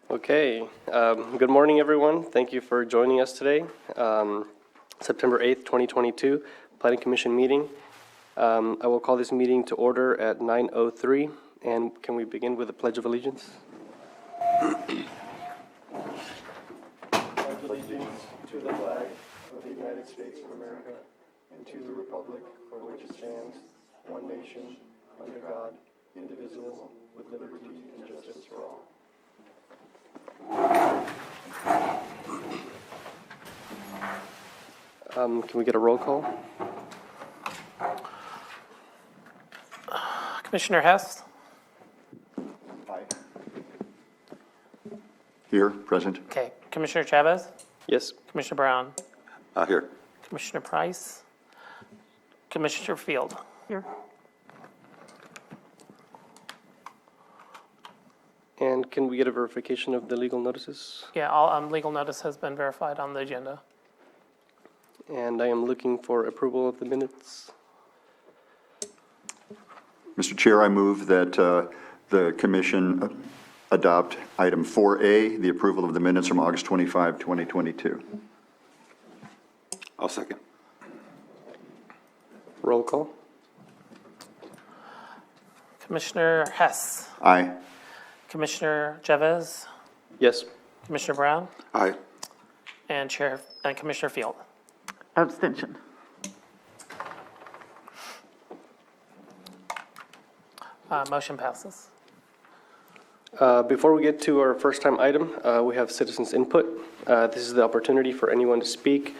Okay, good morning, everyone. Thank you for joining us today. September 8th, 2022, Planning Commission meeting. I will call this meeting to order at 9:03, and can we begin with the Pledge of Allegiance? Pledge allegiance to the flag of the United States of America and to the republic for which it stands, one nation, under God, indivisible, with liberty and justice for all. Can we get a roll call? Commissioner Hess? Aye. Here, present. Okay. Commissioner Chavez? Yes. Commissioner Brown? Here. Commissioner Price? Commissioner Field? Here. And can we get a verification of the legal notices? Yeah, all legal notice has been verified on the agenda. And I am looking for approval of the minutes. Mr. Chair, I move that the commission adopt item 4A, the approval of the minutes from August 25, 2022. I'll second. Roll call. Commissioner Hess? Aye. Commissioner Chavez? Yes. Commissioner Brown? Aye. And Commissioner Field? Abstention. Motion passes. Before we get to our first time item, we have citizens input. This is the opportunity for anyone to speak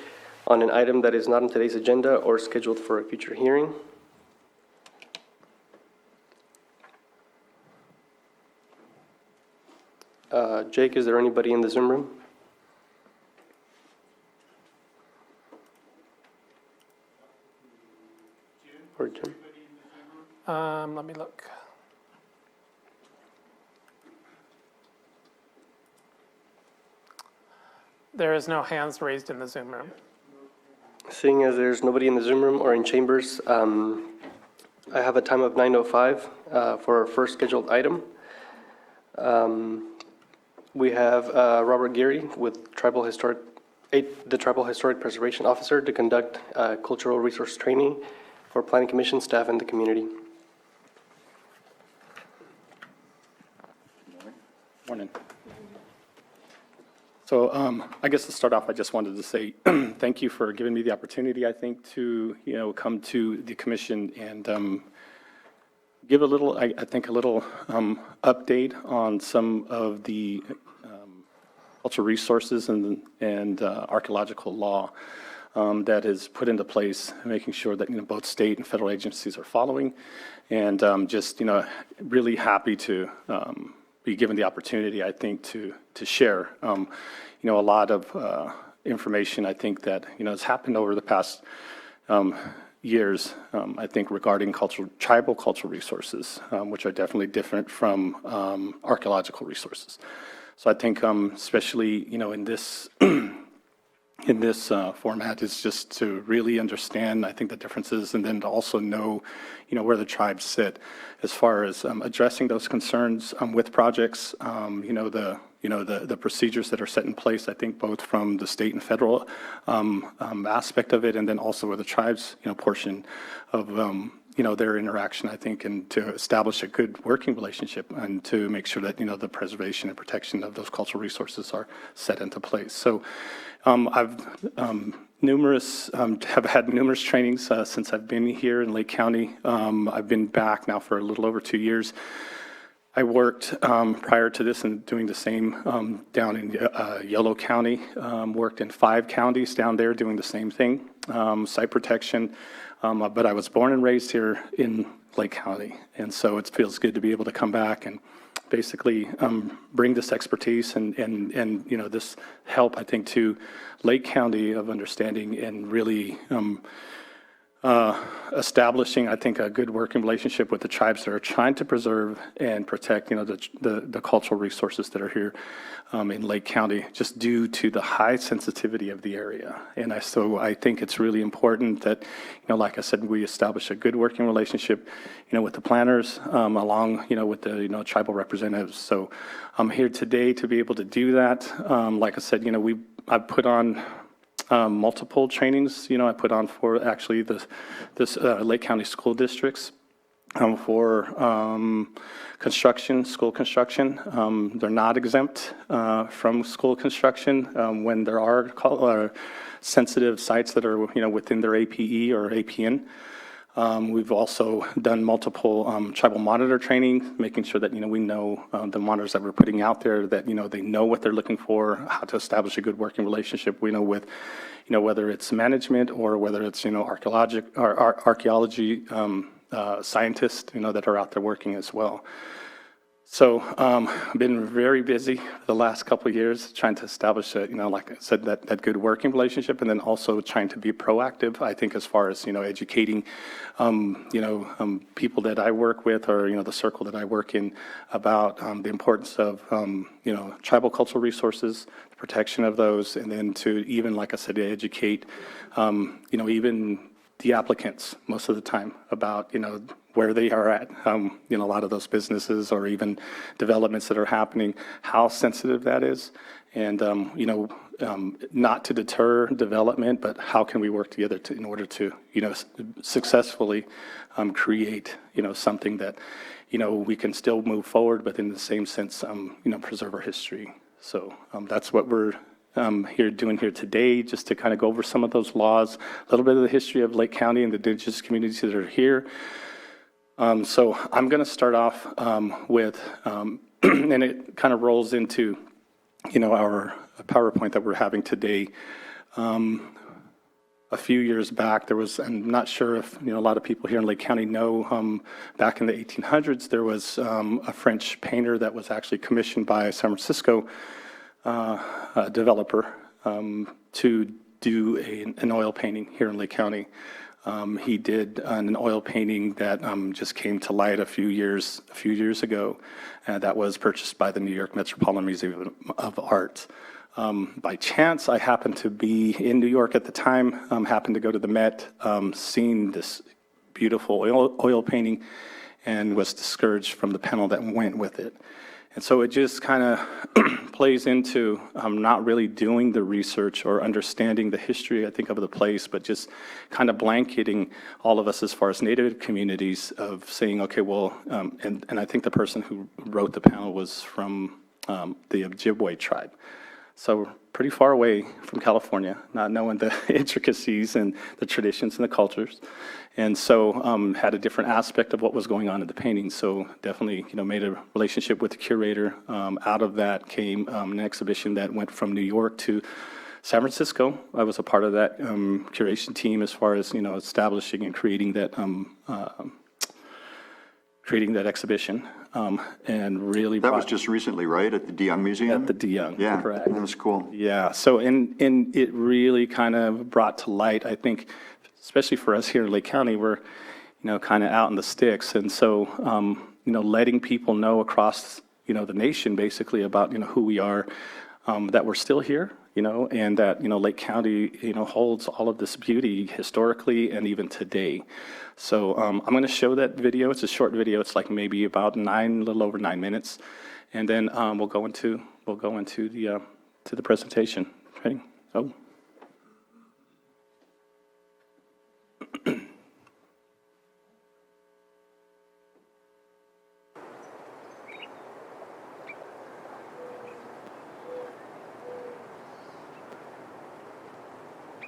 on an item that is not on today's agenda or scheduled for a future hearing. Jake, is there anybody in the Zoom room? Or Jim? Let me look. There is no hands raised in the Zoom room. Seeing as there's nobody in the Zoom room or in chambers, I have a time of 9:05 for our first scheduled item. We have Robert Geary with the Tribal Historic Preservation Officer to conduct cultural resource training for Planning Commission staff and the community. Morning. So I guess to start off, I just wanted to say thank you for giving me the opportunity, I think, to come to the commission and give a little, I think, a little update on some of the cultural resources and archaeological law that is put into place, making sure that both state and federal agencies are following, and just really happy to be given the opportunity, I think, to share a lot of information, I think, that has happened over the past years, I think, regarding tribal cultural resources, which are definitely different from archaeological resources. So I think, especially in this format, is just to really understand, I think, the differences, and then to also know, where the tribes sit as far as addressing those concerns with projects. The procedures that are set in place, I think, both from the state and federal aspect of it, and then also with the tribes, portion of their interaction, I think, and to establish a good working relationship and to make sure that the preservation and protection of those cultural resources are set into place. So I've have had numerous trainings since I've been here in Lake County. I've been back now for a little over 2 years. I worked prior to this and doing the same down in Yolo County, worked in 5 counties down there doing the same thing, site protection, but I was born and raised here in Lake County, and so it feels good to be able to come back and basically bring this expertise and this help, I think, to Lake County of understanding and really establishing, I think, a good working relationship with the tribes that are trying to preserve and protect, the cultural resources that are here in Lake County, just due to the high sensitivity of the area. And so I think it's really important that, like I said, we establish a good working relationship, with the planners, along, with the, tribal representatives. So I'm here today to be able to do that. Like I said, I've put on multiple trainings, I put on for actually this Lake County school districts for school construction. They're not exempt from school construction when there are sensitive sites that are, within their APE or APN. We've also done multiple tribal monitor training, making sure that, we know the monitors that we're putting out there, that, they know what they're looking for, how to establish a good working relationship, with, whether it's management or whether it's, archaeology scientists, that are out there working as well. So I've been very busy the last couple of years trying to establish, like I said, that good working relationship, and then also trying to be proactive, I think, as far as, educating, people that I work with, or, the circle that I work in, about the importance of, tribal cultural resources, the protection of those, and then to even, like I said, educate, even the applicants most of the time about, where they are at, a lot of those businesses or even developments that are happening, how sensitive that is, and, not to deter development, but how can we work together in order to, successfully create, something that, we can still move forward, but in the same sense, preserve our history. So that's what we're doing here today, just to kind of go over some of those laws, a little bit of the history of Lake County and the indigenous communities that are here. So I'm going to start off with, and it kind of rolls into, our PowerPoint that we're having today. A few years back, there was, I'm not sure if, a lot of people here in Lake County know, back in the 1800s, there was a French painter that was actually commissioned by San Francisco developer to do an oil painting here in Lake County. He did an oil painting that just came to light a few years ago, that was purchased by the New York Metropolitan Museum of Art. By chance, I happened to be in New York at the time, happened to go to the Met, seen this beautiful oil painting, and was discouraged from the panel that went with it. And so it just kind of plays into not really doing the research or understanding the history, I think, of the place, but just kind of blanketing all of us as far as Native communities of saying, okay, well, and I think the person who wrote the panel was from the Ojibwe tribe. So pretty far away from California, not knowing the intricacies and the traditions and the cultures. And so had a different aspect of what was going on in the painting. So definitely, made a relationship with the curator. Out of that came an exhibition that went from New York to San Francisco. I was a part of that curation team as far as, establishing and creating that exhibition. And really That was just recently, right, at the DeYoung Museum? At the DeYoung, Yeah, correct. that was cool. Yeah, so and it really kind of brought to light, I think, especially for us here in Lake County, we're, kind of out in the sticks. And so, letting people know across, the nation basically about, who we are, that we're still here, and that, Lake County, holds all of this beauty historically and even today. So I'm going to show that video. It's a short video. It's like maybe about a little over 9 minutes. And then we'll go into the presentation. Ready? Oh.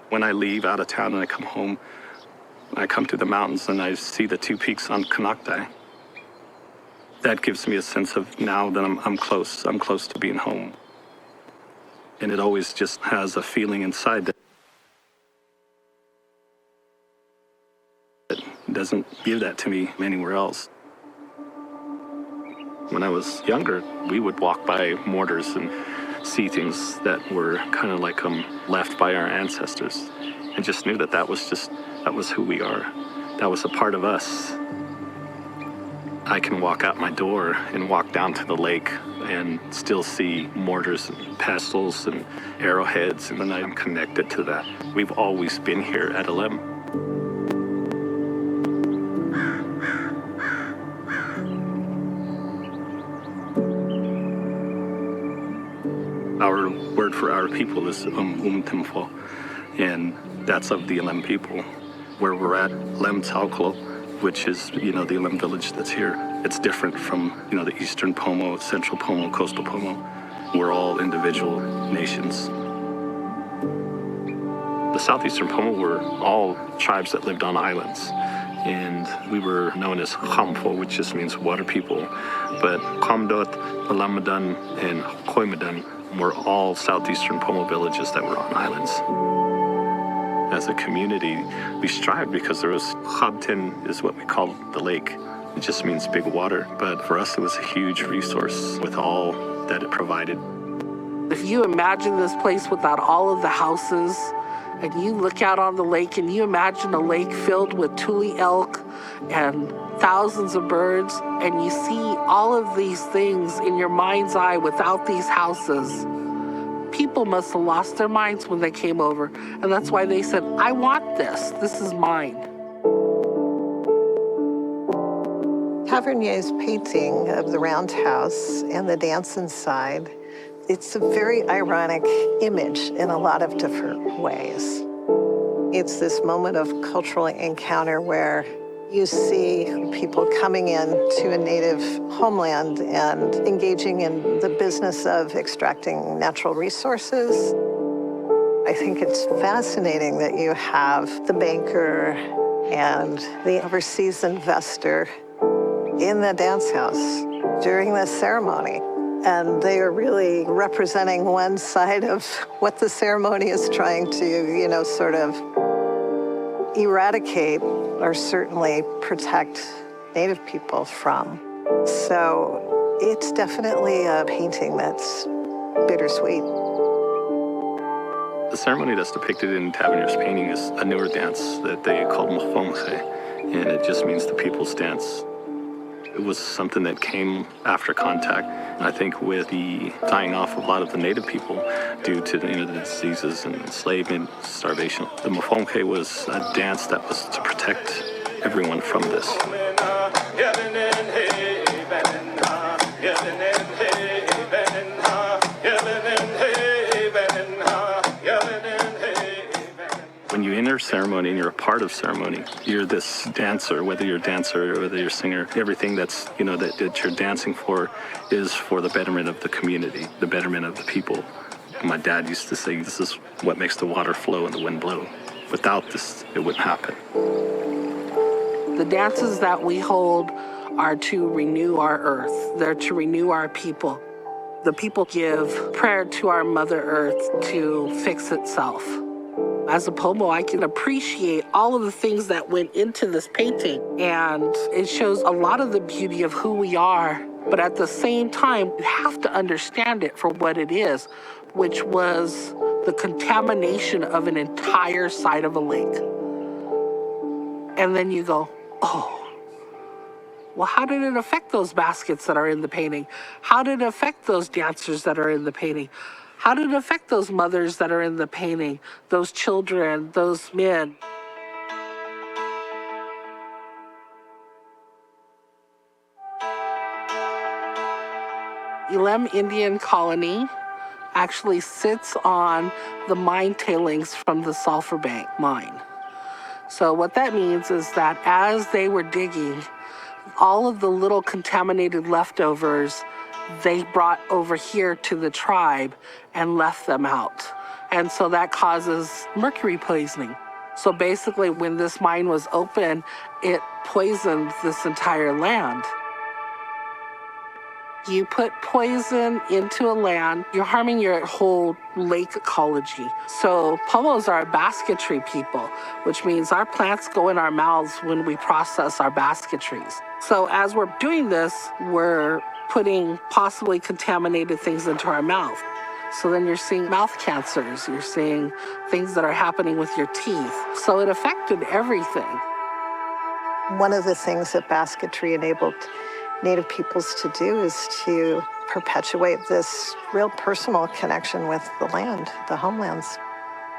When I leave out of town and I come home, I come to the mountains and I see the two peaks on Konocti. That gives me a sense of now that I'm close. I'm close to being home. And it always just has a feeling inside that doesn't give that to me anywhere else. When I was younger, we would walk by mortars and see things that were kind of like left by our ancestors, and just knew that that was who we are. That was a part of us. I can walk out my door and walk down to the lake and still see mortars and pestles and arrowheads, and then I'm connected to that. We've always been here at Alem. Our word for our people is Temfo, and that's of the Alem people. Where we're at, Lem Tsauklo, which is, the Alem village that's here, it's different from, the Eastern Pomo, Central Pomo, Coastal Pomo. We're all individual nations. The Southeastern Pomo were all tribes that lived on islands, and we were known as Khamfo, which just means water people. But Khamdot, Alamadan, and Khoimadan were all Southeastern Pomo villages that were on islands. As a community, we strived because there was Khabtin is what we call the lake. It just means big water, but for us it was a huge resource with all that it provided. If you imagine this place without all of the houses, and you look out on the lake and you imagine a lake filled with tule elk and thousands of birds, and you see all of these things in your mind's eye without these houses, people must have lost their minds when they came over. And that's why they said, I want this. This is mine. Tavernier's painting of the roundhouse and the dance inside, it's a very ironic image in a lot of different ways. It's this moment of cultural encounter where you see people coming in to a native homeland and engaging in the business of extracting natural resources. I think it's fascinating that you have the banker and the overseas investor in the dance house during the ceremony. And they are really representing one side of what the ceremony is trying to, sort of eradicate or certainly protect Native people from. So it's definitely a painting that's bittersweet. The ceremony that's depicted in Tavernier's painting is a newer dance that they call Mkhomkhe, and it just means the people's dance. It was something that came after contact. I think with the dying off of a lot of the native people due to the diseases and enslavement, starvation, the Mkhomkhe was a dance that was to protect everyone from this. When you enter ceremony and you're a part of ceremony, you're this dancer, whether you're a dancer or whether you're a singer, everything that's, that you're dancing for is for the betterment of the community, the betterment of the people. My dad used to say, this is what makes the water flow and the wind blow. Without this, it wouldn't happen. The dances that we hold are to renew our earth. They're to renew our people. The people give prayer to our Mother Earth to fix itself. As a Pomo, I can appreciate all of the things that went into this painting, and it shows a lot of the beauty of who we are. But at the same time, you have to understand it for what it is, which was the contamination of an entire side of a lake. And then you go, oh, well, how did it affect those baskets that are in the painting? How did it affect those dancers that are in the painting? How did it affect those mothers that are in the painting, those children, those men? Alem Indian Colony actually sits on the mine tailings from the Sulphur Bank mine. So what that means is that as they were digging, all of the little contaminated leftovers they brought over here to the tribe and left them out. And so that causes mercury poisoning. So basically when this mine was open, it poisoned this entire land. You put poison into a land, you're harming your whole lake ecology. So Pomos are basketry people, which means our plants go in our mouths when we process our basketries. So as we're doing this, we're putting possibly contaminated things into our mouth. So then you're seeing mouth cancers, you're seeing things that are happening with your teeth. So it affected everything. One of the things that basketry enabled Native peoples to do is to perpetuate this real personal connection with the land, the homelands.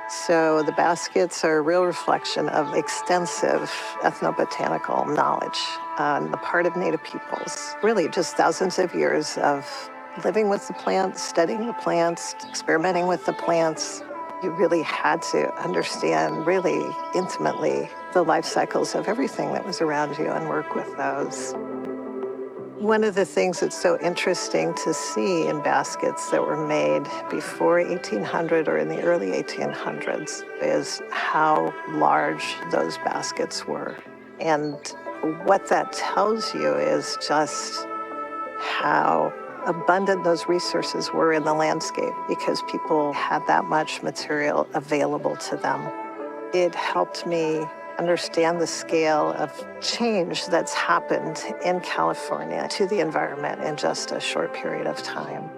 So the baskets are a real reflection of extensive ethnobotanical knowledge on the part of Native peoples. Really just thousands of years of living with the plants, studying the plants, experimenting with the plants. You really had to understand really intimately the life cycles of everything that was around you and work with those. One of the things that's so interesting to see in baskets that were made before 1800 or in the early 1800s is how large those baskets were. And what that tells you is just how abundant those resources were in the landscape because people had that much material available to them. It helped me understand the scale of change that's happened in California to the environment in just a short period of time.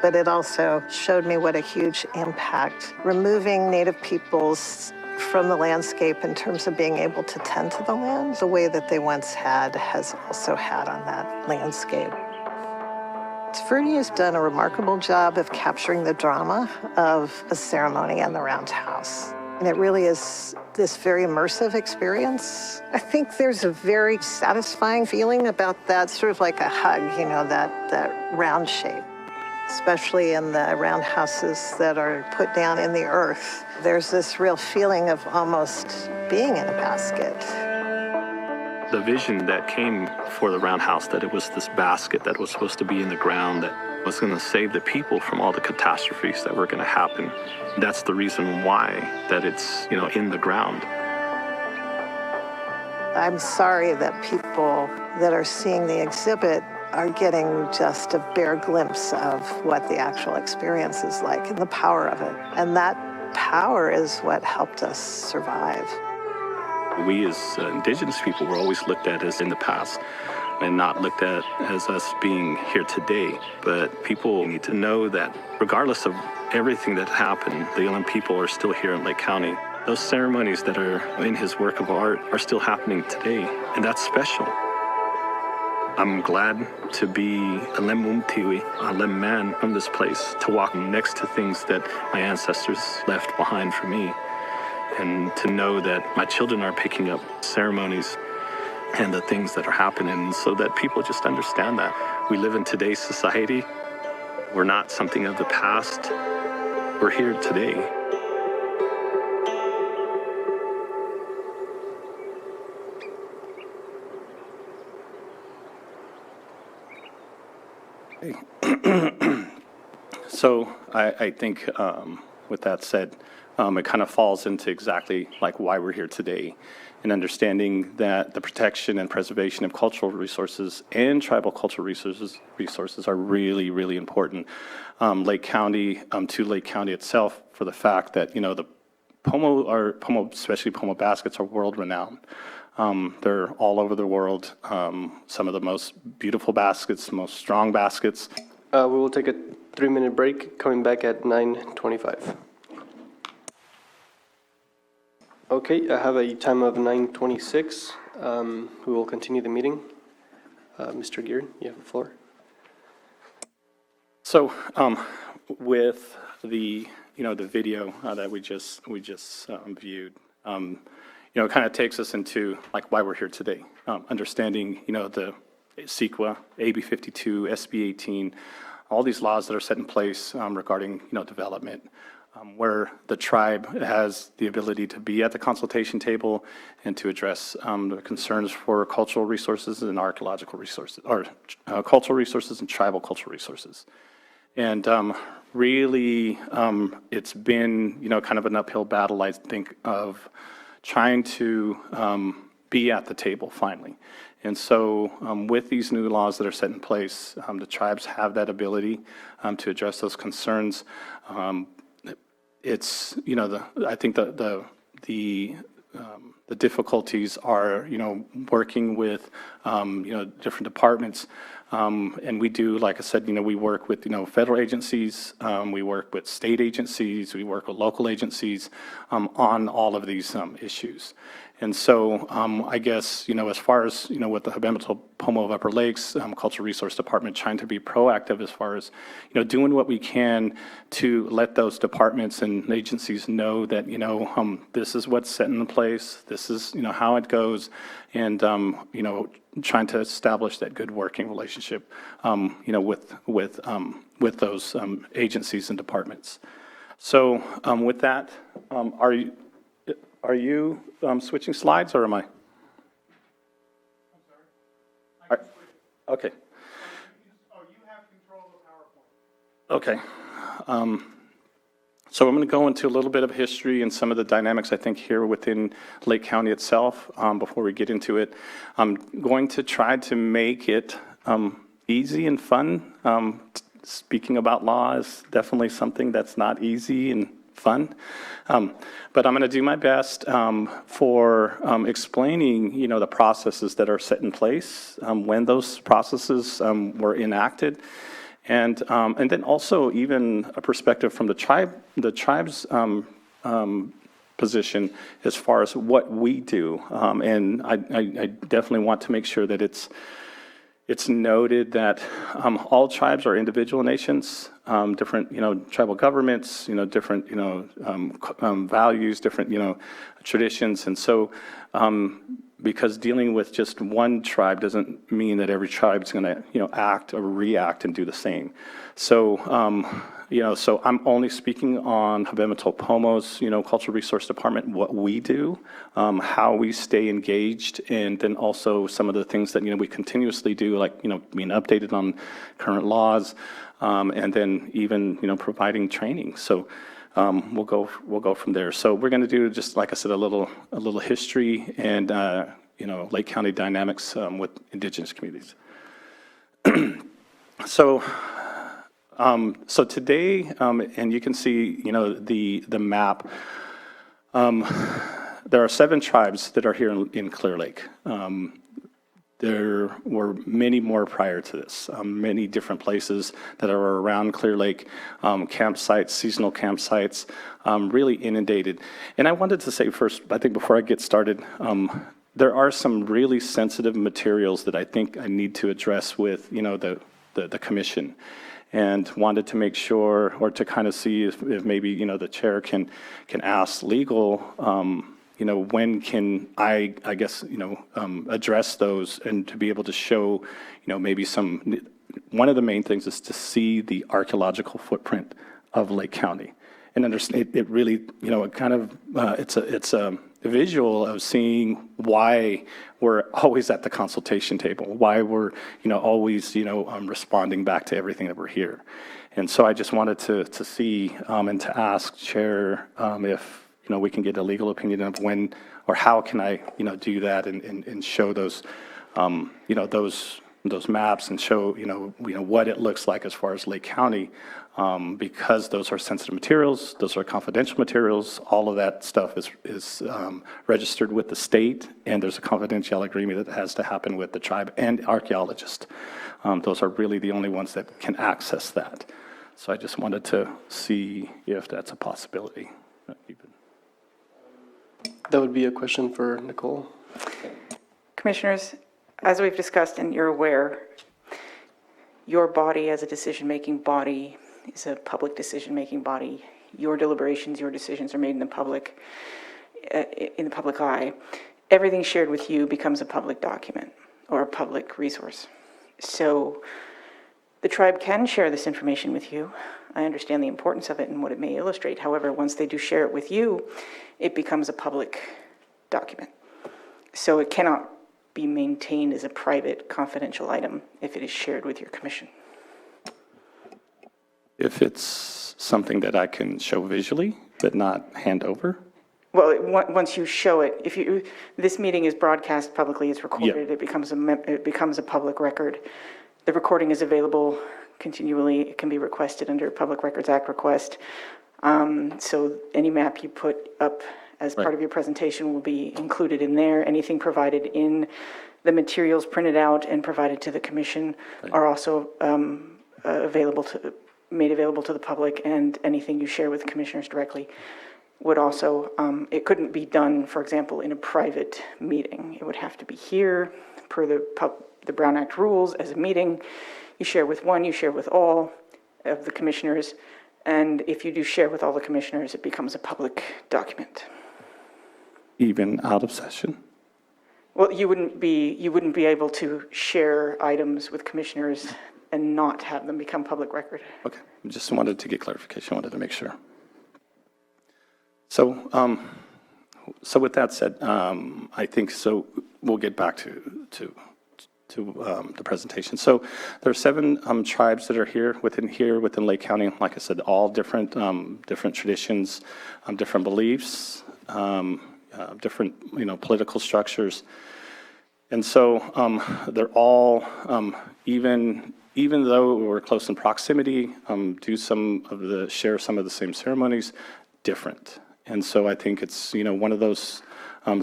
But it also showed me what a huge impact removing Native peoples from the landscape in terms of being able to tend to the land the way that they once had has also had on that landscape. Thurs09 has done a remarkable job of capturing the drama of a ceremony in the roundhouse. And it really is this very immersive experience. I think there's a very satisfying feeling about that, sort of like a hug, you know, that round shape, especially in the roundhouses that are put down in the earth. There's this real feeling of almost being in a basket. The vision that came for the roundhouse, that it was this basket that was supposed to be in the ground that was going to save the people from all the catastrophes that were going to happen. That's the reason why that it's, you know, in the ground. I'm sorry that people that are seeing the exhibit are getting just a bare glimpse of what the actual experience is like and the power of it. And that power is what helped us survive. We as indigenous people were always looked at as in the past and not looked at as us being here today. But people need to know that regardless of everything that happened, the Yolin people are still here in Lake County. Those ceremonies that are in his work of art are still happening today, and that's special. I'm glad to be a Lemumtiwi, a Lem man from this place, to walk next to things that my ancestors left behind for me, and to know that my children are picking up ceremonies and the things that are happening so that people just understand that we live in today's society. We're not something of the past. We're here today. So I think with that said, it kind of falls into exactly like why we're here today, and understanding that the protection and preservation of cultural resources and tribal cultural resources are really, really important. Lake County, to Lake County itself, for the fact that, you know, the Pomo, especially Pomo baskets, are world renowned. They're all over the world. Some of the most beautiful baskets, most strong baskets. We will take a 3-minute break, coming back at 9:25. Okay, I have a time of 9:26. We will continue the meeting. Mr. Gearin, you have the floor. So, with the, you know, the video that we just viewed, you know, it kind of takes us into like why we're here today, understanding, you know, the CEQA, AB 52, SB 18, all these laws that are set in place regarding, you know, development, where the tribe has the ability to be at the consultation table and to address the concerns for cultural resources and archaeological resources, or cultural resources and tribal cultural resources. And really, it's been, you know, kind of an uphill battle, I think, of trying to be at the table finally. And so with these new laws that are set in place, the tribes have that ability to address those concerns. It's, you know, I think the the difficulties are, working with, different departments. And we do, like I said, we work with, federal agencies, we work with state agencies, we work with local agencies on all of these issues. And so I guess, as far as, with the Habemital Pomo of Upper Lakes Cultural Resource Department trying to be proactive as far as, doing what we can to let those departments and agencies know that, this is what's set in place, this is, how it goes, and, trying to establish that good working relationship, with those agencies and departments. So with that, are you switching slides, or am I? I'm sorry. Okay. You have control of PowerPoint. Okay. So I'm going to go into a little bit of history and some of the dynamics, I think, here within Lake County itself before we get into it. I'm going to try to make it easy and fun. Speaking about law is definitely something that's not easy and fun. But I'm going to do my best for explaining, the processes that are set in place, when those processes were enacted, and then also even a perspective from the tribe's position as far as what we do. And I definitely want to make sure that it's noted that all tribes are individual nations, different, tribal governments, different, values, different, traditions. And so because dealing with just one tribe doesn't mean that every tribe is going to, act or react and do the same. So, so I'm only speaking on Habemital Pomo's, Cultural Resource Department, what we do, how we stay engaged, and then also some of the things that, we continuously do, like, being updated on current laws, and then even, providing training. So we'll go from there. So we're going to do, just like I said, a little history and, Lake County dynamics with indigenous communities. So today, and you can see, the map. There are 7 tribes that are here in Clear Lake. There were many more prior to this, many different places that are around Clear Lake, campsites, seasonal campsites, really inundated. And I wanted to say first, I think before I get started, there are some really sensitive materials that I think I need to address with, the commission. And wanted to make sure, or to kind of see if maybe, the chair can ask legal, when can I guess, address those, and to be able to show, maybe one of the main things is to see the archaeological footprint of Lake County. And understand, it really, it kind of, it's a visual of seeing why we're always at the consultation table, why we're, always, responding back to everything that we're here. And so I just wanted to see and to ask Chair if, we can get a legal opinion of when or how can I, do that and show those, those maps and show, what it looks like as far as Lake County, because those are sensitive materials, those are confidential materials, all of that stuff is registered with the state, and there's a confidential agreement that has to happen with the tribe and archaeologist. Those are really the only ones that can access that. So I just wanted to see if that's a possibility. That would be a question for Nicole. Commissioners, as we've discussed and you're aware, your body as a decision-making body is a public decision-making body. Your deliberations, your decisions are made in the public eye. Everything shared with you becomes a public document or a public resource. So the tribe can share this information with you. I understand the importance of it and what it may illustrate. However, once they do share it with you, it becomes a public document. So it cannot be maintained as a private, confidential item if it is shared with your commission. If it's something that I can show visually, but not hand over? Well, once you show it, this meeting is broadcast publicly, it's recorded, Yeah. It becomes a public record. The recording is available continually. It can be requested under Public Records Act request. So any map you put up as part of your presentation will be included in there. Anything provided in the materials printed out and provided to the commission are also made available to the public, and anything you share with the commissioners directly would also, it couldn't be done, for example, in a private meeting. It would have to be here per the Brown Act rules as a meeting. You share with one, you share with all of the commissioners, and if you do share with all the commissioners, it becomes a public document. Even out of session? Well, you wouldn't be able to share items with commissioners and not have them become public record. Okay, just wanted to get clarification, wanted to make sure. So, so with that said, I think so. We'll get back to the presentation. So there are 7 tribes that are here within Lake County. Like I said, all different traditions, different beliefs, different political structures, and so they're all even though we're close in proximity, share some of the same ceremonies, different. And so I think it's, one of those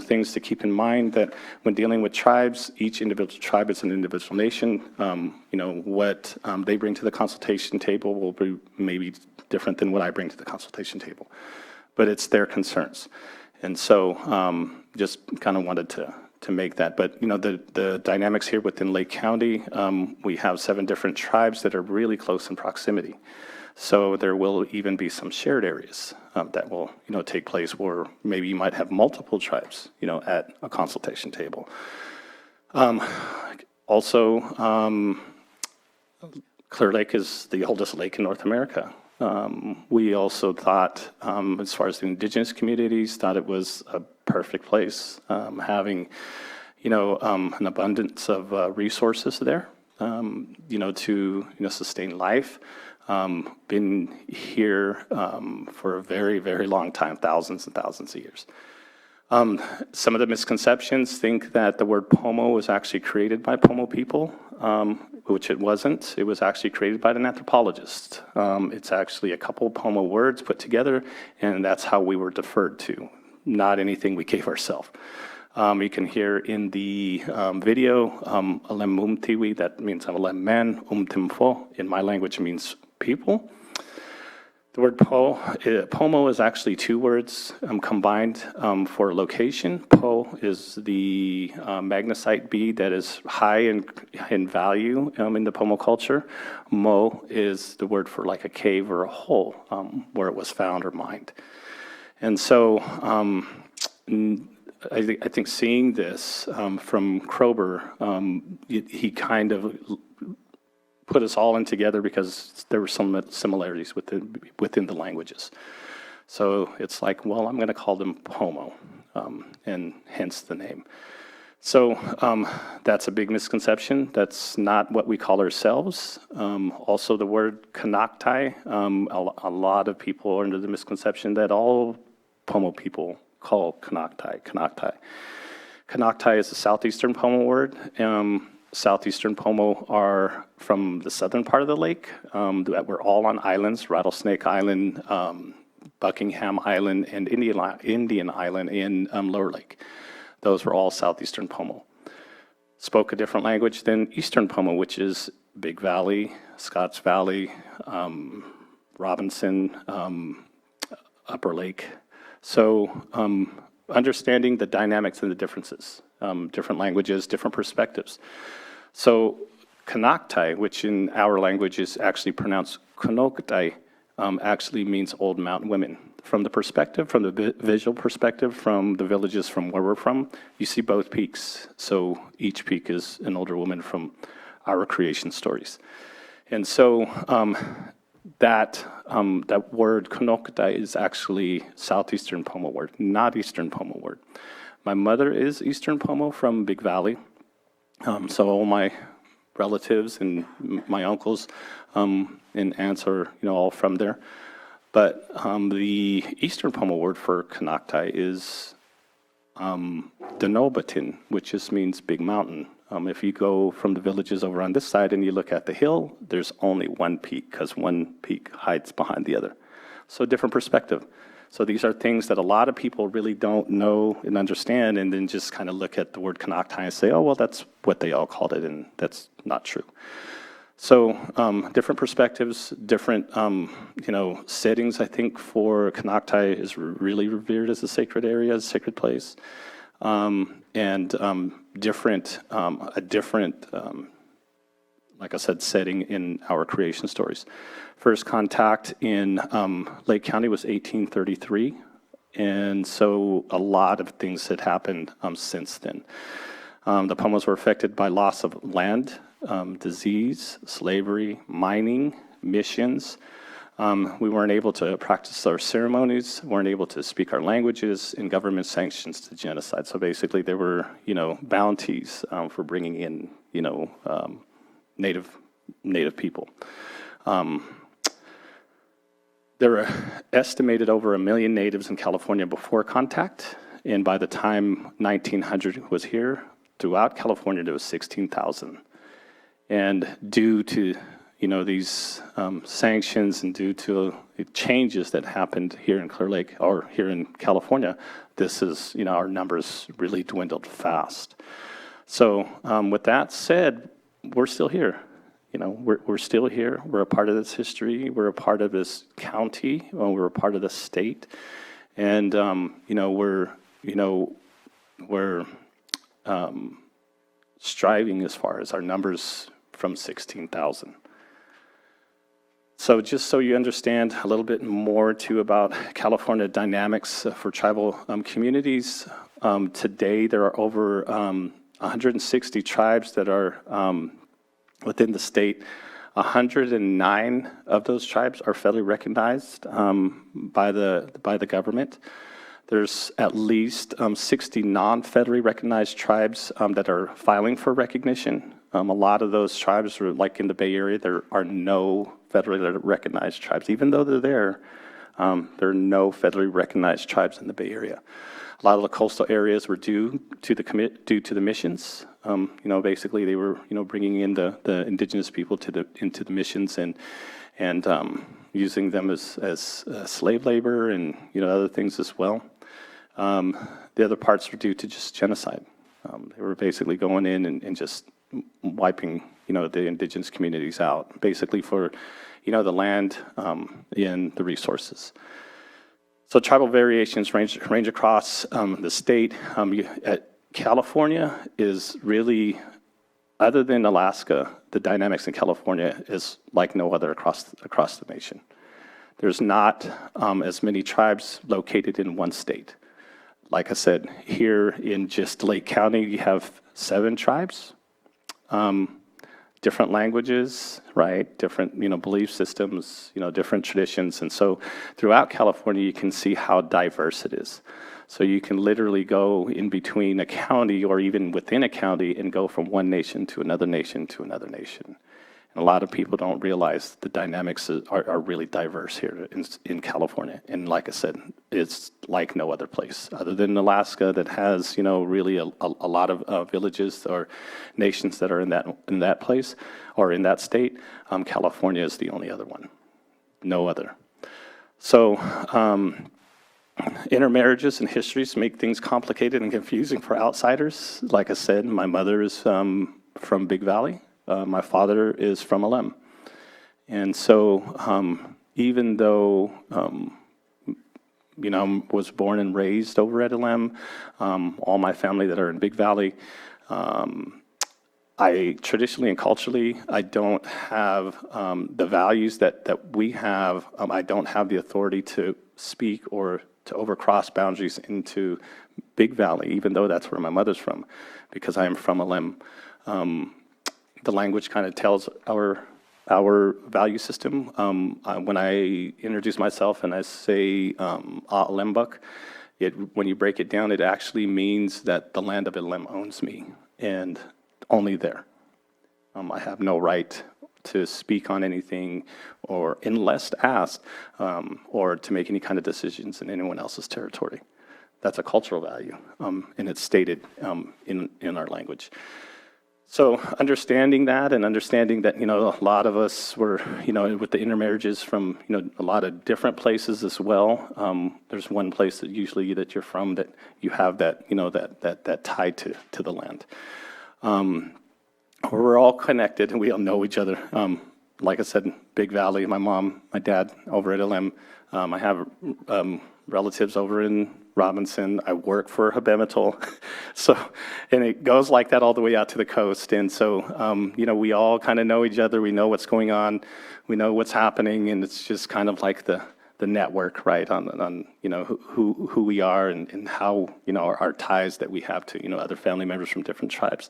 things to keep in mind, that when dealing with tribes, each individual tribe is an individual nation. What they bring to the consultation table will be maybe different than what I bring to the consultation table, but it's their concerns. And so just kind of wanted to make that. But, the dynamics here within Lake County, we have 7 different tribes that are really close in proximity. So there will even be some shared areas that will, take place where maybe you might have multiple tribes, at a consultation table. Also, Clear Lake is the oldest lake in North America. We also thought, as far as the indigenous communities, thought it was a perfect place, having, an abundance of resources there, to, sustain life. Been here for a very, very long time, thousands and thousands of years. Some of the misconceptions think that the word Pomo was actually created by Pomo people, which it wasn't. It was actually created by an anthropologist. It's actually a couple Pomo words put together, and that's how we were deferred to, not anything we gave ourselves. You can hear in the video, Alem Mumtiwi, that means Alem man, Timfo, in my language it means people. The word Pomo is actually 2 words combined for location. Po is the magnesite bead that is high in value in the Pomo culture. Mo is the word for like a cave or a hole where it was found or mined. And so I think seeing this from Krober, he kind of put us all in together because there were some similarities within the languages. So it's like, well, I'm going to call them Pomo, and hence the name. So that's a big misconception. That's not what we call ourselves. Also, the word Kanaktai, a lot of people are under the misconception that all Pomo people call Kanaktai. Kanaktai is a southeastern Pomo word. Southeastern Pomo are from the southern part of the lake. We're all on islands, Rattlesnake Island, Buckingham Island, and Indian Island in Lower Lake. Those were all southeastern Pomo. Spoke a different language than eastern Pomo, which is Big Valley, Scotts Valley, Robinson, Upper Lake. So understanding the dynamics and the differences, different languages, different perspectives. So Kanaktai, which in our language is actually pronounced Konoktai, actually means old mountain women. From the visual perspective, from the villages from where we're from, you see both peaks. So each peak is an older woman from our creation stories. And so that word Konoktai is actually southeastern Pomo word, not eastern Pomo word. My mother is eastern Pomo from Big Valley. So all my relatives and my uncles and aunts are all from there. But the eastern Pomo word for Kanaktai is Denobatin, which just means big mountain. If you go from the villages over on this side and you look at the hill, there's only one peak because one peak hides behind the other. So different perspective. So these are things that a lot of people really don't know and understand, and then just kind of look at the word Konocti and say, oh, well, that's what they all called it, and that's not true. So different perspectives, different, settings, I think, for Konocti is really revered as a sacred area, as a sacred place. Like I said, setting in our creation stories. First contact in Lake County was 1833, and so a lot of things had happened since then. The Pomas were affected by loss of land, disease, slavery, mining, missions. We weren't able to practice our ceremonies, weren't able to speak our languages, and government sanctions to genocide. So basically there were, bounties for bringing in, native people. There were estimated over 1 million natives in California before contact, and by the time 1900 was here, throughout California there was 16,000. And due to these sanctions and due to changes that happened here in Clear Lake or here in California, this is, our numbers really dwindled fast. So with that said, we're still here. We're still here. We're a part of this history. We're a part of this county. We're a part of this state. And, we're striving as far as our numbers from 16,000. So just so you understand a little bit more too about California dynamics for tribal communities, today there are over 160 tribes that are within the state. 109 of those tribes are federally recognized by the government. There's at least 60 non-federally recognized tribes that are filing for recognition. A lot of those tribes are like in the Bay Area. There are no federally recognized tribes. Even though they're there are no federally recognized tribes in the Bay Area. A lot of the coastal areas were due to the missions. Basically they were bringing in the indigenous people into the missions and using them as slave labor and other things as well. The other parts were due to just genocide. They were basically going in and just wiping the indigenous communities out, basically for the land and the resources. So tribal variations range across the state. California is really, other than Alaska, the dynamics in California is like no other across the nation. There's not as many tribes located in one state. Like I said, here in just Lake County, you have 7 tribes, different languages, right? Different, belief systems, different traditions. And so throughout California, you can see how diverse it is. So you can literally go in between a county or even within a county and go from one nation to another nation to another nation. And a lot of people don't realize the dynamics are really diverse here in California. And like I said, it's like no other place other than Alaska that has, really a lot of villages or nations that are in that place or in that state. California is the only other one, no other. So intermarriages and histories make things complicated and confusing for outsiders. Like I said, my mother is from Big Valley. My father is from Alem. And so even though, I was born and raised over at Alem, all my family that are in Big Valley, I traditionally and culturally, I don't have the values that we have. I don't have the authority to speak or to overcross boundaries into Big Valley, even though that's where my mother's from, because I am from Alem. The language kind of tells our value system. When I introduce myself and I say Alembuk, when you break it down, it actually means that the land of Alem owns me, and only there. I have no right to speak on anything, or unless asked, or to make any kind of decisions in anyone else's territory. That's a cultural value, and it's stated in our language. So understanding that and understanding that, a lot of us were, with the intermarriages from, a lot of different places as well. There's one place that usually that you're from that you have that, that tie to the land. We're all connected and we all know each other. Like I said, Big Valley, my mom, my dad over at LM. I have relatives over in Robinson. I work for Habematol. And it goes like that all the way out to the coast. And so, we all kind of know each other. We know what's going on. We know what's happening. And it's just kind of like the network, right, on who we are and how, our ties that we have to, other family members from different tribes.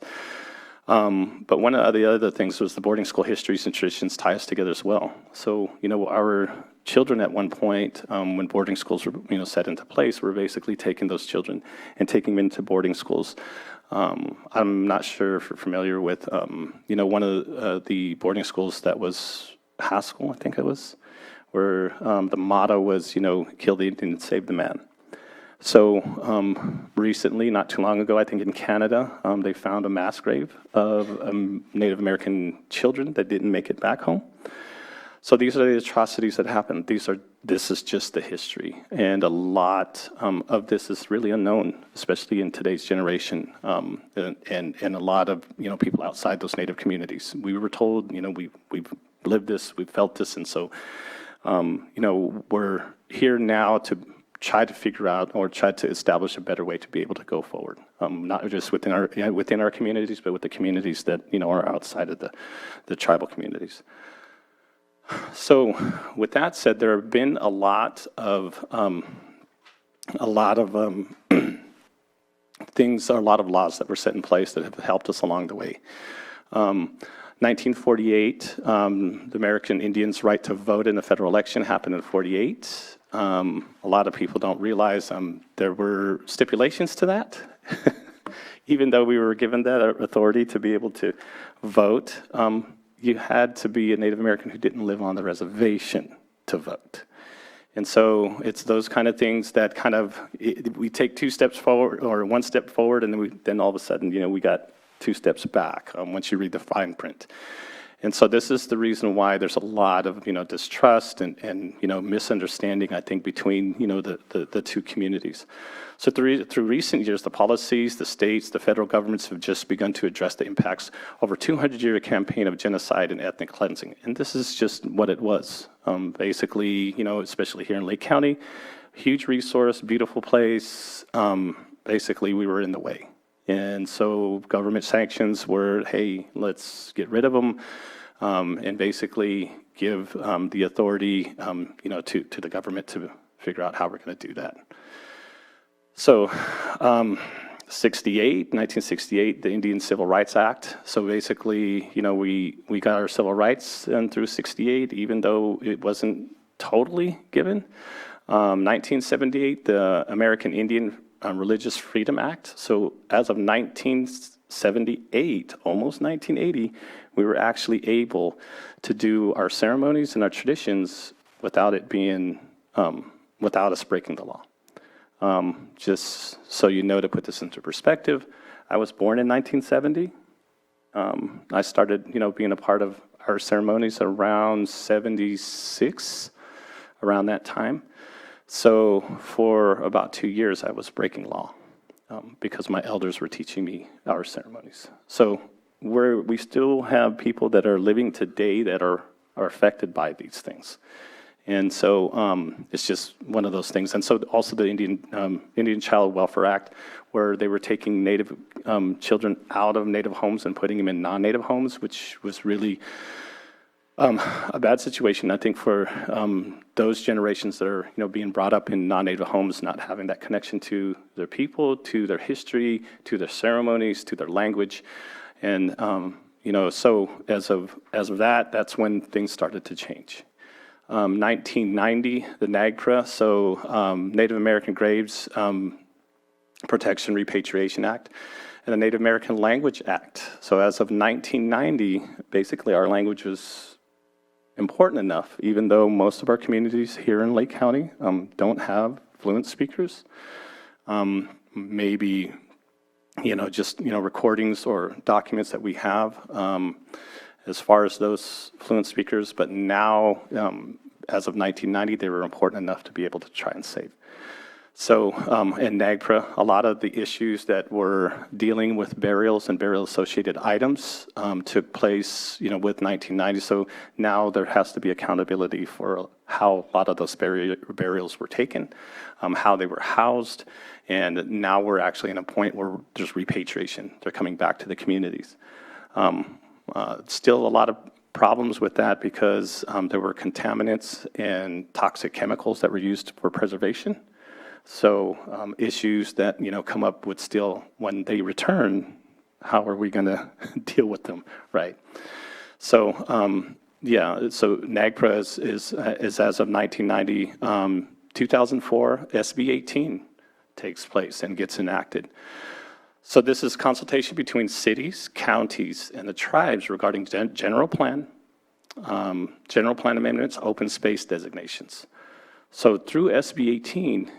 But one of the other things was the boarding school histories and traditions tie us together as well. So, our children at one point, when boarding schools were, set into place, were basically taking those children and taking them into boarding schools. I'm not sure if you're familiar with, one of the boarding schools that was Haskell, I think it was, where the motto was, kill the Indian and save the man. So recently, not too long ago, I think in Canada, they found a mass grave of Native American children that didn't make it back home. So these are the atrocities that happened. This is just the history. And a lot of this is really unknown, especially in today's generation, and a lot of, people outside those Native communities. We were told, we've lived this, we've felt this, and so, we're here now to try to figure out or try to establish a better way to be able to go forward, not just within our communities, but with the communities that are outside of the tribal communities. So, with that said, there have been a lot of things, or a lot of laws that were set in place that have helped us along the way. 1948, the American Indians' right to vote in the federal election happened in 48. A lot of people don't realize there were stipulations to that. Even though we were given that authority to be able to vote, you had to be a Native American who didn't live on the reservation to vote. And so it's those kind of things that we take 2 steps forward or 1 step forward, and then all of a sudden, we got 2 steps back once you read the fine print. And so this is the reason why there's a lot of, distrust and misunderstanding, I think, between, the 2 communities. So through recent years, the policies, the states, the federal governments have just begun to address the impacts of a 200-year campaign of genocide and ethnic cleansing. And this is just what it was. Basically, especially here in Lake County, huge resource, beautiful place. Basically, we were in the way. And so government sanctions were, hey, let's get rid of them, and basically give the authority, to the government to figure out how we're going to do that. So 1968, the Indian Civil Rights Act. So basically, we got our civil rights and through 68, even though it wasn't totally given. 1978, the American Indian Religious Freedom Act. So as of 1978, almost 1980, we were actually able to do our ceremonies and our traditions without it being, without us breaking the law. Just so you know, to put this into perspective, I was born in 1970. I started, being a part of our ceremonies around 76, around that time. So for about 2 years, I was breaking law because my elders were teaching me our ceremonies. So we still have people that are living today that are affected by these things. And so it's just one of those things. And so also the Indian Child Welfare Act, where they were taking Native children out of Native homes and putting them in non-Native homes, which was really a bad situation, I think, for those generations that are, being brought up in non-Native homes, not having that connection to their people, to their history, to their ceremonies, to their language, and so as of that, that's when things started to change. 1990, the NAGPRA, so Native American Graves Protection Repatriation Act, and the Native American Language Act. So as of 1990, basically our language was important enough, even though most of our communities here in Lake County don't have fluent speakers. Maybe recordings or documents that we have as far as those fluent speakers. But now, as of 1990, they were important enough to be able to try and save. So in NAGPRA, a lot of the issues that were dealing with burials and burial-associated items took place, with 1990. So now there has to be accountability for how a lot of those burials were taken, how they were housed, and now we're actually in a point where there's repatriation. They're coming back to the communities. Still a lot of problems with that because there were contaminants and toxic chemicals that were used for preservation. So issues that, come up with still when they return, how are we going to deal with them, right? So, so NAGPRA is as of 1990. 2004, SB 18 takes place and gets enacted. So this is consultation between cities, counties, and the tribes regarding general plan amendments, open space designations. So through SB 18,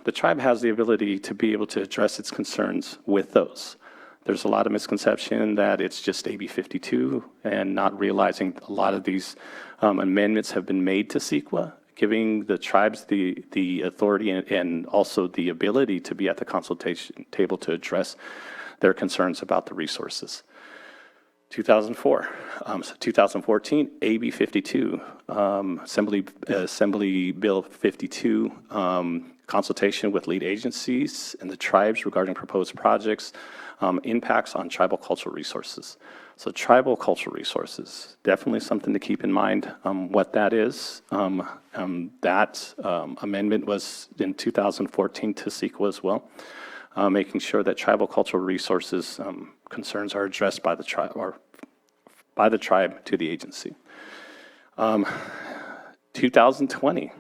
the tribe has the ability to be able to address its concerns with those. There's a lot of misconception that it's just AB 52 and not realizing a lot of these amendments have been made to CEQA, giving the tribes the authority and also the ability to be at the consultation table to address their concerns about the resources. 2004, so 2014, AB 52, Assembly Bill 52, consultation with lead agencies and the tribes regarding proposed projects, impacts on tribal cultural resources. So tribal cultural resources, definitely something to keep in mind what that is. That amendment was in 2014 to CEQA as well, making sure that tribal cultural resources concerns are addressed by the tribe or by the tribe to the agency. 2020,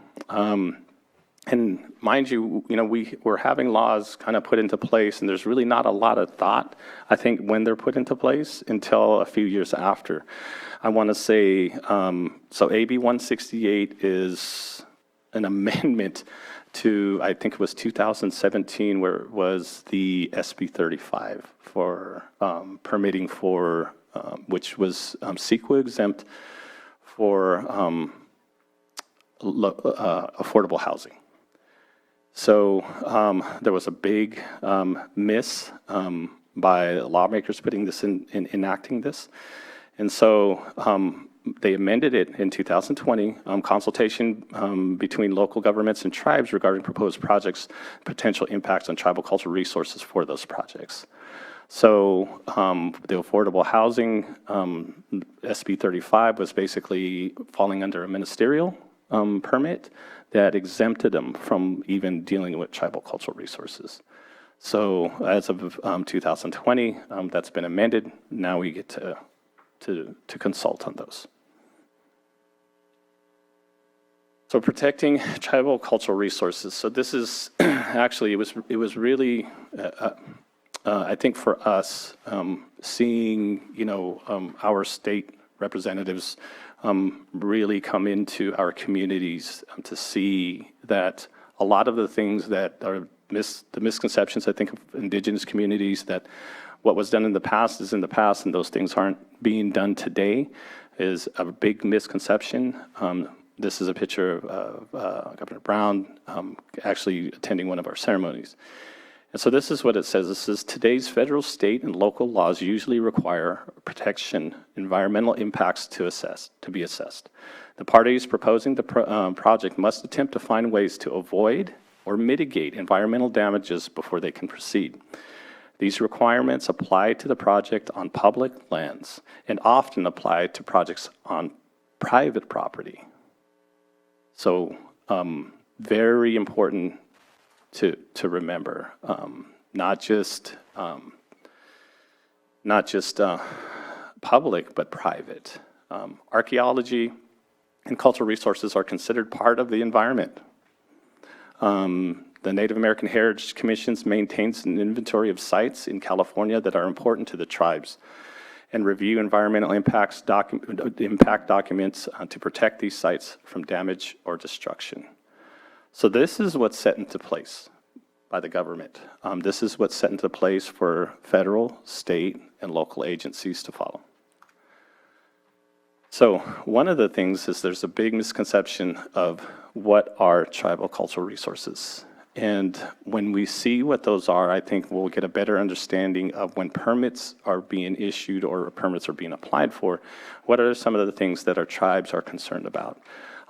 and mind you, we're having laws kind of put into place, and there's really not a lot of thought, I think, when they're put into place until a few years after. I want to say, so AB 168 is an amendment to, I think it was 2017, where it was the SB 35 for permitting for, which was CEQA exempt for affordable housing. So there was a big miss by lawmakers putting this in enacting this. And so they amended it in 2020, consultation between local governments and tribes regarding proposed projects, potential impacts on tribal cultural resources for those projects. So the affordable housing, SB 35, was basically falling under a ministerial permit that exempted them from even dealing with tribal cultural resources. So as of 2020, that's been amended. Now we get to consult on those. So protecting tribal cultural resources. So this is actually, it was really, I think for us, seeing, our state representatives really come into our communities to see that a lot of the things that are the misconceptions, I think, of indigenous communities, that what was done in the past is in the past and those things aren't being done today, is a big misconception. This is a picture of Governor Brown actually attending one of our ceremonies. And so this is what it says. It says, today's federal, state, and local laws usually require protection, environmental impacts to be assessed. The parties proposing the project must attempt to find ways to avoid or mitigate environmental damages before they can proceed. These requirements apply to the project on public lands and often apply to projects on private property. So very important to remember, not just public, but private. Archaeology and cultural resources are considered part of the environment. The Native American Heritage Commission maintains an inventory of sites in California that are important to the tribes and review environmental impact documents to protect these sites from damage or destruction. So this is what's set into place. by the government. This is what's set into place for federal, state, and local agencies to follow. So one of the things is there's a big misconception of what are tribal cultural resources. And when we see what those are, I think we'll get a better understanding of when permits are being issued or permits are being applied for, what are some of the things that our tribes are concerned about.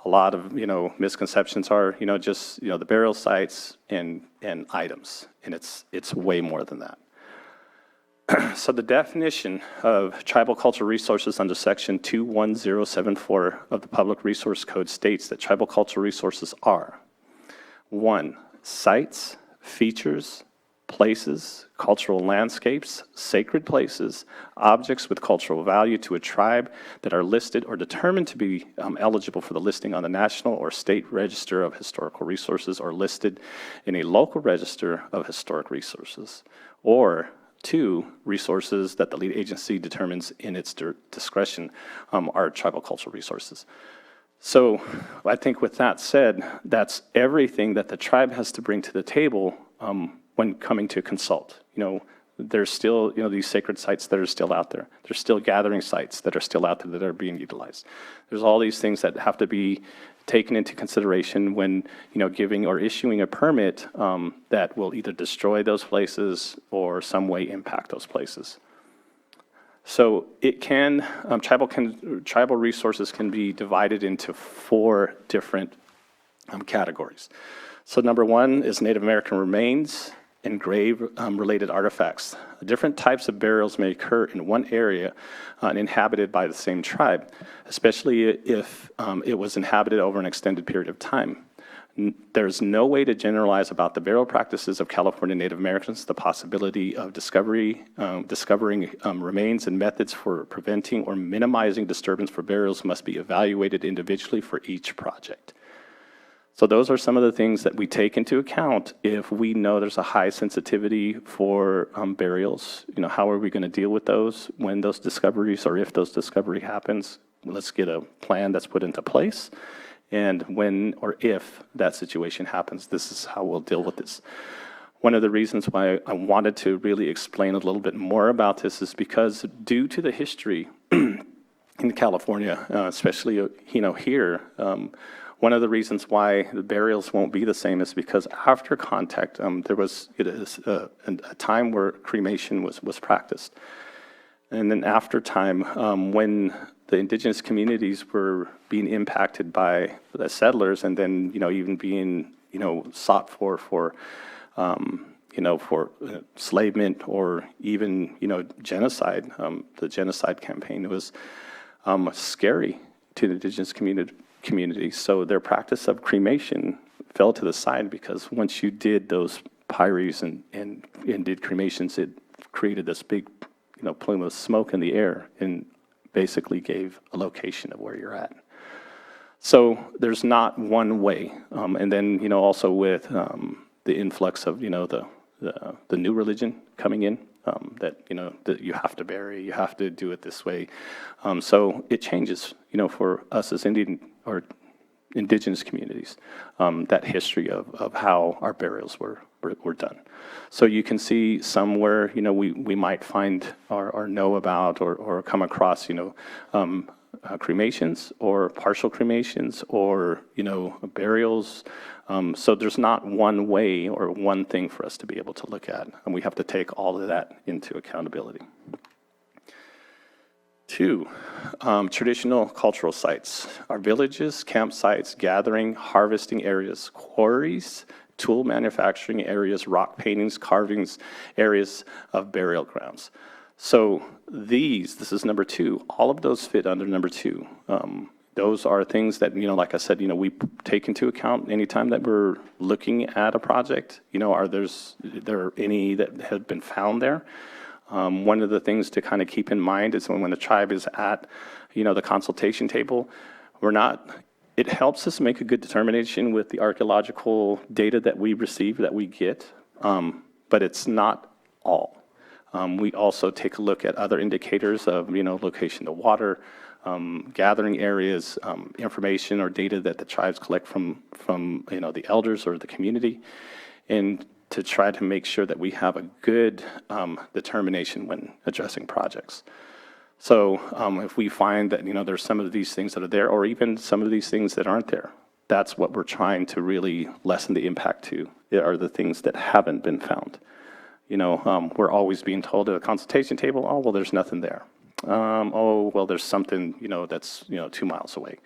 A lot of, misconceptions are, just, the burial sites and items, and it's way more than that. So the definition of tribal cultural resources under section 21074 of the Public Resource Code states that tribal cultural resources are 1, sites, features, places, cultural landscapes, sacred places, objects with cultural value to a tribe that are listed or determined to be eligible for the listing on the National or State Register of Historical Resources or listed in a local register of historic resources, or 2, resources that the lead agency determines in its discretion are tribal cultural resources. So I think with that said, that's everything that the tribe has to bring to the table when coming to consult. There's still, these sacred sites that are still out there. There's still gathering sites that are still out there that are being utilized. There's all these things that have to be taken into consideration when, giving or issuing a permit that will either destroy those places or some way impact those places. So it can, tribal resources can be divided into 4 different categories. So number 1 is Native American remains and grave-related artifacts. Different types of burials may occur in one area inhabited by the same tribe, especially if it was inhabited over an extended period of time. There's no way to generalize about the burial practices of California Native Americans. The possibility of discovering remains and methods for preventing or minimizing disturbance for burials must be evaluated individually for each project. So those are some of the things that we take into account if we know there's a high sensitivity for burials. How are we going to deal with those when those discoveries, or if those discovery happens? Let's get a plan that's put into place. And when or if that situation happens, this is how we'll deal with this. One of the reasons why I wanted to really explain a little bit more about this is because due to the history in California, especially here, one of the reasons why the burials won't be the same is because after contact, there was a time where cremation was practiced. And then after time, when the indigenous communities were being impacted by the settlers and then, even being, sought for enslavement or even, genocide, the genocide campaign was scary to the indigenous community. So their practice of cremation fell to the side because once you did those pyries and did cremations, it created this big, plume of smoke in the air and basically gave a location of where you're at. So there's not one way. And then, also with the influx of, the new religion coming in, that you have to bury, you have to do it this way. So it changes, for us as Indian or indigenous communities, that history of how our burials were done. So you can see somewhere, we might find or know about or come across, cremations or partial cremations or, burials. So there's not one way or one thing for us to be able to look at, and we have to take all of that into accountability. 2, traditional cultural sites are villages, campsites, gathering, harvesting areas, quarries, tool manufacturing areas, rock paintings, carvings, areas of burial grounds. So this is number 2, all of those fit under number 2. Those are things that, like I said, we take into account anytime that we're looking at a project. Are there any that have been found there? One of the things to kind of keep in mind is when the tribe is at, the consultation table, it helps us make a good determination with the archaeological data that we receive, that we get, but it's not all. We also take a look at other indicators of, location to water, gathering areas, information or data that the tribes collect from the elders or the community, and to try to make sure that we have a good determination when addressing projects. So if we find that, there's some of these things that are there, or even some of these things that aren't there, that's what we're trying to really lessen the impact to, are the things that haven't been found. We're always being told at a consultation table, oh, well, there's nothing there. Oh, well, there's something, that's, 2 miles away,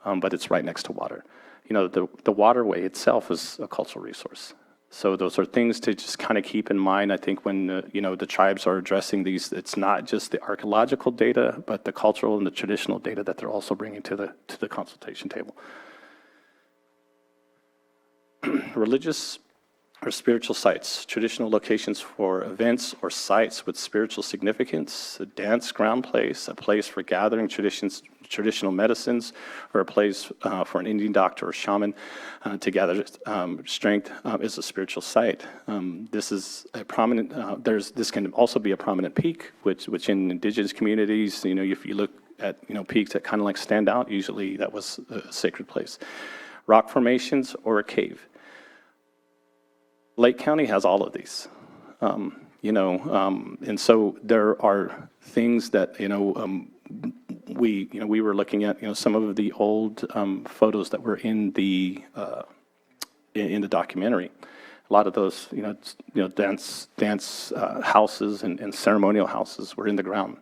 but it's right next to water. The waterway itself is a cultural resource. So those are things to just kind of keep in mind. I think when, the tribes are addressing these, it's not just the archaeological data, but the cultural and the traditional data that they're also bringing to the consultation table. Religious or spiritual sites, traditional locations for events or sites with spiritual significance, a dance ground place, a place for gathering traditional medicines, or a place for an Indian doctor or shaman to gather strength is a spiritual site. This is a prominent, this can also be a prominent peak, which in indigenous communities, if you look at, peaks that kind of like stand out, usually that was a sacred place. Rock formations or a cave. Lake County has all of these, and so there are things that, we were looking at, some of the old photos that were in the documentary. A lot of those, dance houses and ceremonial houses were in the ground.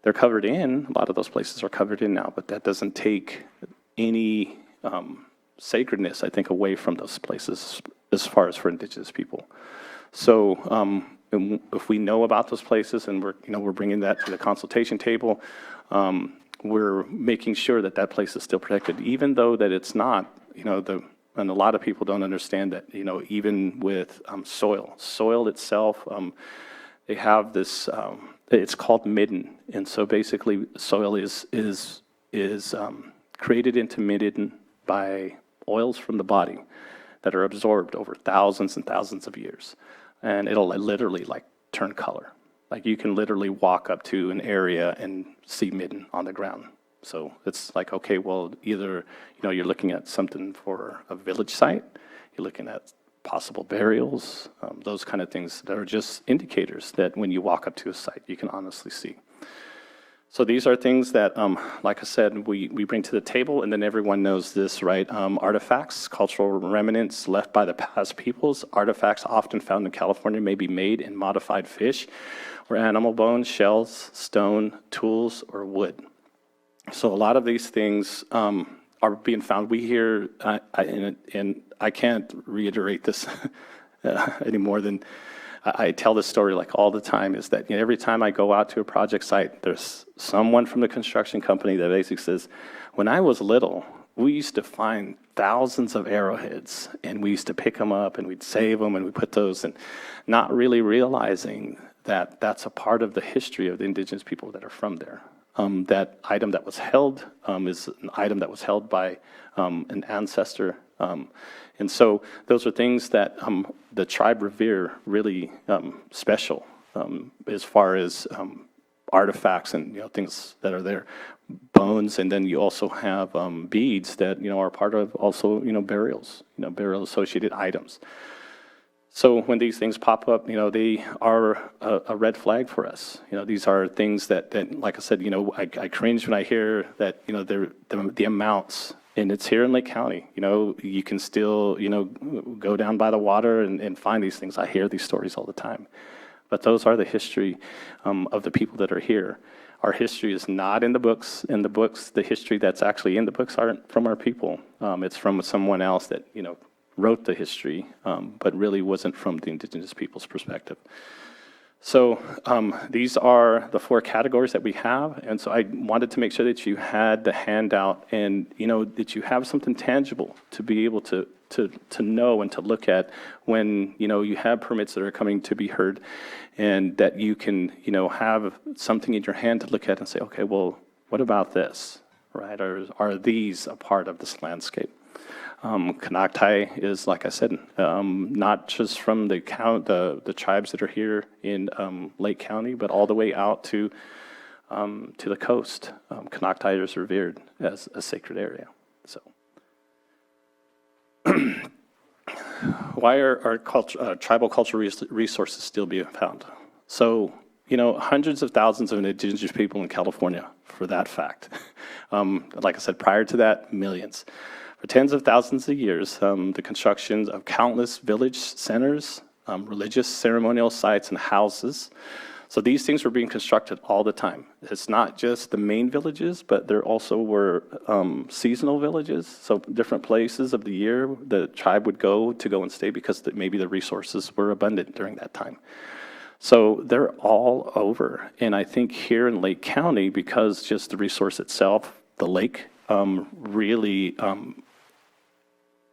They're covered in, a lot of those places are covered in now, but that doesn't take any sacredness, I think, away from those places as far as for indigenous people. So if we know about those places and we're bringing that to the consultation table, we're making sure that that place is still protected, even though that it's not, and a lot of people don't understand that, even with soil itself, they have this, it's called midden. And so basically soil is created into midden by oils from the body that are absorbed over thousands and thousands of years. And it'll literally turn color. You can literally walk up to an area and see midden on the ground. So it's okay, well, either, you're looking at something for a village site, you're looking at possible burials, those kind of things that are just indicators that when you walk up to a site, you can honestly see. So these are things that, like I said, we bring to the table, and then everyone knows this, right? Artifacts, cultural remnants left by the past peoples. Artifacts often found in California may be made in modified fish or animal bones, shells, stone, tools, or wood. So a lot of these things are being found. We hear, and I can't reiterate this any more than I tell this story all the time, is that every time I go out to a project site, there's someone from the construction company that basically says, when I was little, we used to find thousands of arrowheads, and we used to pick them up, and we'd save them, and we put those, and not really realizing that that's a part of the history of the indigenous people that are from there. That item that was held is an item that was held by an ancestor. And so those are things that the tribe revere really special as far as artifacts and things that are there, bones, and then you also have beads that are part of also burials, burial associated items. So when these things pop up, they are a red flag for us. These are things that like I said, I cringe when I hear that the amounts. And it's here in Lake County. You can still, go down by the water and find these things. I hear these stories all the time. But those are the history of the people that are here. Our history is not in the books. In the books, the history that's actually in the books aren't from our people. It's from someone else that, wrote the history, but really wasn't from the indigenous people's perspective. So these are the 4 categories that we have, and so I wanted to make sure that you had the handout and, that you have something tangible to be able to know and to look at when, you have permits that are coming to be heard, and that you can, have something in your hand to look at and say, okay, well, what about this, right? Are these a part of this landscape? Kanaktai is, like I said, not just from the tribes that are here in Lake County, but all the way out to the coast. Kanaktai is revered as a sacred area. So, why are tribal cultural resources still being found? So, hundreds of thousands of indigenous people in California, for that fact. Like I said, prior to that, millions. For tens of thousands of years, the constructions of countless village centers, religious ceremonial sites, and houses. So these things were being constructed all the time. It's not just the main villages, but there also were seasonal villages. So different places of the year the tribe would go and stay because maybe the resources were abundant during that time. So they're all over. And I think here in Lake County, because just the resource itself, the lake, really,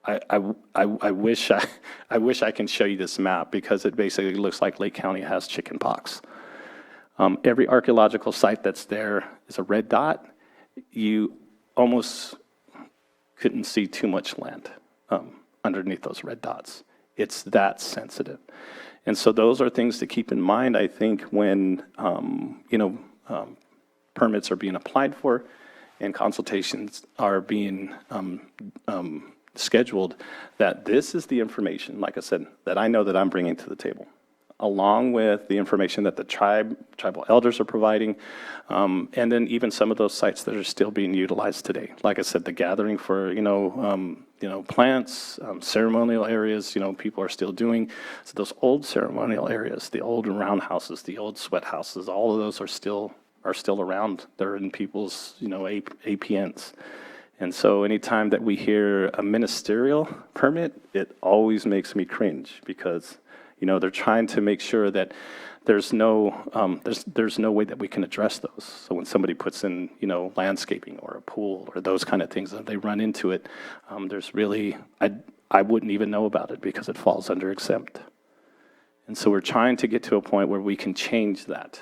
I wish I can show you this map because it basically looks like Lake County has chicken pox. Every archaeological site that's there is a red dot. You almost couldn't see too much land underneath those red dots. It's that sensitive. And so those are things to keep in mind, I think, when, permits are being applied for and consultations are being scheduled, that this is the information, like I said, that I know that I'm bringing to the table, along with the information that the tribal elders are providing, and then even some of those sites that are still being utilized today. Like I said, the gathering for, plants, ceremonial areas, people are still doing. So those old ceremonial areas, the old roundhouses, the old sweat houses, all of those are still around. They're in people's, APNs. And so anytime that we hear a ministerial permit, it always makes me cringe because they're trying to make sure that there's no way that we can address those. So when somebody puts in, landscaping or a pool or those kind of things, and they run into it, there's really, I wouldn't even know about it because it falls under exempt. And so we're trying to get to a point where we can change that.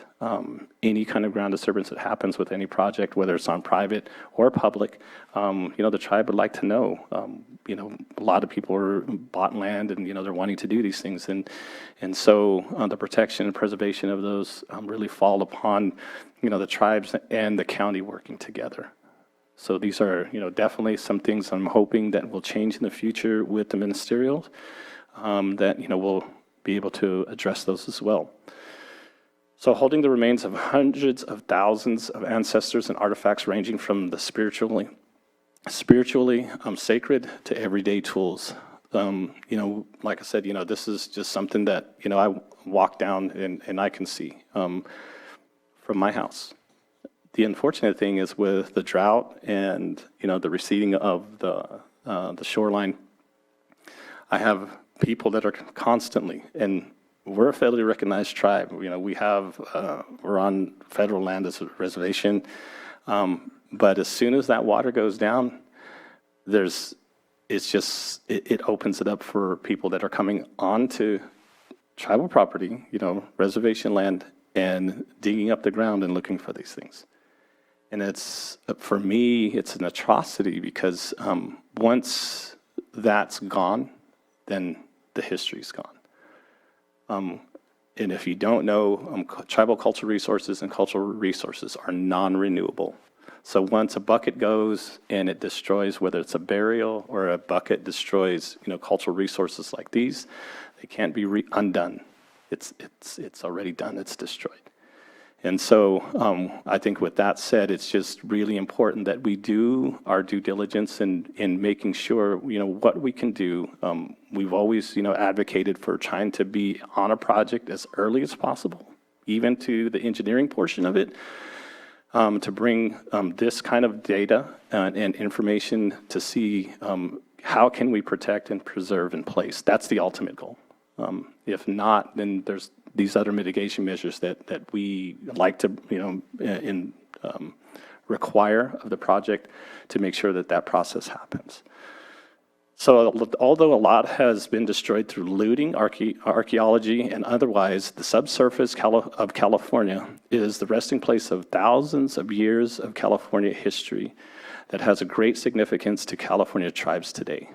Any kind of ground disturbance that happens with any project, whether it's on private or public, the tribe would like to know. A lot of people are bought land and, they're wanting to do these things. And so the protection and preservation of those really fall upon, the tribes and the county working together. So these are, definitely some things I'm hoping that will change in the future with the ministerial, that, we'll be able to address those as well. So holding the remains of hundreds of thousands of ancestors and artifacts ranging from the spiritually sacred to everyday tools. Like I said, this is just something that, I walk down and I can see from my house. The unfortunate thing is with the drought and, the receding of the shoreline, I have people that are constantly, and we're a federally recognized tribe. We're on federal land as a reservation. But as soon as that water goes down, it opens it up for people that are coming onto tribal property, reservation land, and digging up the ground and looking for these things. And for me, it's an atrocity because once that's gone, then the history's gone. And if you don't know, tribal cultural resources and cultural resources are non-renewable. So once a bucket goes and it destroys, whether it's a burial or a bucket destroys, cultural resources like these, they can't be undone. It's already done. It's destroyed. And so I think with that said, it's just really important that we do our due diligence in making sure, what we can do. We've always, advocated for trying to be on a project as early as possible, even to the engineering portion of it, to bring this kind of data and information to see how can we protect and preserve in place. That's the ultimate goal. If not, then there's these other mitigation measures that we like to, require of the project to make sure that process happens. So although a lot has been destroyed through looting, archaeology, and otherwise, the subsurface of California is the resting place of thousands of years of California history that has a great significance to California tribes today.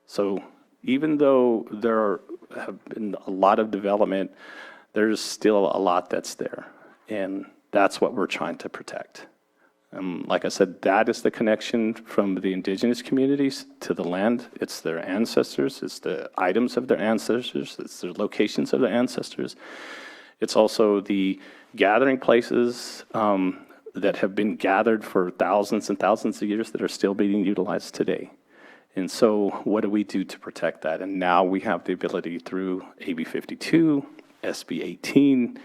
So even though there have been a lot of development, there's still a lot that's there, and that's what we're trying to protect. Like I said, that is the connection from the indigenous communities to the land. It's their ancestors, it's the items of their ancestors, it's their locations of their ancestors. It's also the gathering places that have been gathered for thousands and thousands of years that are still being utilized today. And so what do we do to protect that? And now we have the ability through AB 52, SB 18,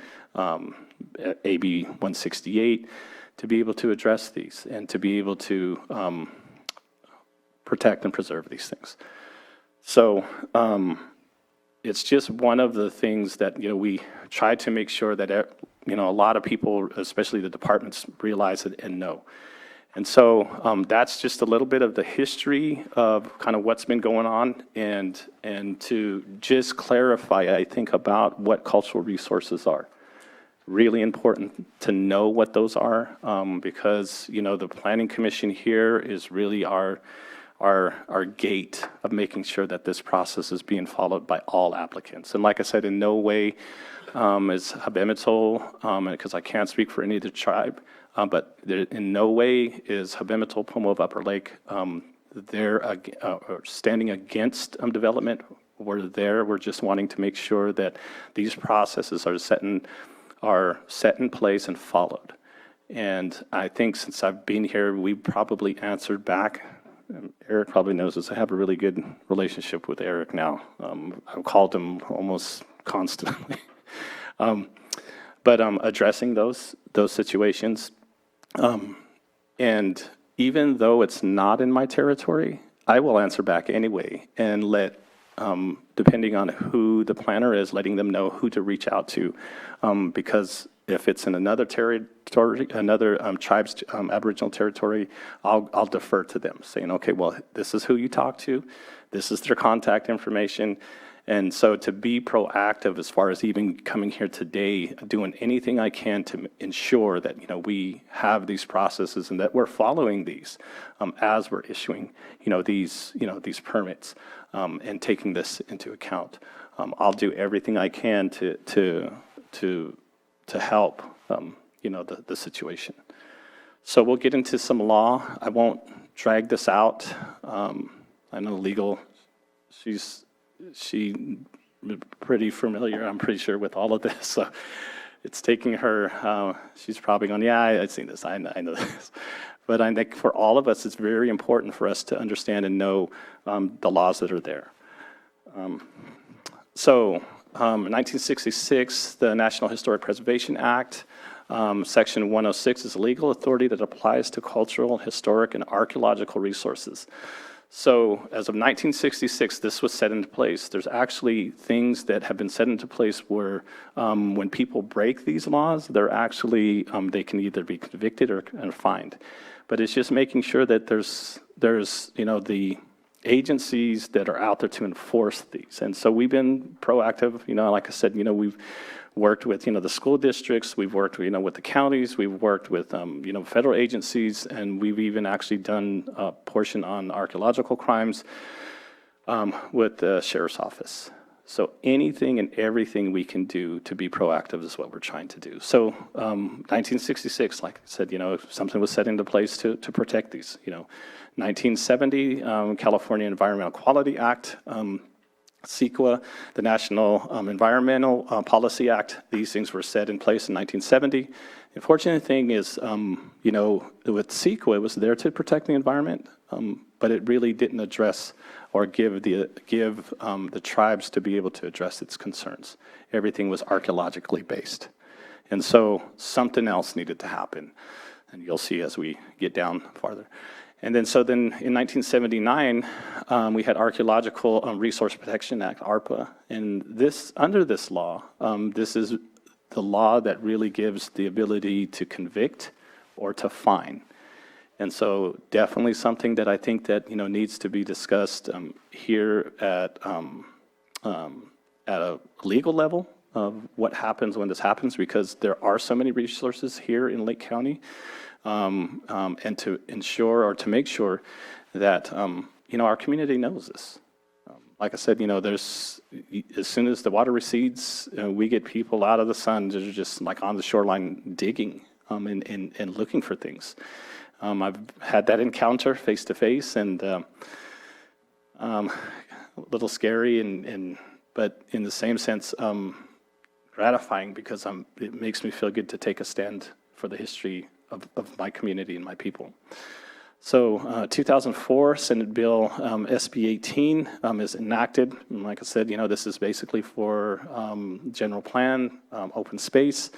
AB 168, to be able to address these and to be able to protect and preserve these things. So it's just one of the things that, we try to make sure that, a lot of people, especially the departments, realize it and know. And so that's just a little bit of the history of kind of what's been going on and to just clarify, I think, about what cultural resources are. Really important to know what those are because, the Planning Commission here is really our gate of making sure that this process is being followed by all applicants. And like I said, in no way is Habemetal, because I can't speak for any of the tribe, but in no way is Habemetal Pomo of Upper Lake, they're standing against development. We're just wanting to make sure that these processes are set in place and followed. And I think since I've been here, we probably answered back. Eric probably knows this. I have a really good relationship with Eric now. I've called him almost constantly. But addressing those situations. And even though it's not in my territory, I will answer back anyway and let, depending on who the planner is, letting them know who to reach out to. Because if it's in another territory, another tribe's Aboriginal territory, I'll defer to them, saying, okay, well, this is who you talk to, this is their contact information. And so to be proactive as far as even coming here today, doing anything I can to ensure that, we have these processes and that we're following these as we're issuing, these permits and taking this into account. I'll do everything I can to help, the situation. So we'll get into some law. I won't drag this out. I know legal, she's pretty familiar, I'm pretty sure, with all of this. So it's taking her, she's probably going, yeah, I've seen this, I know this. But I think for all of us, it's very important for us to understand and know the laws that are there. So in 1966, the National Historic Preservation Act, Section 106 is a legal authority that applies to cultural, historic, and archaeological resources. So as of 1966, this was set into place. There's actually things that have been set into place where when people break these laws, they're actually, they can either be convicted or fined. But it's just making sure that there's the agencies that are out there to enforce these. And so we've been proactive, like I said, we've worked with, the school districts, we've worked, with the counties, we've worked with, federal agencies, and we've even actually done a portion on archaeological crimes with the sheriff's office. So anything and everything we can do to be proactive is what we're trying to do. So 1966, like I said, something was set into place to protect these. 1970, California Environmental Quality Act, CEQA, the National Environmental Policy Act, these things were set in place in 1970. The unfortunate thing is, with CEQA, it was there to protect the environment, but it really didn't address or give the tribes to be able to address its concerns. Everything was archaeologically based. And so something else needed to happen. And you'll see as we get down farther. And then in 1979, we had Archaeological Resource Protection Act, ARPA. And under this law, this is the law that really gives the ability to convict or to fine. And so definitely something that I think that, needs to be discussed here at a legal level of what happens when this happens, because there are so many resources here in Lake County. And to ensure or to make sure that, our community knows this. Like I said, as soon as the water recedes, we get people out of the sun that are just like on the shoreline digging and looking for things. I've had that encounter face to face, and a little scary, but in the same sense, gratifying, because it makes me feel good to take a stand for the history of my community and my people. So 2004 Senate Bill SB 18 is enacted. And like I said, this is basically for general plan, open space.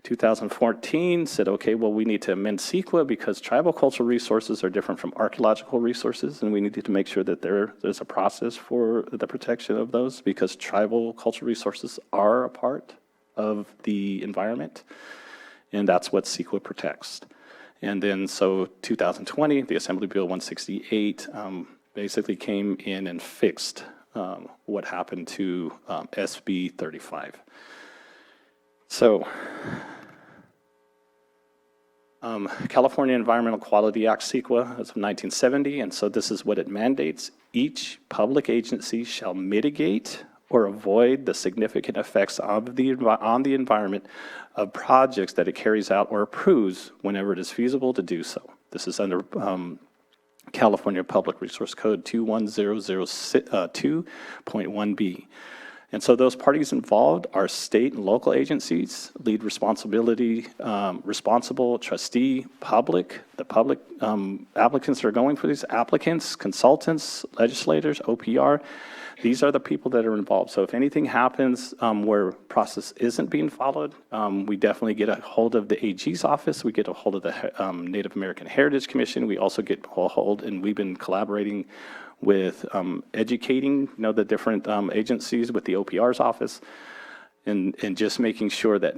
2014 said, okay, well, we need to amend CEQA because tribal cultural resources are different from archaeological resources, and we need to make sure that there's a process for the protection of those, because tribal cultural resources are a part of the environment, and that's what CEQA protects. And then, so 2020, the Assembly Bill 168 basically came in and fixed what happened to SB 35. So, California Environmental Quality Act, CEQA, is of 1970, and so this is what it mandates. Each public agency shall mitigate or avoid the significant effects on the environment of projects that it carries out or approves whenever it is feasible to do so. This is under California Public Resource Code 21002.1b. And so those parties involved are state and local agencies, lead responsible trustee, the public applicants that are going for these, applicants, consultants, legislators, OPR. These are the people that are involved. So if anything happens where process isn't being followed, we definitely get a hold of the AG's office. We get a hold of the Native American Heritage Commission. We also get a hold, and we've been collaborating with educating, the different agencies with the OPR's office, and just making sure that,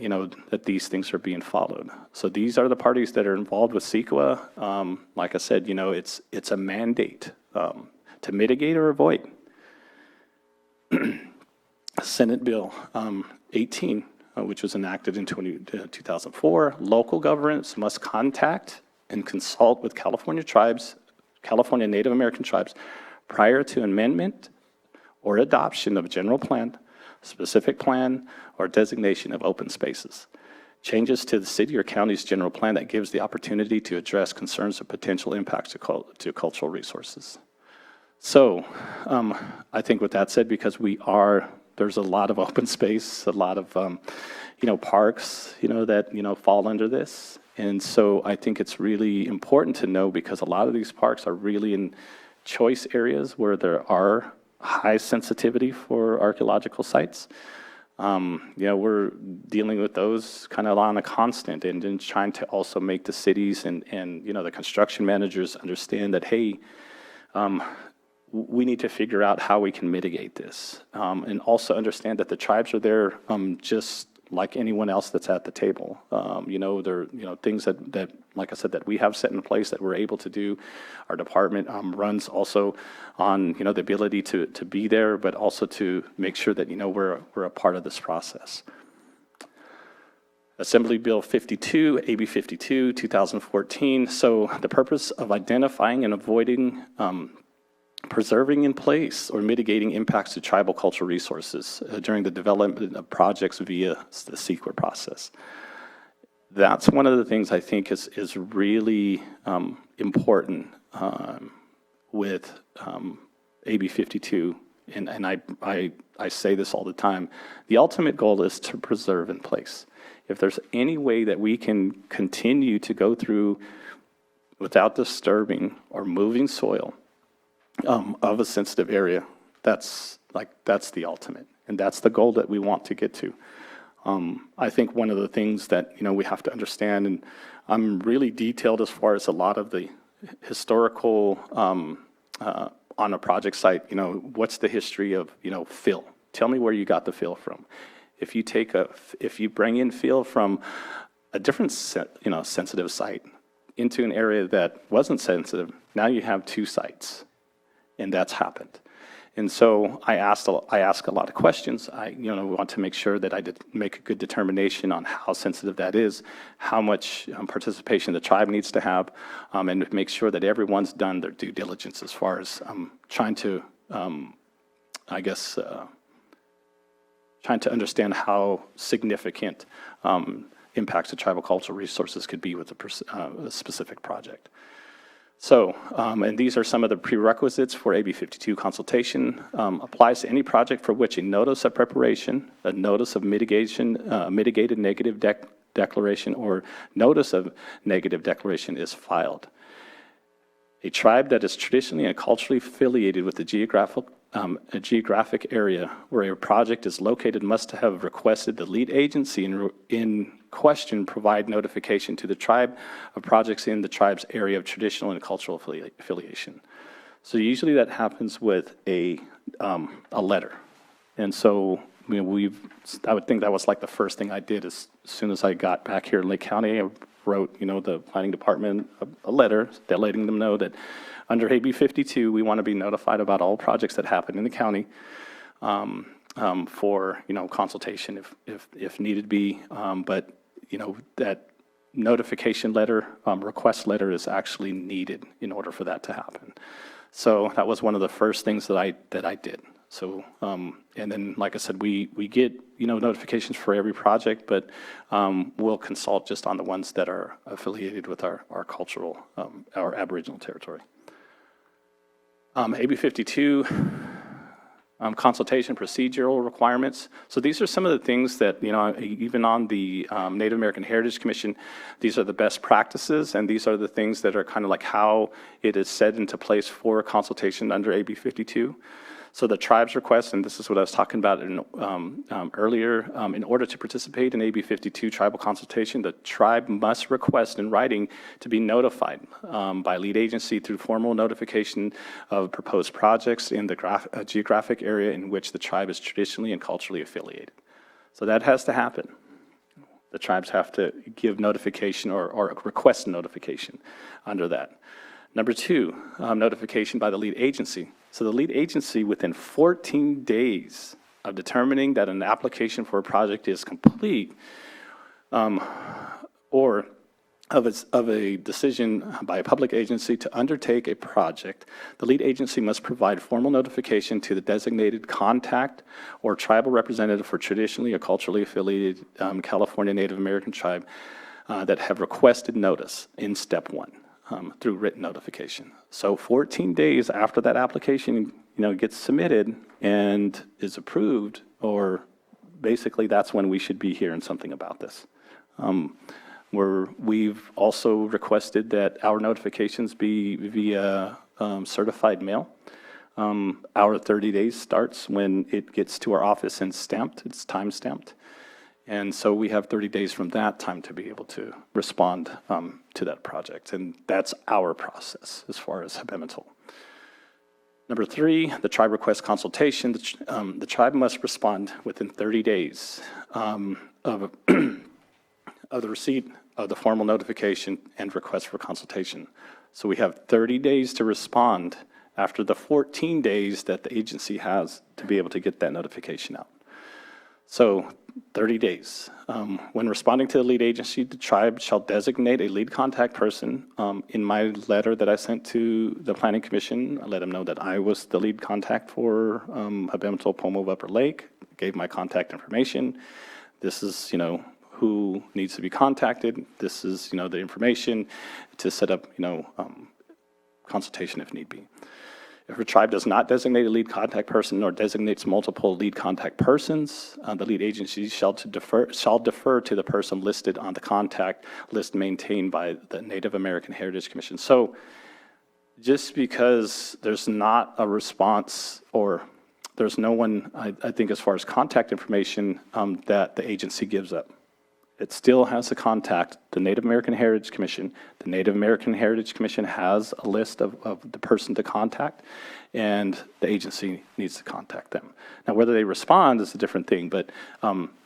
that these things are being followed. So these are the parties that are involved with CEQA. Like I said, it's a mandate to mitigate or avoid. Senate Bill 18, which was enacted in 2004, local governments must contact and consult with California Native American tribes prior to amendment or adoption of general plan, specific plan, or designation of open spaces. Changes to the city or county's general plan that gives the opportunity to address concerns of potential impacts to cultural resources. So I think with that said, because there's a lot of open space, a lot of, parks, that, fall under this. And so I think it's really important to know, because a lot of these parks are really in choice areas where there are high sensitivity for archaeological sites. We're dealing with those kind of on a constant, and then trying to also make the cities and the construction managers understand that, hey, we need to figure out how we can mitigate this, and also understand that the tribes are there just like anyone else that's at the table. There things that, like I said, that we have set in place that we're able to do. Our department runs also on, the ability to be there, but also to make sure that, we're a part of this process. Assembly Bill 52, AB 52, 2014. So the purpose of identifying and avoiding preserving in place or mitigating impacts to tribal cultural resources during the development of projects via the CEQA process. That's one of the things I think is really important with AB 52, and I say this all the time. The ultimate goal is to preserve in place. If there's any way that we can continue to go through without disturbing or moving soil of a sensitive area, that's the ultimate, and that's the goal that we want to get to. I think one of the things that we have to understand, and I'm really detailed as far as a lot of the historical on a project site. What's the history of fill? Tell me where you got the fill from. If you bring in fill from a different sensitive site into an area that wasn't sensitive, now you have two sites. And that's happened. And so I ask a lot of questions. I want to make sure that I make a good determination on how sensitive that is, how much participation the tribe needs to have, and make sure that everyone's done their due diligence as far as trying to understand how significant impacts to tribal cultural resources could be with a specific project. So, and these are some of the prerequisites for AB 52 consultation. Applies to any project for which a notice of preparation, a notice of mitigated negative declaration, or notice of negative declaration is filed. A tribe that is traditionally and culturally affiliated with a geographic area where a project is located must have requested the lead agency in question provide notification to the tribe of projects in the tribe's area of traditional and cultural affiliation. So usually that happens with a letter. And so I would think that was like the first thing I did as soon as I got back here in Lake County. I wrote, the planning department a letter letting them know that under AB 52, we want to be notified about all projects that happen in the county for, consultation if needed be. But, that notification letter, request letter is actually needed in order for that to happen. So that was one of the first things that I did. So, and then, like I said, we get, notifications for every project, but we'll consult just on the ones that are affiliated with our cultural, our Aboriginal territory. AB 52, consultation procedural requirements. So these are some of the things that, even on the Native American Heritage Commission, these are the best practices, and these are the things that are kind of like how it is set into place for consultation under AB 52. So the tribe's request, and this is what I was talking about earlier, in order to participate in AB 52 tribal consultation, the tribe must request in writing to be notified by lead agency through formal notification of proposed projects in the geographic area in which the tribe is traditionally and culturally affiliated. So that has to happen. The tribes have to give notification or request notification under that. Number two, notification by the lead agency. So the lead agency, within 14 days of determining that an application for a project is complete, or of a decision by a public agency to undertake a project, the lead agency must provide formal notification to the designated contact or tribal representative for traditionally or culturally affiliated California Native American tribe that have requested notice in step one. Through written notification. So 14 days after that application, gets submitted and is approved, or basically that's when we should be hearing something about this. We've also requested that our notifications be via certified mail. Our 30 days starts when it gets to our office and stamped. It's time stamped. And so we have 30 days from that time to be able to respond to that project. And that's our process as far as Habemental. Number three, the tribe requests consultation. The tribe must respond within 30 days of the receipt of the formal notification and request for consultation. So we have 30 days to respond after the 14 days that the agency has to be able to get that notification out. So 30 days. When responding to the lead agency, the tribe shall designate a lead contact person. In my letter that I sent to the Planning Commission, I let them know that I was the lead contact for Habemental Pomo Upper Lake, gave my contact information. This is, who needs to be contacted. This is, the information to set up, consultation if need be. If a tribe does not designate a lead contact person or designates multiple lead contact persons, the lead agency shall defer to the person listed on the contact list maintained by the Native American Heritage Commission. So just because there's not a response or there's no one, I think as far as contact information that the agency gives up, it still has to contact the Native American Heritage Commission. The Native American Heritage Commission has a list of the person to contact, and the agency needs to contact them. Now, whether they respond is a different thing, but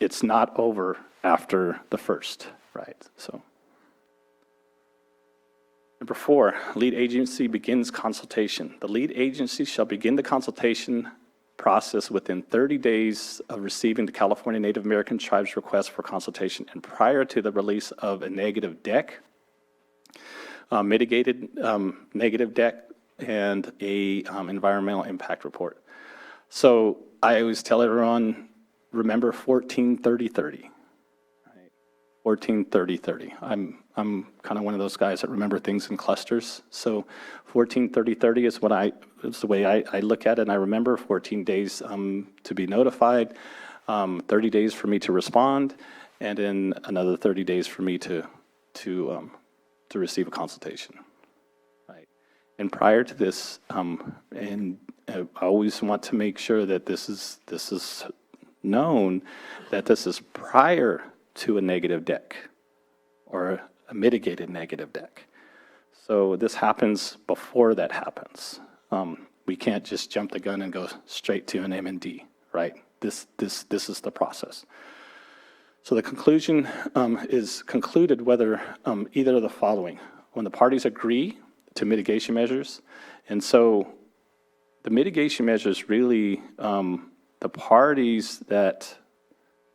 it's not over after the first, right? So, number four, lead agency begins consultation. The lead agency shall begin the consultation process within 30 days of receiving the California Native American Tribes request for consultation and prior to the release of a negative deck, mitigated negative deck, and a environmental impact report. So I always tell everyone, remember 14-30-30. Right? 14, 30, 30. I'm kind of one of those guys that remember things in clusters. So 14, 30, 30 is the way I look at it, and I remember 14 days to be notified, 30 days for me to respond, and then another 30 days for me to receive a consultation. Right. And prior to this, and I always want to make sure that this is known, that this is prior to a negative deck or a mitigated negative deck. So this happens before that happens. We can't just jump the gun and go straight to an M&D, right? This is the process. So the conclusion is concluded whether either of the following: when the parties agree to mitigation measures, and so the mitigation measures really, the parties that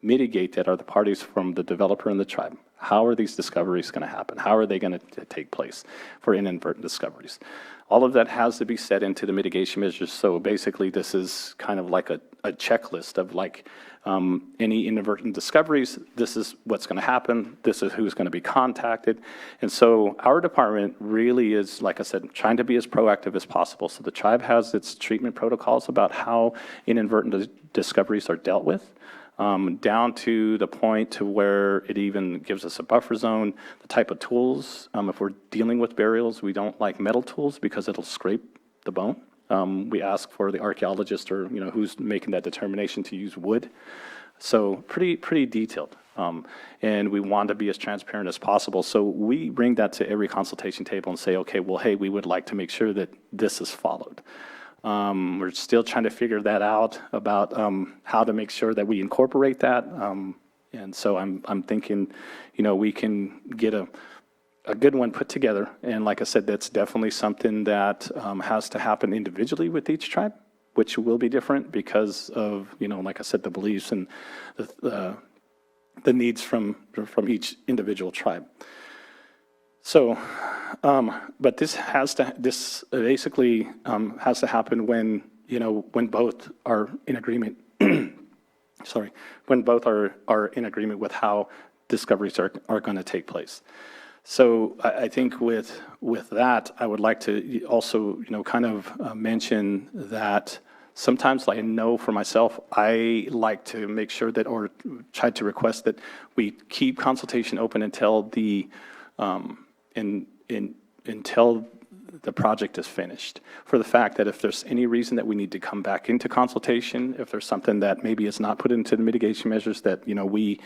mitigate that are the parties from the developer and the tribe. How are these discoveries going to happen? How are they going to take place for inadvertent discoveries? All of that has to be set into the mitigation measures. So basically, this is kind of like a checklist of like any inadvertent discoveries. This is what's going to happen. This is who's going to be contacted. And so our department really is, like I said, trying to be as proactive as possible. So the tribe has its treatment protocols about how inadvertent discoveries are dealt with. Down to the point to where it even gives us a buffer zone, the type of tools. If we're dealing with burials, we don't like metal tools because it'll scrape the bone. We ask for the archaeologist or who's making that determination to use wood. So pretty detailed. And we want to be as transparent as possible. So we bring that to every consultation table and say, okay, well, hey, we would like to make sure that this is followed. We're still trying to figure that out about how to make sure that we incorporate that. And so I'm thinking, we can get a good one put together. And like I said, that's definitely something that has to happen individually with each tribe, which will be different because of, like I said, the beliefs and the needs from each individual tribe. So, but this basically has to happen when both are in agreement. Sorry, when both are in agreement with how discoveries are going to take place. So I think with that, I would like to also kind of mention that sometimes, I know for myself, I like to make sure that, or try to request that we keep consultation open until until the project is finished, for the fact that if there's any reason that we need to come back into consultation, if there's something that maybe is not put into the mitigation measures that we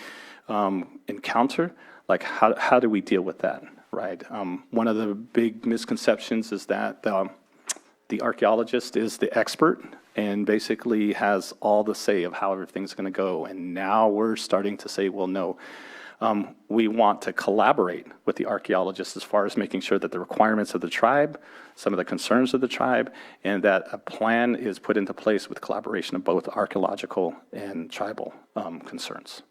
encounter, like how do we deal with that, right? One of the big misconceptions is that the archaeologist is the expert and basically has all the say of how everything's going to go, and now we're starting to say, well, no. We want to collaborate with the archaeologists as far as making sure that the requirements of the tribe, some of the concerns of the tribe, and that a plan is put into place with collaboration of both archaeological and tribal concerns.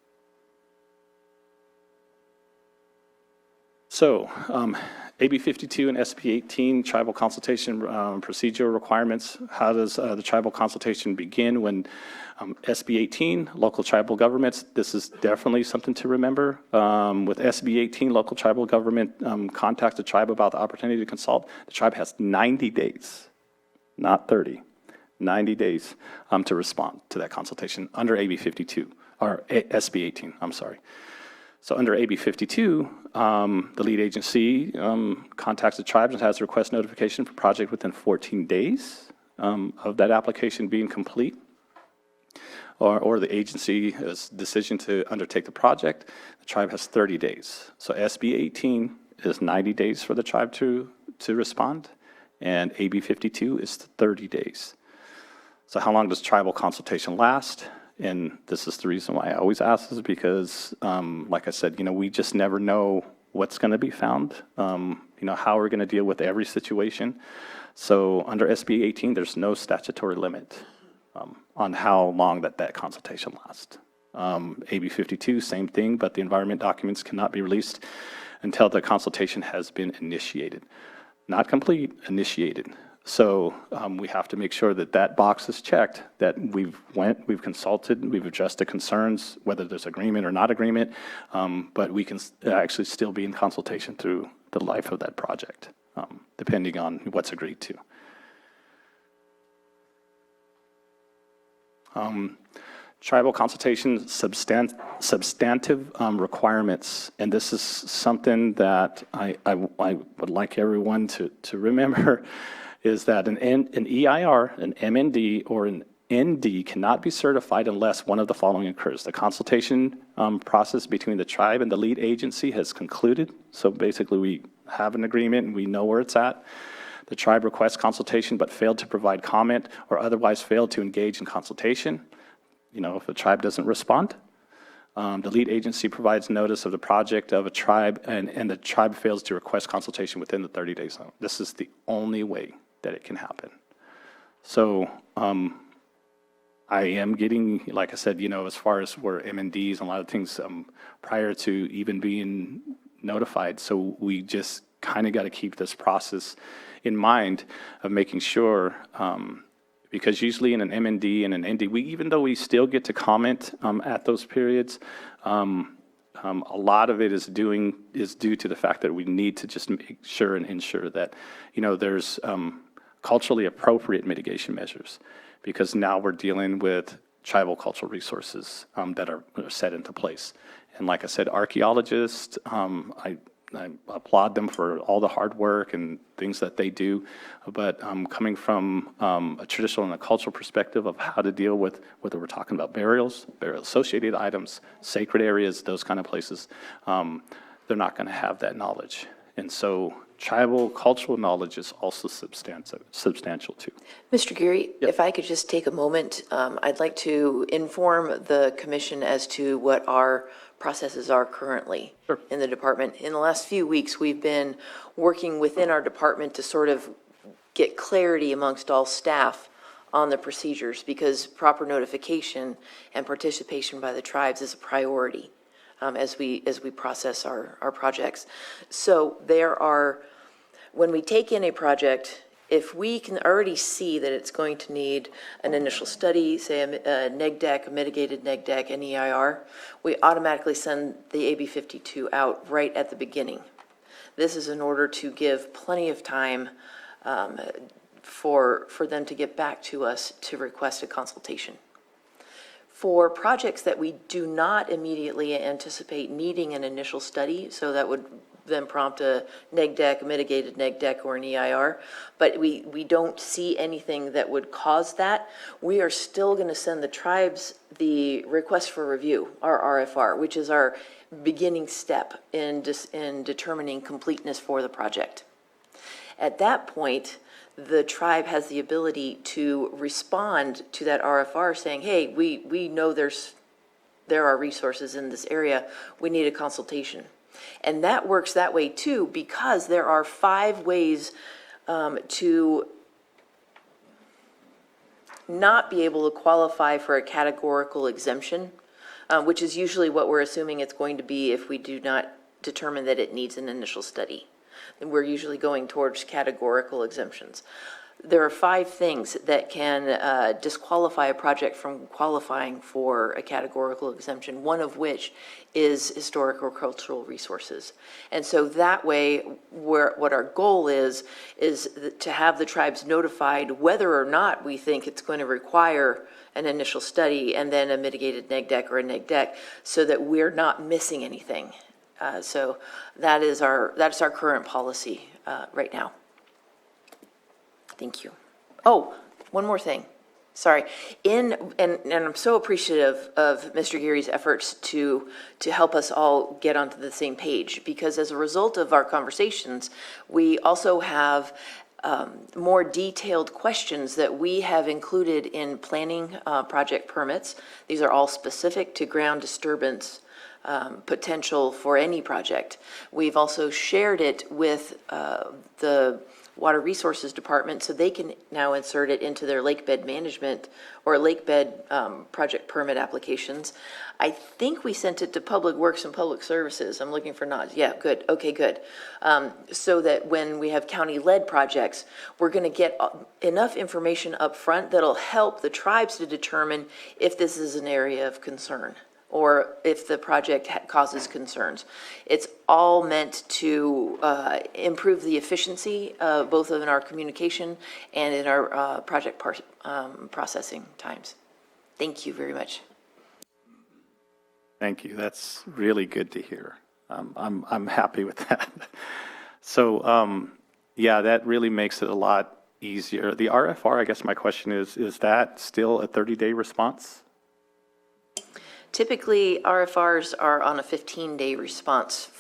So, AB 52 and SB 18 tribal consultation procedure requirements. How does the tribal consultation begin? When SB 18, local tribal governments, this is definitely something to remember. With SB 18, local tribal government contacts the tribe about the opportunity to consult. The tribe has 90 days, not 30, 90 days to respond to that consultation under AB 52, or SB 18, I'm sorry. So under AB 52, the lead agency contacts the tribes and has a request notification for project within 14 days of that application being complete, or the agency's decision to undertake the project. The tribe has 30 days. So SB 18 is 90 days for the tribe to respond, and AB 52 is 30 days. So how long does tribal consultation last? And this is the reason why I always ask this, because, like I said, we just never know what's going to be found, how we're going to deal with every situation. So under SB 18, there's no statutory limit on how long that consultation lasts. AB 52, same thing, but the environment documents cannot be released until the consultation has been initiated. Not complete, initiated. So we have to make sure that that box is checked, that we've consulted, we've addressed the concerns, whether there's agreement or not agreement, but we can actually still be in consultation through the life of that project, depending on what's agreed to. Tribal consultation substantive requirements, and this is something that I would like everyone to remember, is that an EIR, an MND, or an ND cannot be certified unless one of the following occurs. The consultation process between the tribe and the lead agency has concluded, so basically we have an agreement and we know where it's at. The tribe requests consultation but failed to provide comment or otherwise failed to engage in consultation. If the tribe doesn't respond, the lead agency provides notice of the project of a tribe, and the tribe fails to request consultation within the 30-day zone. This is the only way that it can happen. So I am getting, like I said, as far as where MNDs and a lot of things prior to even being notified. So we just kind of got to keep this process in mind of making sure, because usually in an MND and an ND, even though we still get to comment at those periods, a lot of it is due to the fact that we need to just make sure and ensure that, there's culturally appropriate mitigation measures, because now we're dealing with tribal cultural resources that are set into place. And like I said, archaeologists, I applaud them for all the hard work and things that they do, but coming from a traditional and a cultural perspective of how to deal with whether we're talking about burials, burial-associated items, sacred areas, those kind of places, they're not going to have that knowledge. And so tribal cultural knowledge is also substantial too. Mr. Geary, Yep. if I could just take a moment, I'd like to inform the commission as to what our processes are currently in the department. In the last few weeks, we've been working within our department to sort of get clarity amongst all staff on the procedures, because proper notification and participation by the tribes is a priority as we process our projects. So when we take in a project, if we can already see that it's going to need an initial study, say a neg deck, a mitigated neg deck, an EIR, we automatically send the AB 52 out right at the beginning. This is in order to give plenty of time for them to get back to us to request a consultation. For projects that we do not immediately anticipate needing an initial study, so that would then prompt a neg deck, a mitigated neg deck, or an EIR, but we don't see anything that would cause that, we are still going to send the tribes the request for review, our RFR, which is our beginning step in determining completeness for the project. At that point, the tribe has the ability to respond to that RFR saying, hey, we know there are resources in this area, we need a consultation. And that works that way too, because there are 5 ways to not be able to qualify for a categorical exemption, which is usually what we're assuming it's going to be if we do not determine that it needs an initial study. And we're usually going towards categorical exemptions. There are 5 things that can disqualify a project from qualifying for a categorical exemption, one of which is historic or cultural resources. And so that way, what our goal is to have the tribes notified whether or not we think it's going to require an initial study and then a mitigated neg deck or a neg deck, so that we're not missing anything. So that's our current policy right now. Thank you. Oh, one more thing. Sorry. And I'm so appreciative of Mr. Geary's efforts to help us all get onto the same page, because as a result of our conversations, we also have more detailed questions that we have included in planning project permits. These are all specific to ground disturbance potential for any project. We've also shared it with the Water Resources Department, so they can now insert it into their lake bed management or lake bed project permit applications. I think we sent it to Public Works and Public Services. I'm looking for nods. Yeah, good. Okay, good. So that when we have county-led projects, we're going to get enough information up front that'll help the tribes to determine if this is an area of concern or if the project causes concerns. It's all meant to improve the efficiency, both in our communication and in our project processing times. Thank you very much. Thank you. That's really good to hear. I'm happy with that. So, yeah, that really makes it a lot easier. The RFR, I guess my question is that still a 30-day response? Typically, RFRs are on a 15-day response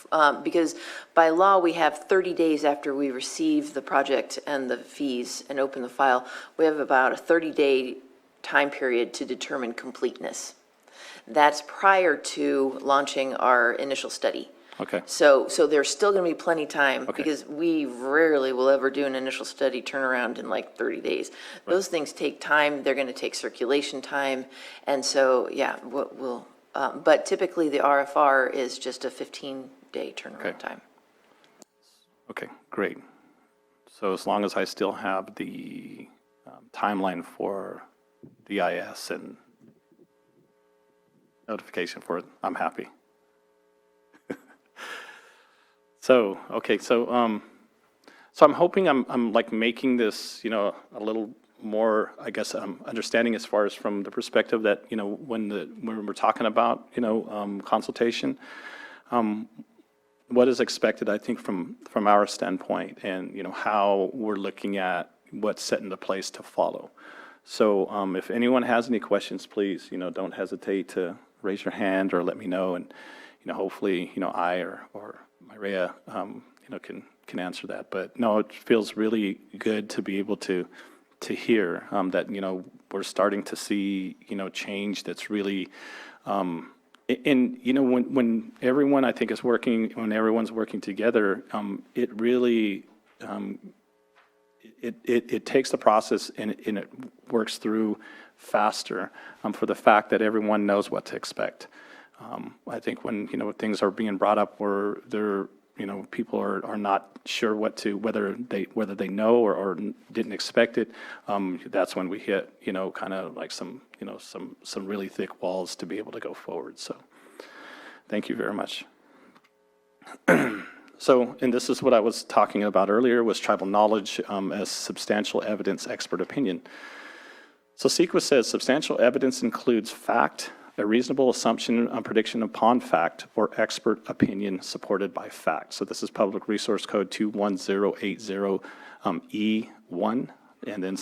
because by law, we have 30 days after we receive the project and the fees and open the file. We have about a 30-day time period to determine completeness. That's prior to launching our initial study. Okay. So there's still going to be plenty of time Okay. because we rarely will ever do an initial study turnaround in like 30 days. Those things take time. They're going to take circulation time. And so, yeah, but typically the RFR is just a 15-day turnaround Okay. time. Okay, great. So as long as I still have the timeline for the IS and notification for it, I'm happy. So, okay, so I'm hoping I'm like making this, a little more, I guess, understanding as far as from the perspective that, when we're talking about, consultation, what is expected, I think, from our standpoint and, how we're looking at what's set into place to follow. So if anyone has any questions, please, don't hesitate to raise your hand or let me know. And, hopefully, I or Maria, can answer that. But no, it feels really good to be able to hear that, we're starting to see, change that's really, when everyone, I think, when everyone's working together, it really, it takes the process and it works through faster for the fact that everyone knows what to expect. I think when, things are being brought up where they're, people are not sure whether they know or didn't expect it, that's when we hit, kind of like some really thick walls to be able to go forward. So thank you very much. So, and this is what I was talking about earlier, was tribal knowledge as substantial evidence expert opinion. So CEQA says substantial evidence includes fact, a reasonable assumption, prediction upon fact, or expert opinion supported by fact. So this is Public Resource Code 21080 E1, and then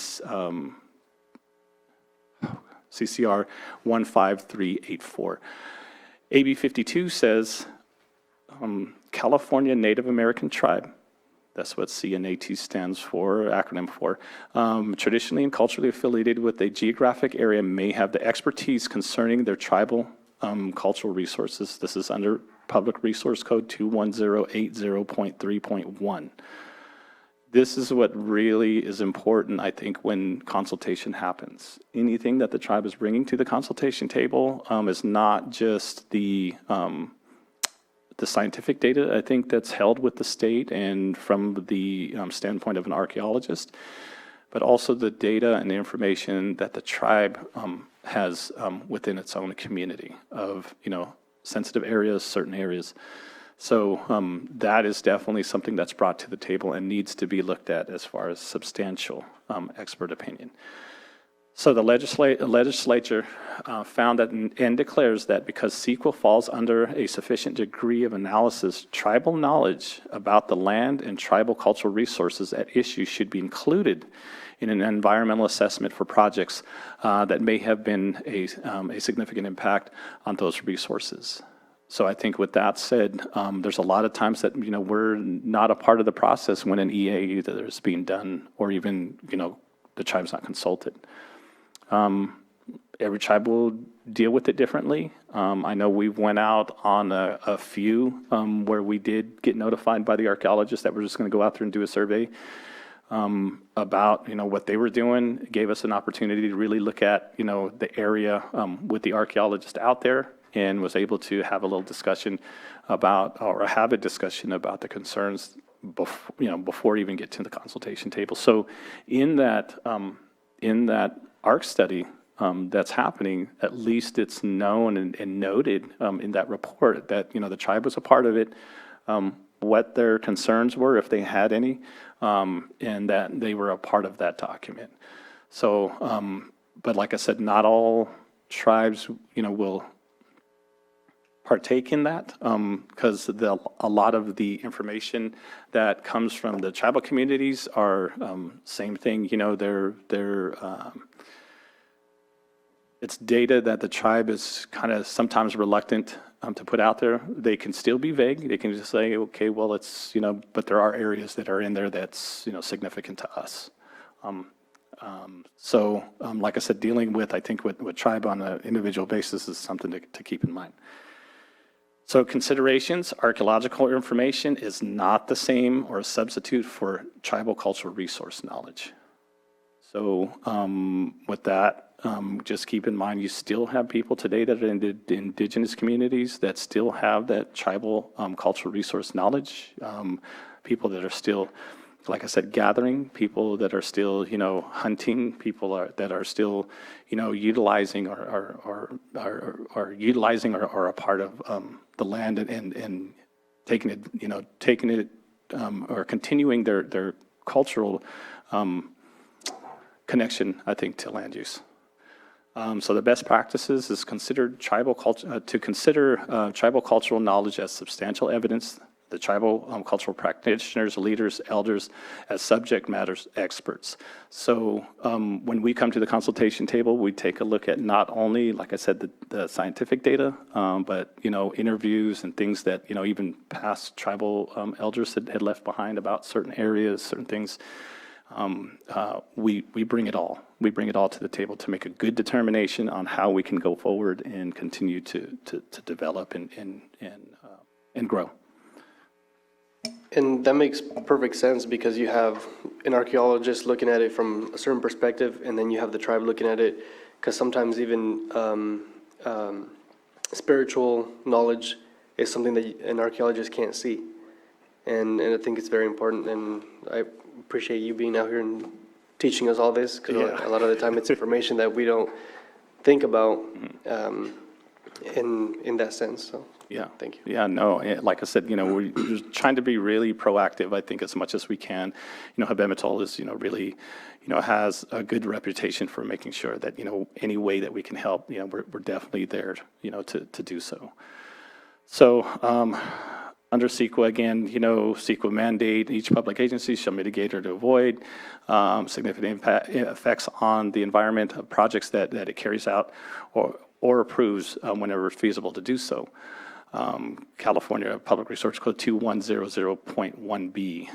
CCR 15384. AB 52 says California Native American Tribe, that's what CNAT stands for, acronym for, traditionally and culturally affiliated with a geographic area may have the expertise concerning their tribal cultural resources. This is under Public Resource Code 21080.3.1. This is what really is important, I think, when consultation happens. Anything that the tribe is bringing to the consultation table is not just the scientific data, I think, that's held with the state and from the standpoint of an archaeologist, but also the data and the information that the tribe has within its own community of, sensitive areas, certain areas. So that is definitely something that's brought to the table and needs to be looked at as far as substantial expert opinion. So the legislature found that and declares that because CEQA falls under a sufficient degree of analysis, tribal knowledge about the land and tribal cultural resources at issue should be included in an environmental assessment for projects that may have been a significant impact on those resources. So I think with that said, there's a lot of times that, we're not a part of the process when an EA either is being done or even, the tribe's not consulted. Every tribe will deal with it differently. I know we went out on a few where we did get notified by the archaeologists that we're just going to go out there and do a survey. about, what they were doing. It gave us an opportunity to really look at, the area with the archaeologist out there, and was able to have a little discussion about, or have a discussion about the concerns before even get to the consultation table. So in that ARC study that's happening, at least it's known and noted in that report that, the tribe was a part of it, what their concerns were, if they had any, and that they were a part of that document. So, but like I said, not all tribes, will partake in that, because a lot of the information that comes from the tribal communities are same thing. It's data that the tribe is kind of sometimes reluctant to put out there. They can still be vague. They can just say, okay, well, it's, but there are areas that are in there that's, significant to us. So, like I said, dealing with, I think, with tribe on an individual basis is something to keep in mind. So considerations, archaeological information is not the same or a substitute for tribal cultural resource knowledge. So with that, just keep in mind, you still have people today that are in the indigenous communities that still have that tribal cultural resource knowledge, people that are still, like I said, gathering, people that are still, hunting, people that are still, utilizing or utilizing or are a part of the land and taking it, or continuing their cultural connection, I think, to land use. So the best practices is consider tribal cultural knowledge as substantial evidence, the tribal cultural practitioners, leaders, elders as subject matter experts. So when we come to the consultation table, we take a look at not only, like I said, the scientific data, but, interviews and things that, even past tribal elders had left behind about certain areas, certain things. We bring it all. We bring it all to the table to make a good determination on how we can go forward and continue to develop and grow. And that makes perfect sense because you have an archaeologist looking at it from a certain perspective, and then you have the tribe looking at it, because sometimes even spiritual knowledge is something that an archaeologist can't see. And I think it's very important, and I appreciate you being out here and teaching us all this, because a lot of the time it's information that we don't think about in that sense, so. Yeah. Thank you. Yeah, no, like I said, we're just trying to be really proactive, I think, as much as we can. Habematol is, really, has a good reputation for making sure that, any way that we can help, we're definitely there, to do so. So, under CEQA, again, CEQA mandate, each public agency shall mitigate or to avoid significant effects on the environment of projects that it carries out or approves whenever feasible to do so. California Public Resource Code 2100.1b.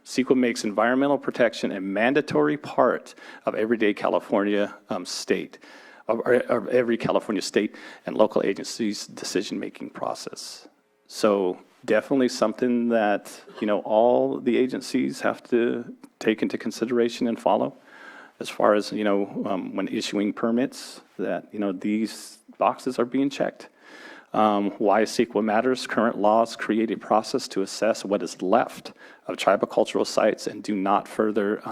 CEQA makes environmental protection a mandatory part of everyday California state, of every California state and local agency's decision-making process. So definitely something that, all the agencies have to take into consideration and follow as far as, when issuing permits, that, these boxes are being checked. Why CEQA matters, current laws create a process to assess what is left of tribal cultural sites and do not further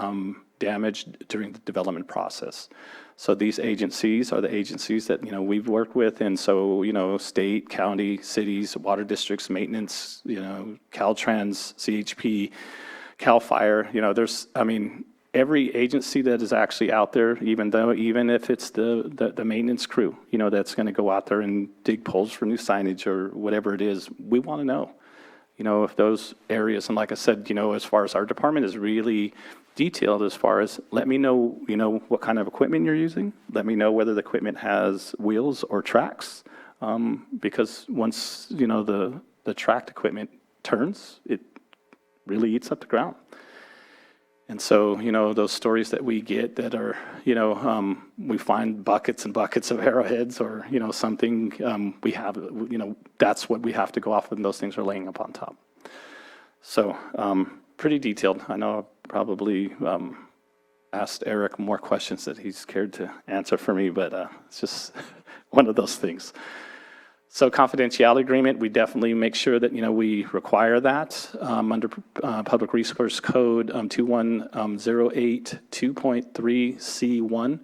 damage during the development process. So these agencies are the agencies that, we've worked with, and so, state, county, cities, water districts, maintenance, Caltrans, CHP, CAL FIRE, every agency that is actually out there, even if it's the maintenance crew, that's going to go out there and dig poles for new signage or whatever it is, we want to know, if those areas, and like I said, as far as our department is really detailed as far as, let me know, what kind of equipment you're using, let me know whether the equipment has wheels or tracks, because once, the tracked equipment turns, it really eats up the ground. And so, those stories that we get that are, we find buckets and buckets of arrowheads or, something, we have, that's what we have to go off when those things are laying up on top. So, pretty detailed. I know probably asked Eric more questions that he's scared to answer for me, but it's just one of those things. So confidentiality agreement, we definitely make sure that, we require that under Public Resource Code 2108 2.3C1.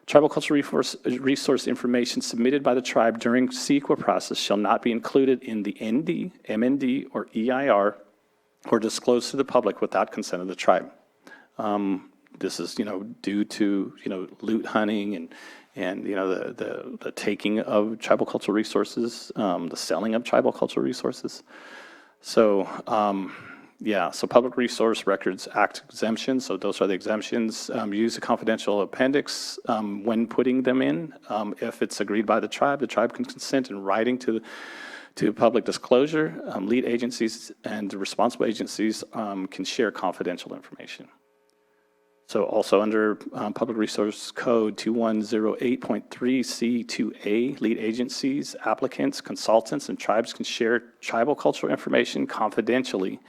Tribal cultural resource information submitted by the tribe during CEQA process shall not be included in the ND, MND, or EIR or disclosed to the public without consent of the tribe. This is, due to, loot hunting and the taking of tribal cultural resources, the selling of tribal cultural resources. So, so Public Resource Records Act exemptions, so those are the exemptions. Use a confidential appendix when putting them in. If it's agreed by the tribe can consent in writing to public disclosure. Lead agencies and responsible agencies can share confidential information. So also under Public Resource Code 2108.3C2A, lead agencies, applicants, consultants, and tribes can share tribal cultural information confidentially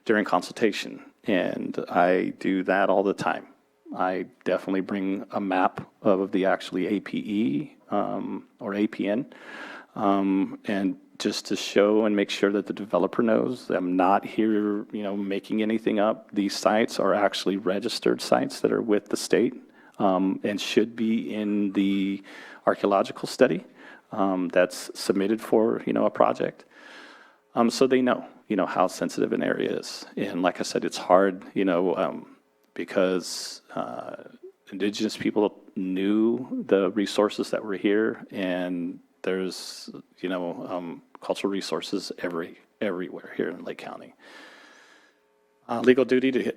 during consultation. And I do that all the time. I definitely bring a map of the actually APE or APN, and just to show and make sure that the developer knows I'm not here, making anything up. These sites are actually registered sites that are with the state and should be in the archaeological study that's submitted for, a project. So they know, how sensitive an area is. And like I said, it's hard, because indigenous people knew the resources that were here, and there's, cultural resources everywhere here in Lake County. Legal duty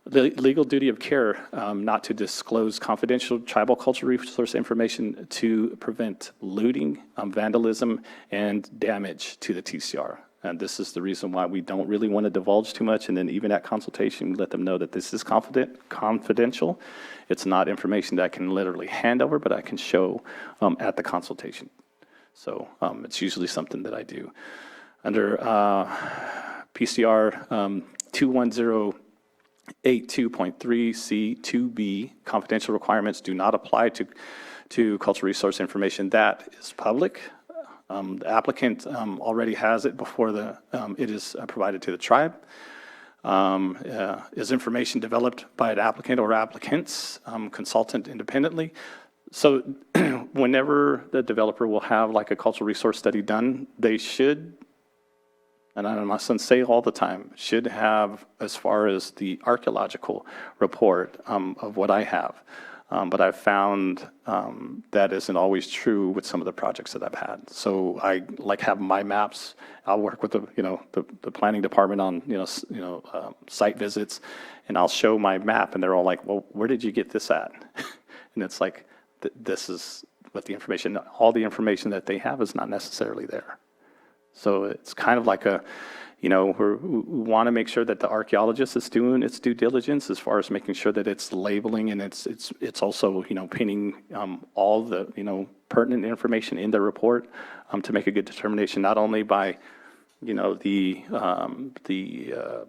the legal duty of care not to disclose confidential tribal cultural resource information to prevent looting, vandalism, and damage to the TCR. And this is the reason why we don't really want to divulge too much. And then even at consultation, we let them know that this is confidential. It's not information that I can literally hand over, but I can show at the consultation. So it's usually something that I do. Under PCR 2108.2.3C2B, confidential requirements do not apply to cultural resource information that is public. The applicant already has it before it is provided to the tribe. Is information developed by an applicant or applicants, consultant independently? So whenever the developer will have like a cultural resource study done, they should, and I mustn't say all the time, should have as far as the archaeological report of what I have. But I've found that isn't always true with some of the projects that I've had. So I have my maps. I'll work with the planning department on site visits, and I'll show my map, and they're all like, "Well, where did you get this at?" And it's like, this is what the information. All the information that they have is not necessarily there. So it's kind of like we want to make sure that the archaeologist is doing its due diligence as far as making sure that it's labeling and it's also pinning all the pertinent information in the report to make a good determination, not only by the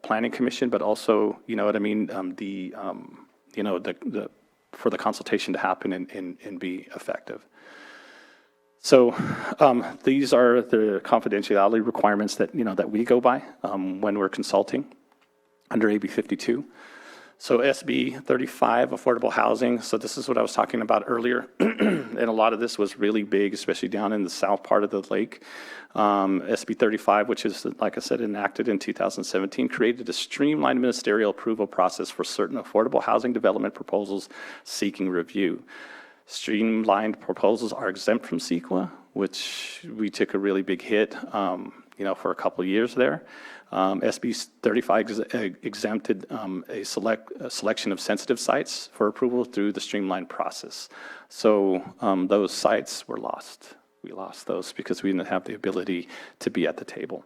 planning commission, but also for the consultation to happen and be effective. So these are the confidentiality requirements that that we go by when we're consulting under AB 52. So SB 35, affordable housing. So this is what I was talking about earlier, and a lot of this was really big, especially down in the south part of the lake. SB 35, which is, like I said, enacted in 2017, created a streamlined ministerial approval process for certain affordable housing development proposals seeking review. Streamlined proposals are exempt from CEQA, which we took a really big hit, for a couple of years there. SB 35 exempted a selection of sensitive sites for approval through the streamlined process. So those sites were lost. We lost those because we didn't have the ability to be at the table.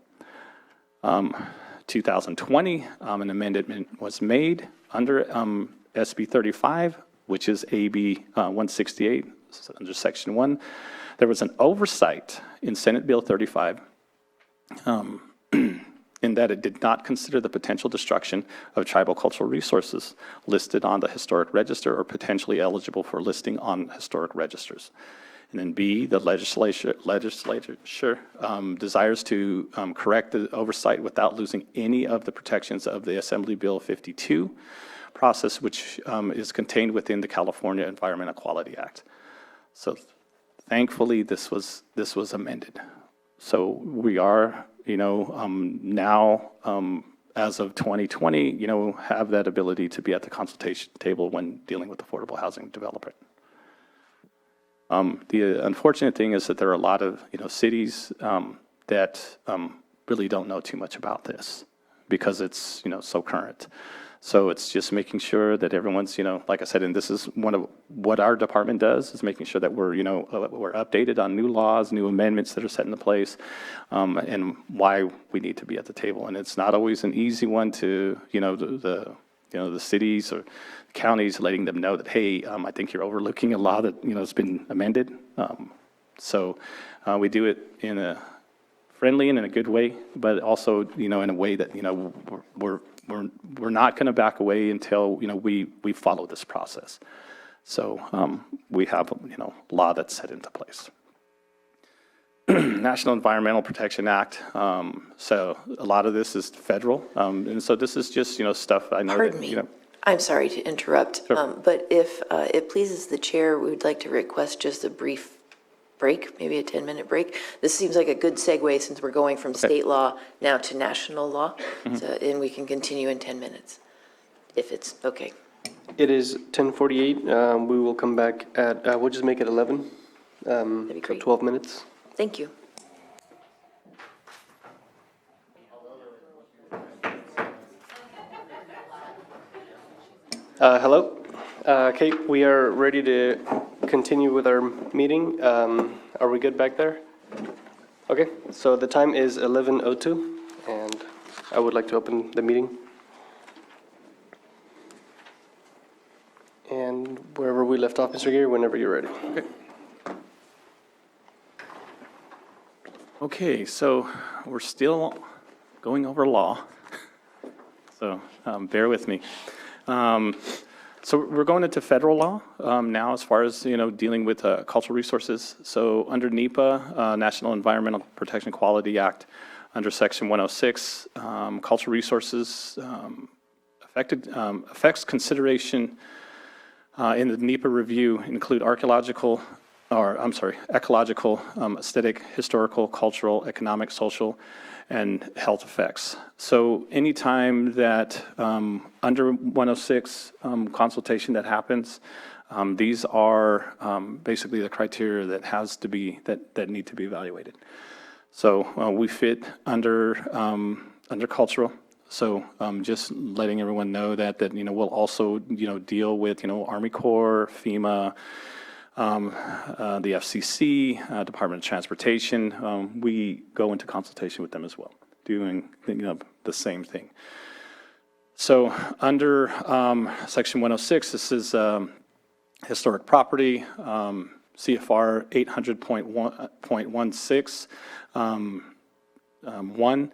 2020, an amendment was made under SB 35, which is AB 168, under Section 1. There was an oversight in Senate Bill 35. in that it did not consider the potential destruction of tribal cultural resources listed on the historic register or potentially eligible for listing on historic registers. And then B, the legislature desires to correct the oversight without losing any of the protections of the Assembly Bill 52 process, which is contained within the California Environmental Quality Act. So thankfully, this was amended. So we are, now, as of 2020, have that ability to be at the consultation table when dealing with affordable housing development. The unfortunate thing is that there are a lot of, cities that really don't know too much about this because it's, so current. So it's just making sure that everyone's, like I said, and this is one of what our department does, is making sure that we're, we're updated on new laws, new amendments that are set into place, and why we need to be at the table. And it's not always an easy one to, the cities or counties letting them know that, hey, I think you're overlooking a law that, has been amended. So we do it in a friendly and in a good way, but also, in a way that, we're not going to back away until, we follow this process. So we have, law that's set into place. National Environmental Protection Act. So a lot of this is federal. And so this is just, stuff I know Pardon that, me. I'm sorry to interrupt, Sure. but if it pleases the chair, we would like to request just a brief break, maybe a 10-minute break. This seems like a good segue since we're going from state law now to national law, and we can continue in 10 minutes, if it's okay. It is 10:48. We will come back at, we'll just make it 11. That'd be So great. 12 minutes. Thank you. Hello. Kate, we are ready to continue with our meeting. Are we good back there? Okay, so the time is 11:02, and I would like to open the meeting. And wherever we left off, Mr. Geary, whenever you're ready. Okay. Okay, so we're still going over law, so bear with me. So we're going into federal law now as far as, dealing with cultural resources. So under NEPA, National Environmental Protection Quality Act, under Section 106, cultural resources affects consideration in the NEPA review include ecological, aesthetic, historical, cultural, economic, social, and health effects. So anytime that under 106 consultation that happens, these are basically the criteria that has to be, that need to be evaluated. So we fit under cultural. So just letting everyone know that we'll also deal with Army Corps, FEMA, the FCC, Department of Transportation. We go into consultation with them as well, doing the same thing. So under Section 106, this is historic property, CFR 800.16, 1.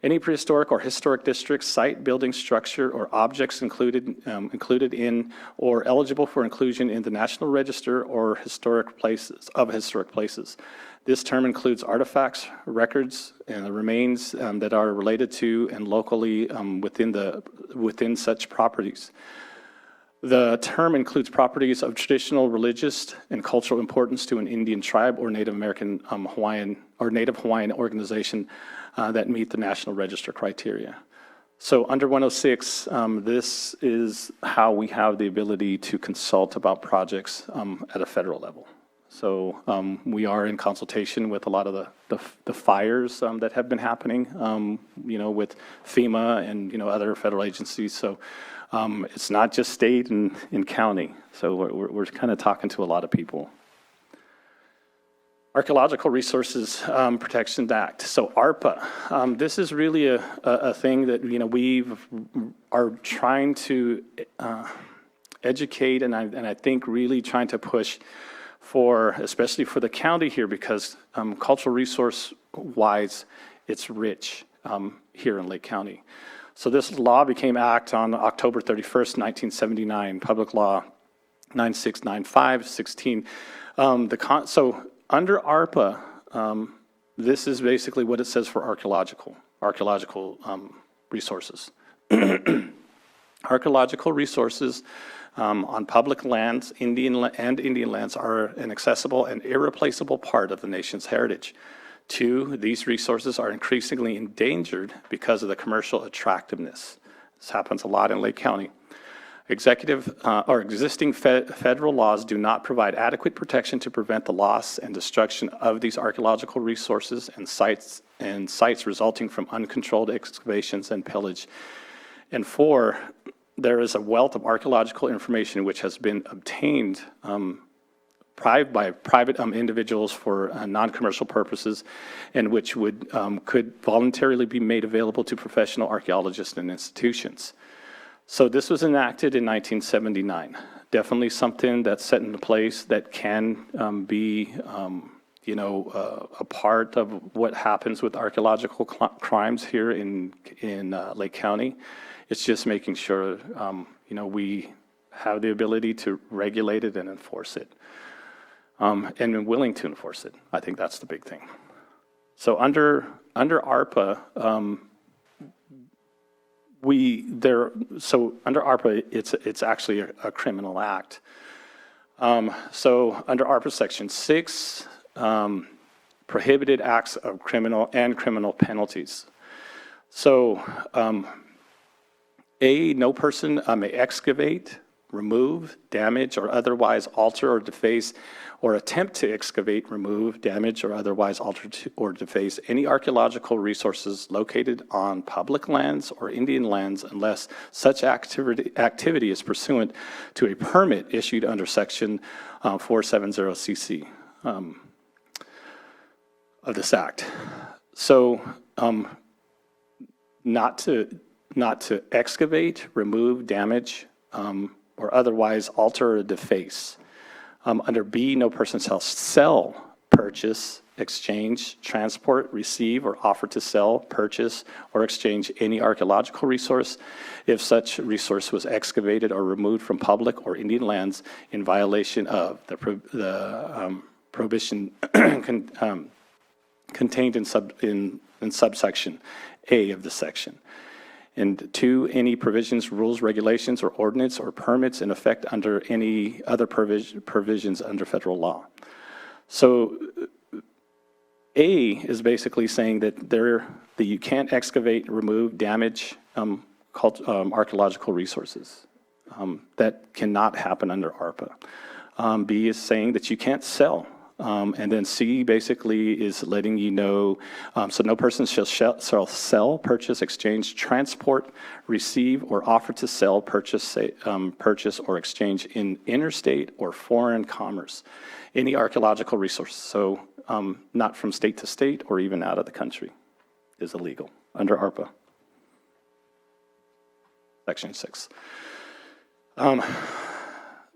Any prehistoric or historic district, site, building, structure, or objects included in or eligible for inclusion in the National Register or historic places. This term includes artifacts, records, and the remains that are related to and locally within such properties. The term includes properties of traditional, religious, and cultural importance to an Indian tribe or Native American Hawaiian or Native Hawaiian organization that meet the National Register criteria. So under 106, this is how we have the ability to consult about projects at a federal level. So we are in consultation with a lot of the fires that have been happening, with FEMA and other federal agencies. So it's not just state and county. So we're kind of talking to a lot of people. Archaeological Resources Protection Act. So ARPA. This is really a thing that we are trying to educate, and I think really trying to push for, especially for the county here, because cultural resource wise, it's rich. here in Lake County. So this law became act on October 31st, 1979, Public Law 9695-16. So under ARPA, this is basically what it says for archaeological resources. Archaeological resources on public lands, Indian lands, are an accessible and irreplaceable part of the nation's heritage. 2, these resources are increasingly endangered because of the commercial attractiveness. This happens a lot in Lake County. Existing federal laws do not provide adequate protection to prevent the loss and destruction of these archaeological resources and sites resulting from uncontrolled excavations and pillage. And 4, there is a wealth of archaeological information which has been obtained by private individuals for non-commercial purposes, and which could voluntarily be made available to professional archaeologists and institutions. So this was enacted in 1979. Definitely something that's set into place that can be, a part of what happens with archaeological crimes here in Lake County. It's just making sure, we have the ability to regulate it and enforce it, and been willing to enforce it. I think that's the big thing. So under ARPA, under ARPA, it's actually a criminal act. So under ARPA Section 6, prohibited acts of criminal penalties. So no person may excavate, remove, damage, or otherwise alter or deface, or attempt to excavate, remove, damage, or otherwise alter or deface any archaeological resources located on public lands or Indian lands unless such activity is pursuant to a permit issued under Section 470cc of this Act. So not to excavate, remove, damage, or otherwise alter or deface. Under B, no person shall sell, purchase, exchange, transport, receive, or offer to sell, purchase, or exchange any archaeological resource if such resource was excavated or removed from public or Indian lands in violation of the prohibition contained in subsection A of the section. And 2, any provisions, rules, regulations, or ordinance or permits in effect under any other provisions under federal law. So A is basically saying that you can't excavate, remove, damage archaeological resources. That cannot happen under ARPA. B is saying that you can't sell. And then C basically is letting you know, so no person shall sell, purchase, exchange, transport, receive, or offer to sell, purchase, or exchange in interstate or foreign commerce any archaeological resource. So not from state to state or even out of the country is illegal under ARPA. Section 6.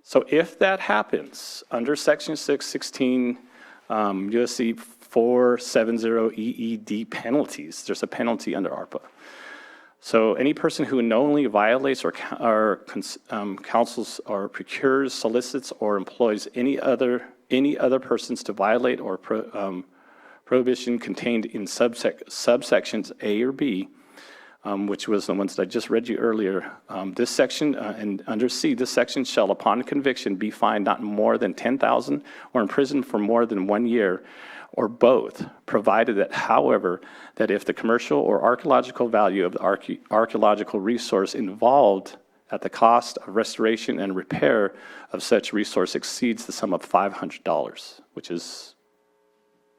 So if that happens, under Section 616 USC 470 EED penalties, there's a penalty under ARPA. So any person who knowingly violates or counsels or procures, solicits, or employs any other persons to violate or prohibition contained in subsections A or B, which was the ones that I just read you earlier. This section, and under C, this section shall, upon conviction, be fined not more than $10,000 or imprisoned for more than 1 year, or both, provided that, however, that if the commercial or archaeological value of the archaeological resource involved at the cost of restoration and repair of such resource exceeds the sum of $500, which is,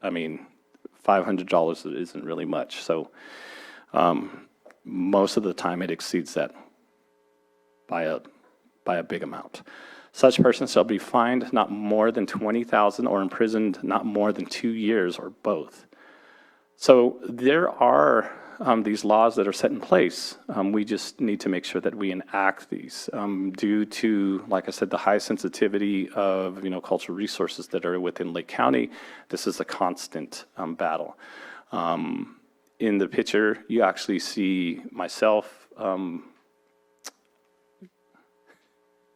$500 isn't really much. So, most of the time it exceeds that by a big amount. Such person shall be fined not more than $20,000 or imprisoned not more than 2 years, or both. So there are these laws that are set in place. We just need to make sure that we enact these due to, like I said, the high sensitivity of cultural resources that are within Lake County. This is a constant battle. in the picture, you actually see myself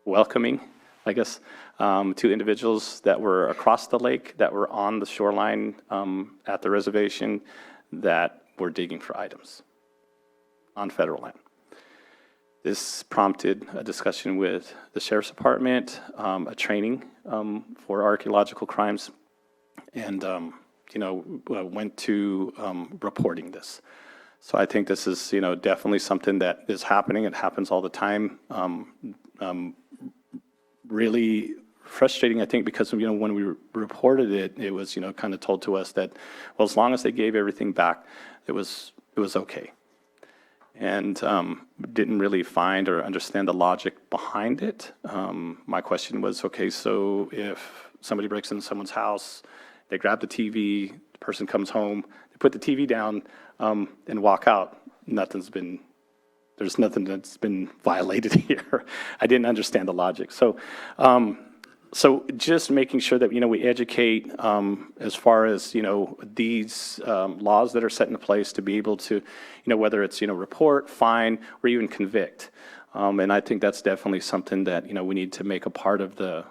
welcoming, I guess, two individuals that were across the lake, that were on the shoreline at the reservation, that were digging for items on federal land. This prompted a discussion with the Sheriff's Department, a training for archaeological crimes, and went to reporting this. So I think this is definitely something that is happening. It happens all the time. Really frustrating, I think, because when we reported it, it was kind of told to us that, well, as long as they gave everything back, it was okay. And didn't really find or understand the logic behind it. My question was, okay, so if somebody breaks into someone's house, they grab the TV, the person comes home, they put the TV down and walk out, there's nothing that's been violated here. I didn't understand the logic. So just making sure that, we educate as far as, these laws that are set into place to be able to, whether it's, report, fine, or even convict. And I think that's definitely something that, we need to make a part of the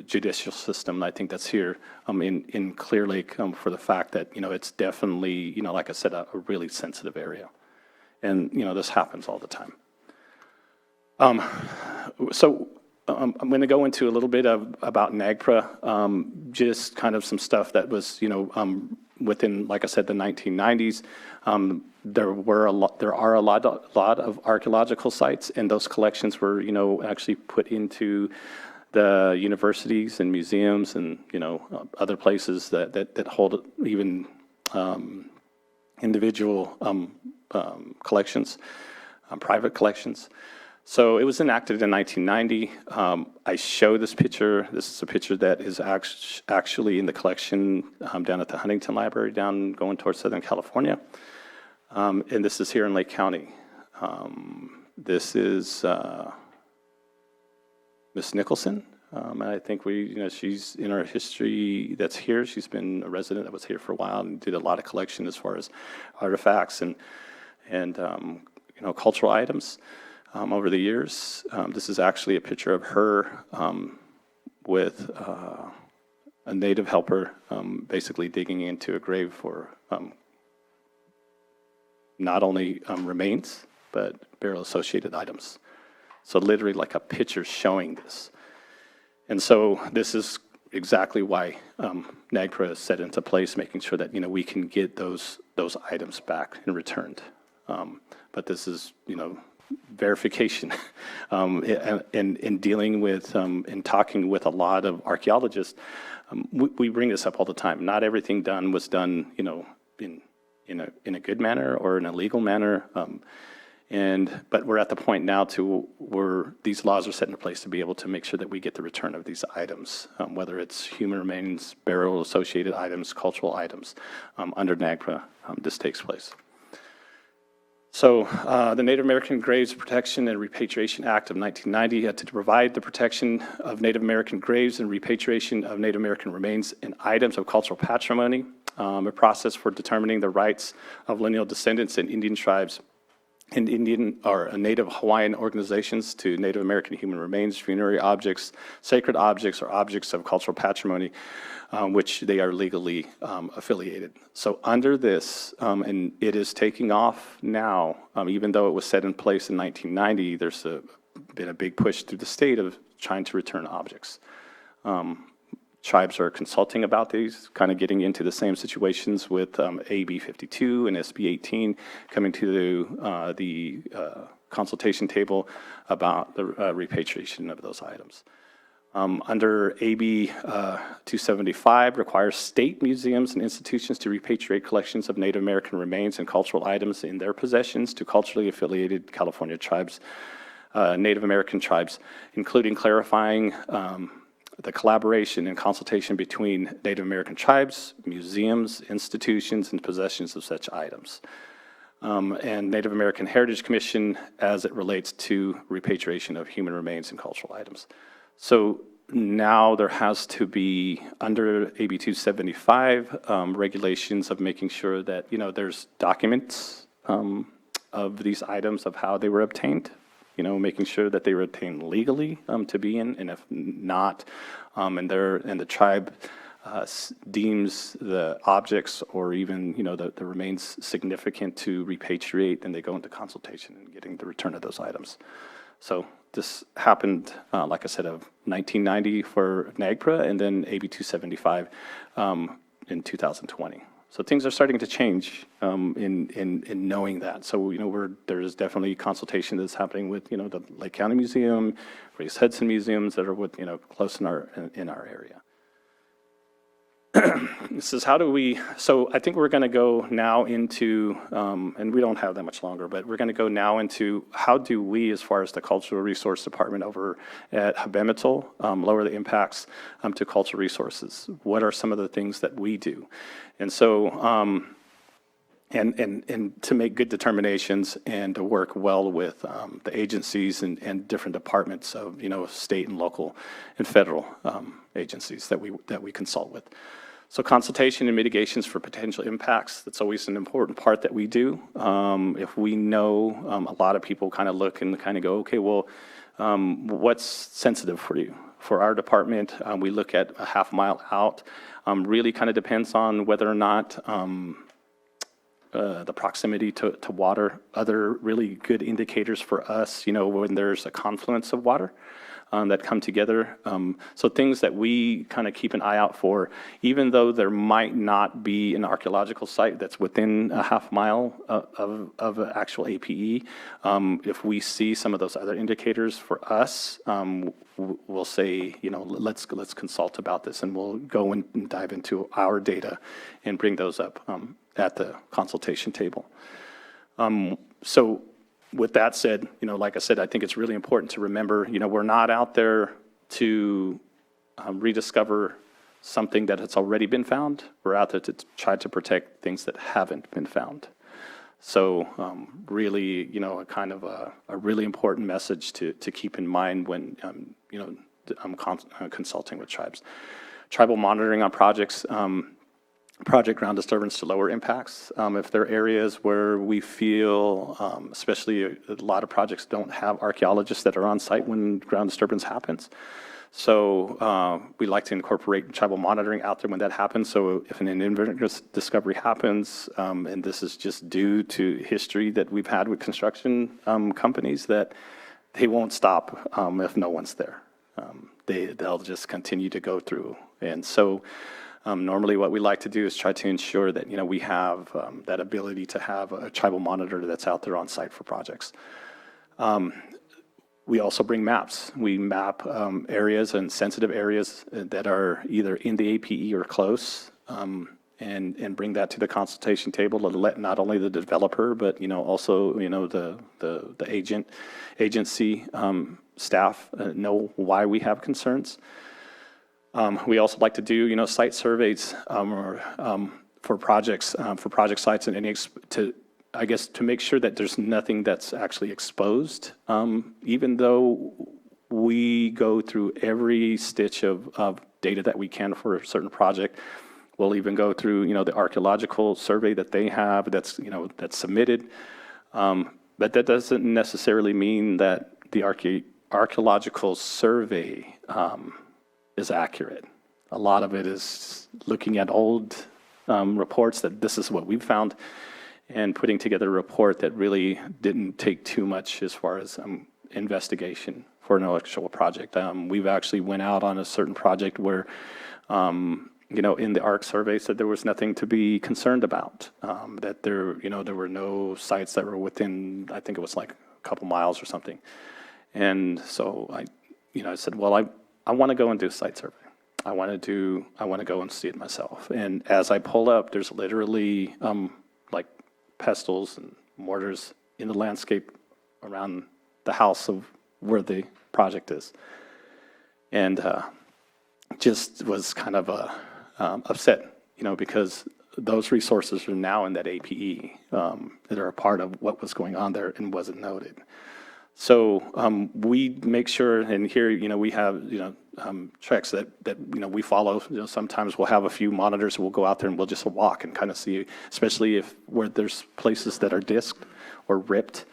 judicial system. I think that's here in Clear Lake for the fact that, it's definitely, like I said, a really sensitive area. And, this happens all the time. I'm going to go into a little bit about NAGPRA, just kind of some stuff that was, within, like I said, the 1990s. There are a lot of archaeological sites, and those collections were, actually put into the universities and museums and, other places that hold even individual collections, private collections. So it was enacted in 1990. I show this picture. This is a picture that is actually in the collection down at the Huntington Library, down going towards Southern California. And this is here in Lake County. This is Miss Nicholson. And I think she's in our history that's here. She's been a resident that was here for a while and did a lot of collection as far as artifacts and cultural items. Over the years. This is actually a picture of her with a native helper basically digging into a grave for not only remains, but burial-associated items. So literally like a picture showing this. And so this is exactly why NAGPRA is set into place, making sure that we can get those items back and returned. But this is, verification and dealing with and talking with a lot of archaeologists. We bring this up all the time. Not everything done was done, in a good manner or in a legal manner. But we're at the point now where these laws are set into place to be able to make sure that we get the return of these items, whether it's human remains, burial-associated items, cultural items. Under NAGPRA, this takes place. So the Native American Graves Protection and Repatriation Act of 1990 had to provide the protection of Native American graves and repatriation of Native American remains and items of cultural patrimony, a process for determining the rights of lineal descendants in Indian tribes and Indian or Native Hawaiian organizations to Native American human remains, funerary objects, sacred objects, or objects of cultural patrimony, which they are legally affiliated. So under this, and it is taking off now, even though it was set in place in 1990, there's been a big push through the state of trying to return objects. Tribes are consulting about these, kind of getting into the same situations with AB 52 and SB 18 coming to the consultation table about the repatriation of those items. Under AB 275 requires state museums and institutions to repatriate collections of Native American remains and cultural items in their possessions to culturally affiliated California tribes, Native American tribes, including clarifying the collaboration and consultation between Native American tribes, museums, institutions, and possessions of such items. And Native American Heritage Commission as it relates to repatriation of human remains and cultural items. So now there has to be, under AB 275, regulations of making sure that, there's documents of these items of how they were obtained, making sure that they were obtained legally to be in, and if not, and the tribe deems the objects or even, the remains significant to repatriate, then they go into consultation and getting the return of those items. So this happened, like I said, of 1990 for NAGPRA, and then AB 275 in 2020. So things are starting to change in knowing that. So, there's definitely consultation that's happening with, the Lake County Museum, Grace Hudson Museums that are with, close in our area. This is so I think we're going to go now into, and we don't have that much longer, but we're going to go now into how do we, as far as the Cultural Resource Department over at Habemetal, lower the impacts to cultural resources? What are some of the things that we do? And so, and to make good determinations and to work well with the agencies and different departments of, state and local and federal agencies that we consult with. So consultation and mitigations for potential impacts, that's always an important part that we do. If we know, a lot of people kind of look and kind of go, okay, well, what's sensitive for you? For our department, we look at a half mile out. Really kind of depends on whether or not the proximity to water. Other really good indicators for us, when there's a confluence of water that come together. So things that we kind of keep an eye out for, even though there might not be an archaeological site that's within a half mile of an actual APE, if we see some of those other indicators for us, we'll say, let's consult about this, and we'll go and dive into our data and bring those up at the consultation table. So with that said, like I said, I think it's really important to remember, we're not out there to rediscover something that has already been found. We're out there to try to protect things that haven't been found. So really, kind of a really important message to keep in mind when, I'm consulting with tribes. Tribal monitoring on projects, project ground disturbance to lower impacts. If there are areas where we feel, especially a lot of projects don't have archaeologists that are on site when ground disturbance happens. So we like to incorporate tribal monitoring out there when that happens. So if an inadvertent discovery happens, and this is just due to history that we've had with construction companies, that they won't stop if no one's there. They'll just continue to go through. And so normally what we like to do is try to ensure that, we have that ability to have a tribal monitor that's out there on site for projects. We also bring maps. We map areas and sensitive areas that are either in the APE or close, and bring that to the consultation table to let not only the developer, but, also, the agency staff know why we have concerns. We also like to do, site surveys for project sites and to make sure that there's nothing that's actually exposed. Even though we go through every stitch of data that we can for a certain project, we'll even go through, the archaeological survey that they have that's submitted. But that doesn't necessarily mean that the archaeological survey is accurate. A lot of it is looking at old reports that this is what we've found, and putting together a report that really didn't take too much as far as investigation for an actual project. We've actually went out on a certain project where, in the ARC survey said there was nothing to be concerned about, that there were no sites that were within, I think it was like a couple miles or something. And so I said, well, I want to go and do a site survey. I want to go and see it myself. And as I pull up, there's literally like pestles and mortars in the landscape around the house of where the project is. And just was kind of upset, because those resources are now in that APE that are a part of what was going on there and wasn't noted. So we make sure, and here, we have, treks that we follow. Sometimes we'll have a few monitors, we'll go out there and we'll just walk and kind of see, especially where there's places that are disked or ripped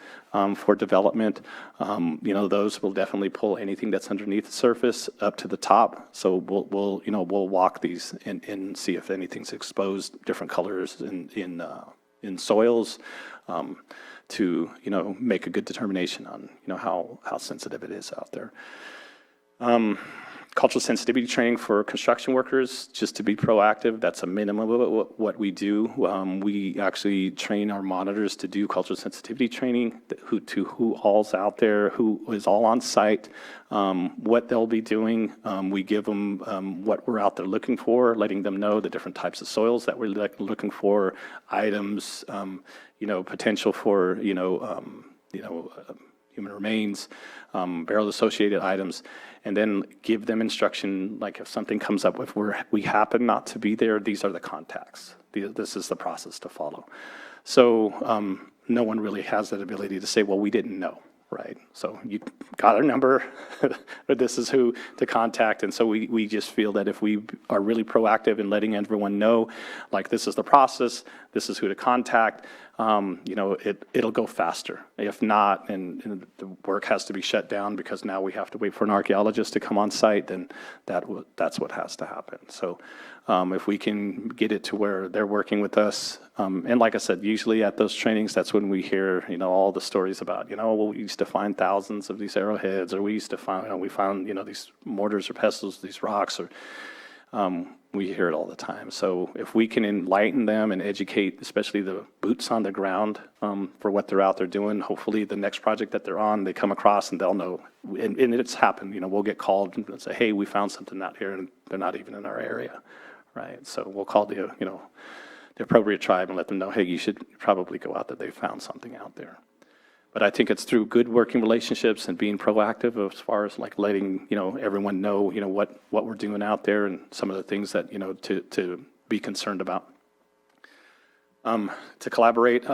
for development. Those will definitely pull anything that's underneath the surface up to the top. So we'll walk these and see if anything's exposed, different colors in soils, to make a good determination on how sensitive it is out there. Cultural sensitivity training for construction workers, just to be proactive. That's a minimum of what we do. We actually train our monitors to do cultural sensitivity training, who all's out there, who is all on site, what they'll be doing. We give them what we're out there looking for, letting them know the different types of soils that we're looking for, items, potential for, human remains, burial-associated items, and then give them instruction, like if something comes up, if we happen not to be there, these are the contacts. This is the process to follow. So no one really has that ability to say, well, we didn't know, right? So you got our number, but this is who to contact. And so we just feel that if we are really proactive in letting everyone know, like this is the process, this is who to contact, it'll go faster. If not, and the work has to be shut down because now we have to wait for an archaeologist to come on site, then that's what has to happen. So if we can get it to where they're working with us, and like I said, usually at those trainings, that's when we hear, all the stories about, well, we used to find thousands of these arrowheads, or we used to find, we found, these mortars or pestles, these rocks, or we hear it all the time. So if we can enlighten them and educate, especially the boots on the ground, for what they're out there doing, hopefully the next project that they're on, they come across and they'll know, and it's happened, we'll get called and say, hey, we found something out here, and they're not even in our area, right? So we'll call the appropriate tribe and let them know, hey, you should probably go out there, they found something out there. But I think it's through good working relationships and being proactive as far as like letting, everyone know, what we're doing out there and some of the things that, to be concerned about. To collaborate,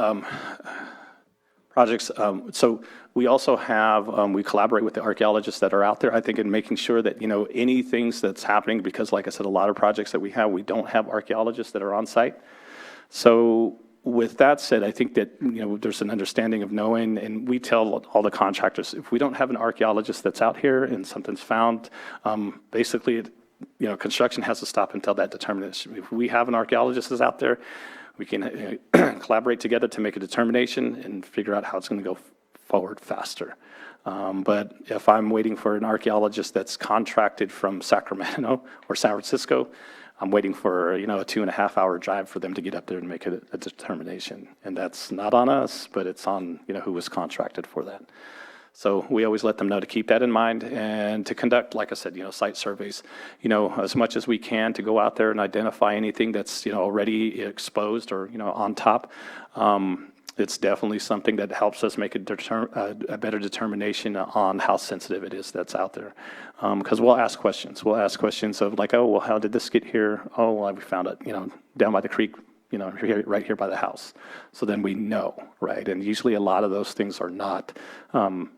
projects, so we also have, we collaborate with the archaeologists that are out there, I think, in making sure that, any things that's happening, because like I said, a lot of projects that we don't have archaeologists that are on site. So with that said, I think that, there's an understanding of knowing, and we tell all the contractors, if we don't have an archaeologist that's out here and something's found, basically, construction has to stop until that determination. If we have an archaeologist that's out there, we can collaborate together to make a determination and figure out how it's going to go forward faster. But if I'm waiting for an archaeologist that's contracted from Sacramento or San Francisco, I'm waiting for, a 2.5-hour drive for them to get up there and make a determination. And that's not on us, but it's on, who was contracted for that. So we always let them know to keep that in mind and to conduct, like I said, site surveys, as much as we can to go out there and identify anything that's, already exposed or, on top. It's definitely something that helps us make a better determination on how sensitive it is that's out there. Because we'll ask questions. We'll ask questions of like, oh, well, how did this get here? Oh, well, we found it, down by the creek, right here by the house. So then we know, right? And usually a lot of those things are not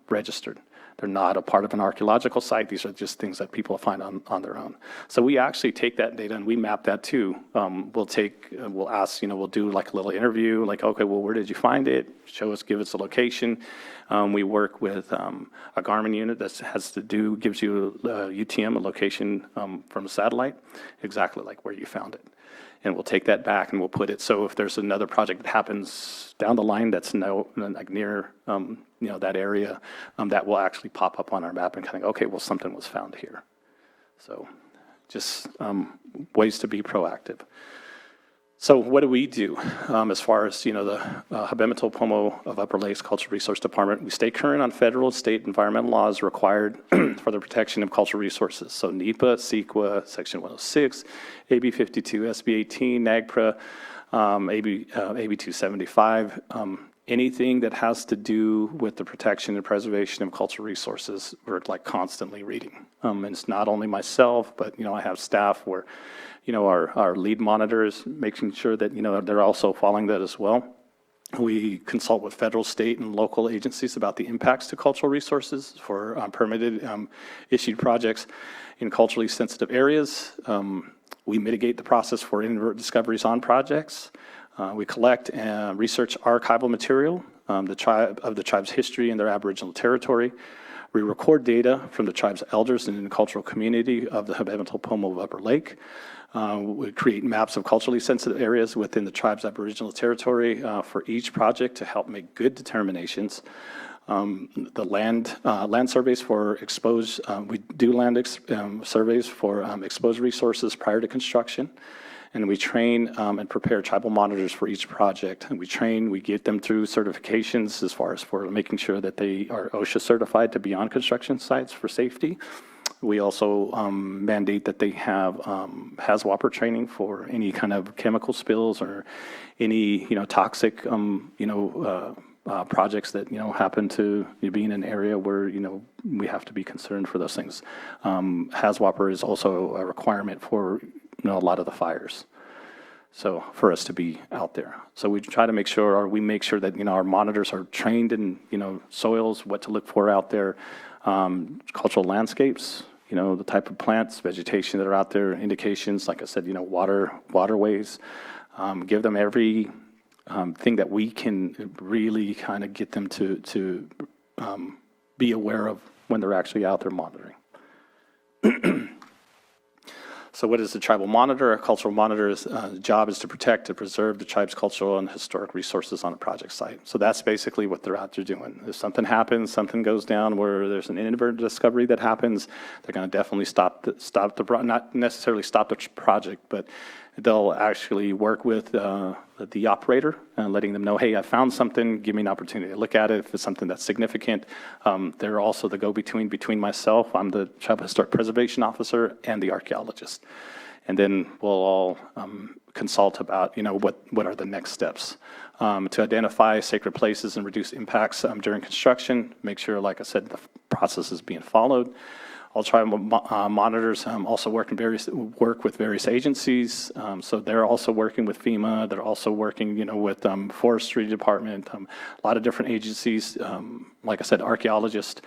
registered. They're not a part of an archaeological site. These are just things that people find on their own. So we actually take that data and we map that too. We'll ask, we'll do like a little interview, like, okay, well, where did you find it? Show us, give us a location. We work with a Garmin unit that gives you a UTM, a location from a satellite, exactly like where you found it. And we'll take that back and we'll put it, so if there's another project that happens down the line that's like near that area, that will actually pop up on our map and kind of, okay, well, something was found here. So just ways to be proactive. So what do we do as far as, the Habemetal Pomo of Upper Lakes Cultural Resource Department? We stay current on federal and state environmental laws required for the protection of cultural resources. So NEPA, CEQA, Section 106, AB 52, SB 18, NAGPRA, AB 275, anything that has to do with the protection and preservation of cultural resources, we're like constantly reading. And it's not only myself, but, I have staff where, our lead monitors, making sure that, they're also following that as well. We consult with federal, state, and local agencies about the impacts to cultural resources for permitted issued projects in culturally sensitive areas. We mitigate the process for inadvertent discoveries on projects. We collect and research archival material of the tribe's history and their Aboriginal territory. We record data from the tribe's elders and in the cultural community of the Habemintal Pomo of Upper Lake. We create maps of culturally sensitive areas within the tribe's Aboriginal territory for each project to help make good determinations. The land surveys for exposed, we do land surveys for exposed resources prior to construction. And we train and prepare tribal monitors for each project. And we get them through certifications as far as for making sure that they are OSHA certified to be on construction sites for safety. We also mandate that they have HAZWOPER training for any kind of chemical spills or any, toxic, projects that, happen to be in an area where, we have to be concerned for those things. HAZWOPER is also a requirement for, a lot of the fires. So for us to be out there. So we try to make sure, or we make sure that, our monitors are trained in, soils, what to look for out there, cultural landscapes, the type of plants, vegetation that are out there, indications, like I said, waterways, give them every thing that we can really kind of get them to be aware of when they're actually out there monitoring. So what is the tribal monitor? A cultural monitor's job is to protect and preserve the tribe's cultural and historic resources on a project site. So that's basically what they're out there doing. If something happens, something goes down where there's an inadvertent discovery that happens, they're going to definitely not necessarily stop the project, but they'll actually work with the operator and letting them know, hey, I found something, give me an opportunity to look at it. If it's something that's significant, they're also the go-between between myself, I'm the Tribal Historic Preservation Officer, and the archaeologist. And then we'll all consult about, what are the next steps to identify sacred places and reduce impacts during construction, make sure, like I said, the process is being followed. All tribal monitors also work with various agencies. So they're also working with FEMA. They're also working, with Forestry Department, a lot of different agencies. Like I said, archaeologists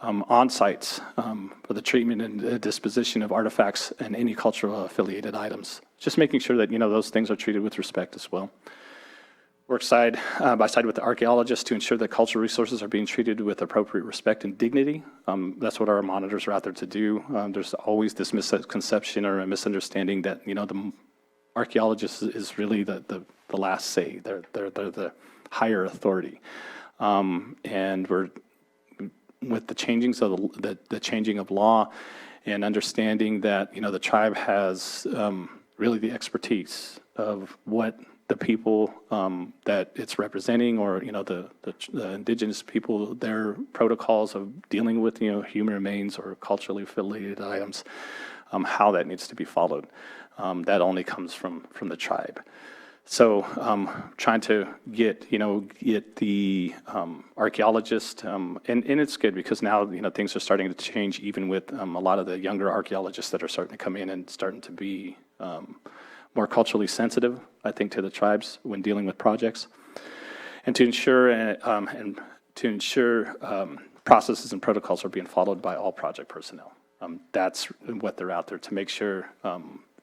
on sites for the treatment and disposition of artifacts and any cultural affiliated items. Just making sure that, those things are treated with respect as well. Work side by side with the archaeologists to ensure that cultural resources are being treated with appropriate respect and dignity. That's what our monitors are out there to do. There's always this misconception or a misunderstanding that, the archaeologist is really the last say. They're the higher authority. And we're, with the changings of the changing of law and understanding that, the tribe has really the expertise of what the people that it's representing, or the indigenous people, their protocols of dealing with human remains or culturally affiliated items, how that needs to be followed. That only comes from the tribe. So trying to get the archaeologist, and it's good because now things are starting to change, even with a lot of the younger archaeologists that are starting to come in and starting to be more culturally sensitive, I think, to the tribes when dealing with projects, and to ensure processes and protocols are being followed by all project personnel. That's what they're out there to make sure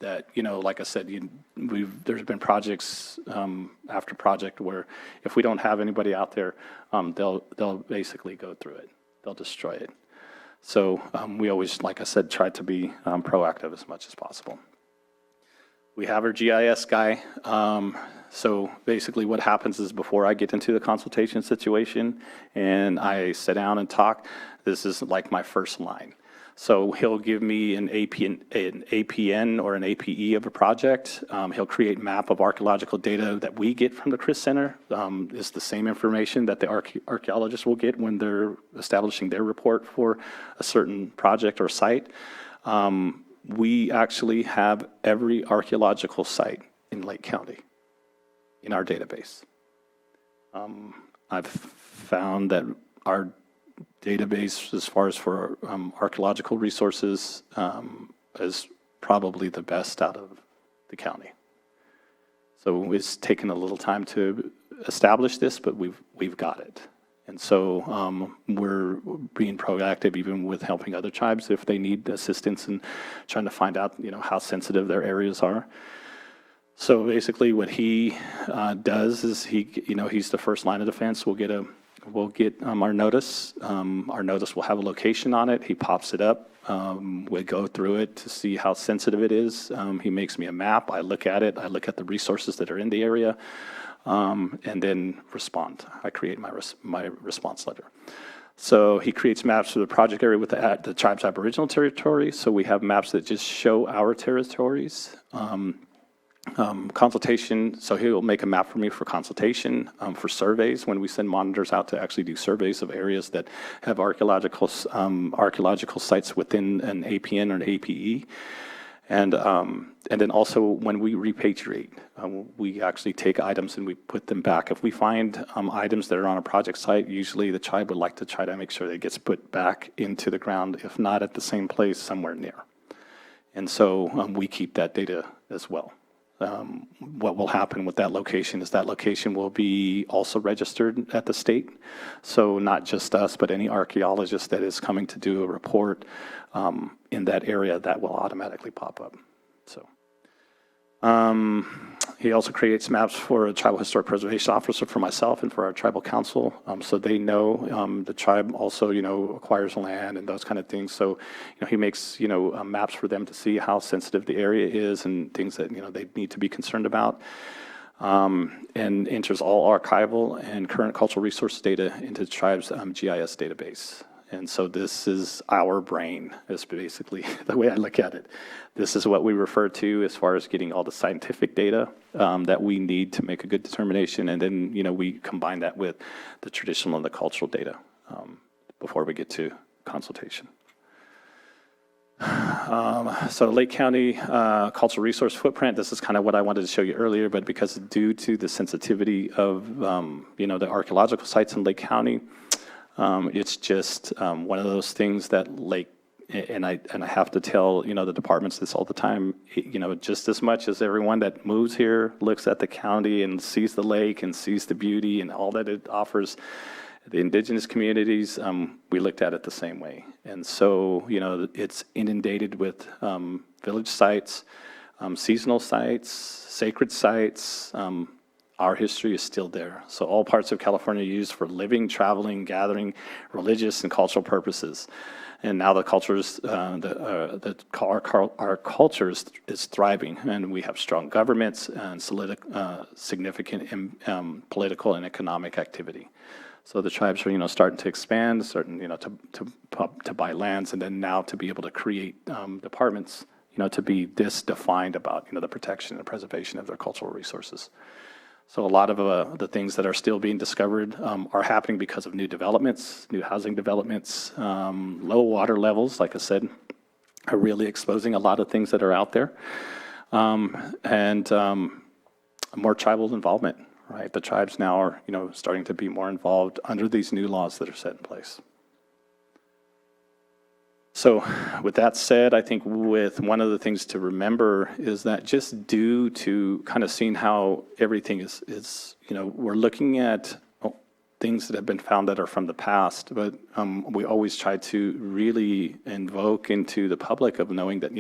that, like I said, there's been projects after project where if we don't have anybody out there, they'll basically go through it. They'll destroy it. So we always, like I said, try to be proactive as much as possible. We have our GIS guy. So basically what happens is before I get into the consultation situation and I sit down and talk, this is like my first line. So he'll give me an APN or an APE of a project. He'll create a map of archaeological data that we get from the CRIS Center. It's the same information that the archaeologists will get when they're establishing their report for a certain project or site. We actually have every archaeological site in Lake County in our database. I've found that our database, as far as for archaeological resources, is probably the best out of the county. So it's taken a little time to established this, but we've got it. And so we're being proactive even with helping other tribes if they need assistance and trying to find out, how sensitive their areas are. So basically what he does is he's the first line of defense. We'll get our notice. Our notice will have a location on it. He pops it up. We go through it to see how sensitive it is. He makes me a map. I look at it. I look at the resources that are in the area. And then respond. I create my response letter. So he creates maps for the project area with the tribe's Aboriginal territory. So we have maps that just show our territories. Consultation, so he'll make a map for me for consultation, for surveys, when we send monitors out to actually do surveys of areas that have archaeological sites within an APN or an APE. And then also when we repatriate, we actually take items and we put them back. If we find items that are on a project site, usually the tribe would like to try to make sure that it gets put back into the ground, if not at the same place, somewhere near. And so we keep that data as well. What will happen with that location is that location will be also registered at the state. So not just us, but any archaeologist that is coming to do a report in that area, that will automatically pop up. So he also creates maps for a tribal historic preservation officer for myself and for our tribal council, so they know the tribe also, acquires land and those kind of things. So, he makes, maps for them to see how sensitive the area is and things that, they need to be concerned about, and enters all archival and current cultural resource data into the tribe's GIS database. And so this is our brain, is basically the way I look at it. This is what we refer to as far as getting all the scientific data that we need to make a good determination. And then, we combine that with the traditional and the cultural data before we get to consultation. So Lake County cultural resource footprint, this is kind of what I wanted to show you earlier, but because due to the sensitivity of, the archaeological sites in Lake County, it's just one of those things that Lake, and I have to tell, the departments this all the time, just as much as everyone that moves here looks at the county and sees the lake and sees the beauty and all that it offers, the indigenous communities, we looked at it the same way. And so, it's inundated with village sites, seasonal sites, sacred sites. Our history is still there. So all parts of California are used for living, traveling, gathering, religious and cultural purposes. And now the cultures, our culture is thriving, and we have strong governments and significant political and economic activity. So the tribes are, starting to expand, starting, to buy lands, and then now to be able to create departments, to be defined about, the protection and preservation of their cultural resources. So a lot of the things that are still being discovered are happening because of new developments, new housing developments, low water levels, like I said, are really exposing a lot of things that are out there, and more tribal involvement, right? The tribes now are, starting to be more involved under these new laws that are set in place. So with that said, I think with one of the things to remember is that just due to kind of seeing how everything is we're looking at things that have been found that are from the past, but we always try to really invoke into the public of knowing that,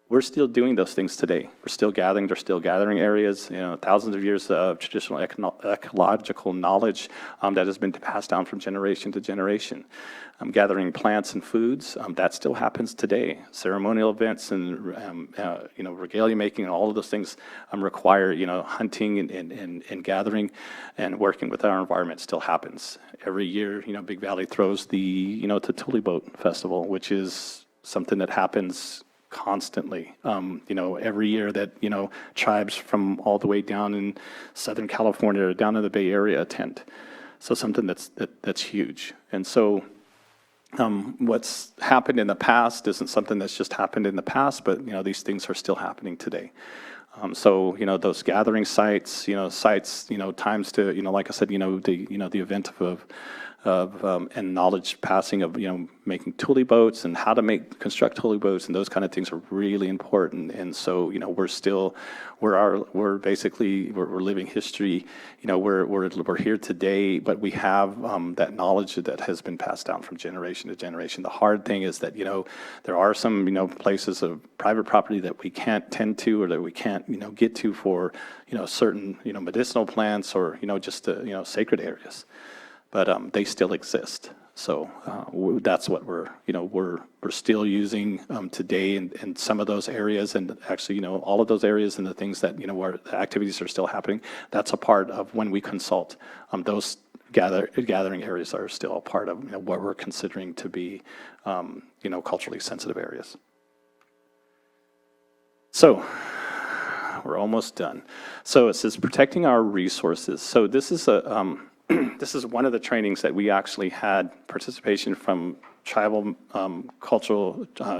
we're still doing those things today. We're still gathering, they're still gathering areas, thousands of years of traditional ecological knowledge that has been passed down from generation to generation. Gathering plants and foods, that still happens today. Ceremonial events and, regalia making and all of those things require, hunting and gathering and working with our environment still happens. Every year, Big Valley throws the, Tatuli Boat Festival, which is something that happens constantly, every year that, tribes from all the way down in Southern California or down in the Bay Area attend. So something that's huge. And so what's happened in the past isn't something that's just happened in the past, but, these things are still happening today. So, those gathering sites, times to, like I said, the event of and knowledge passing of, making tule boats and how to construct tule boats, and those kind of things are really important. And so, we're living history. We're here today, but we have that knowledge that has been passed down from generation to generation. The hard thing is that, there are some, places of private property that we can't tend to, or that we can't, get to for, certain, medicinal plants, or, just, sacred areas. But they still exist. So that's what we're still using today in some of those areas, and actually, all of those areas and the things that, where the activities are still happening, that's a part of when we consult. Those gathering areas are still a part of what we're considering to be, culturally sensitive areas. So we're almost done. So it says protecting our resources. So this is this is one of the trainings that we actually had participation from tribal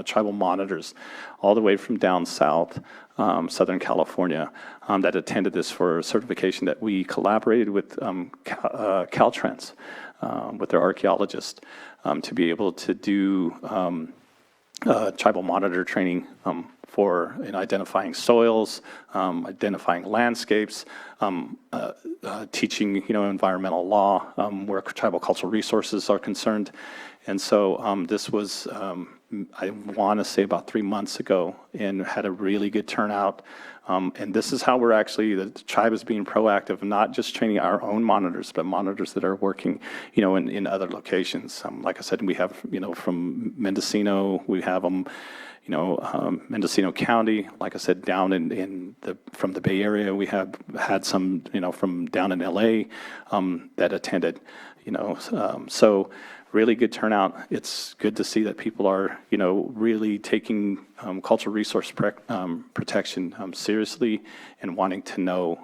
tribal monitors all the way from down south, Southern California, that attended this for certification, that we collaborated with Caltrans, with their archaeologists, to be able to do tribal monitor training for identifying soils, identifying landscapes, teaching environmental law where tribal cultural resources are concerned. And so this was, I want to say, about 3 months ago, and had a really good turnout. And this is how the tribe is being proactive, not just training our own monitors, but monitors that are working, in other locations. Like I said, we have, from Mendocino, we have them, Mendocino County. Like I said, down from the Bay Area, we have had some, from down in LA that attended, so really good turnout. It's good to see that people are, really taking cultural resource protection seriously, and wanting to know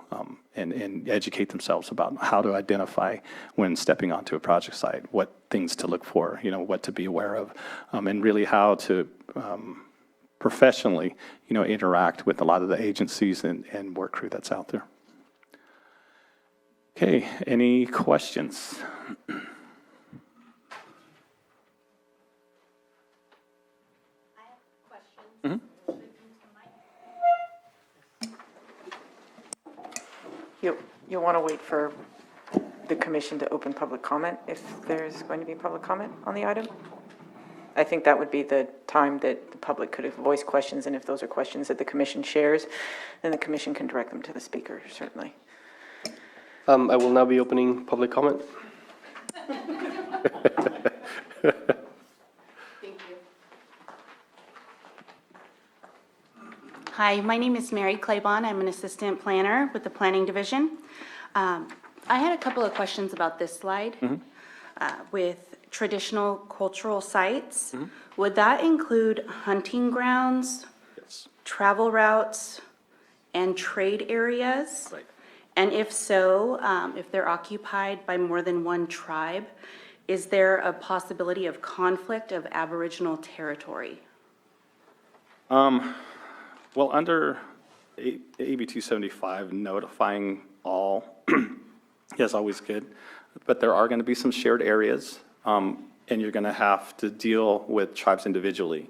and educate themselves about how to identify when stepping onto a project site, what things to look for, what to be aware of, and really how to professionally, interact with a lot of the agencies and work crew that's out there. Okay, any questions? You'll want to wait for the commission to open public comment if there's going to be public comment on the item. I think that would be the time that the public could voice questions, and if those are questions that the commission shares, then the commission can direct them to the speaker, certainly. I will now be opening public comment. Hi, my name is Mary Claybon. I'm an assistant planner with the Planning Division. I had a couple of questions about this slide. With traditional cultural sites. Would that include hunting grounds, Yes. travel routes, and trade areas? Right. And if so, if they're occupied by more than one tribe, is there a possibility of conflict of Aboriginal territory? Well, under AB 275, notifying all is always good, but there are going to be some shared areas, and you're going to have to deal with tribes individually.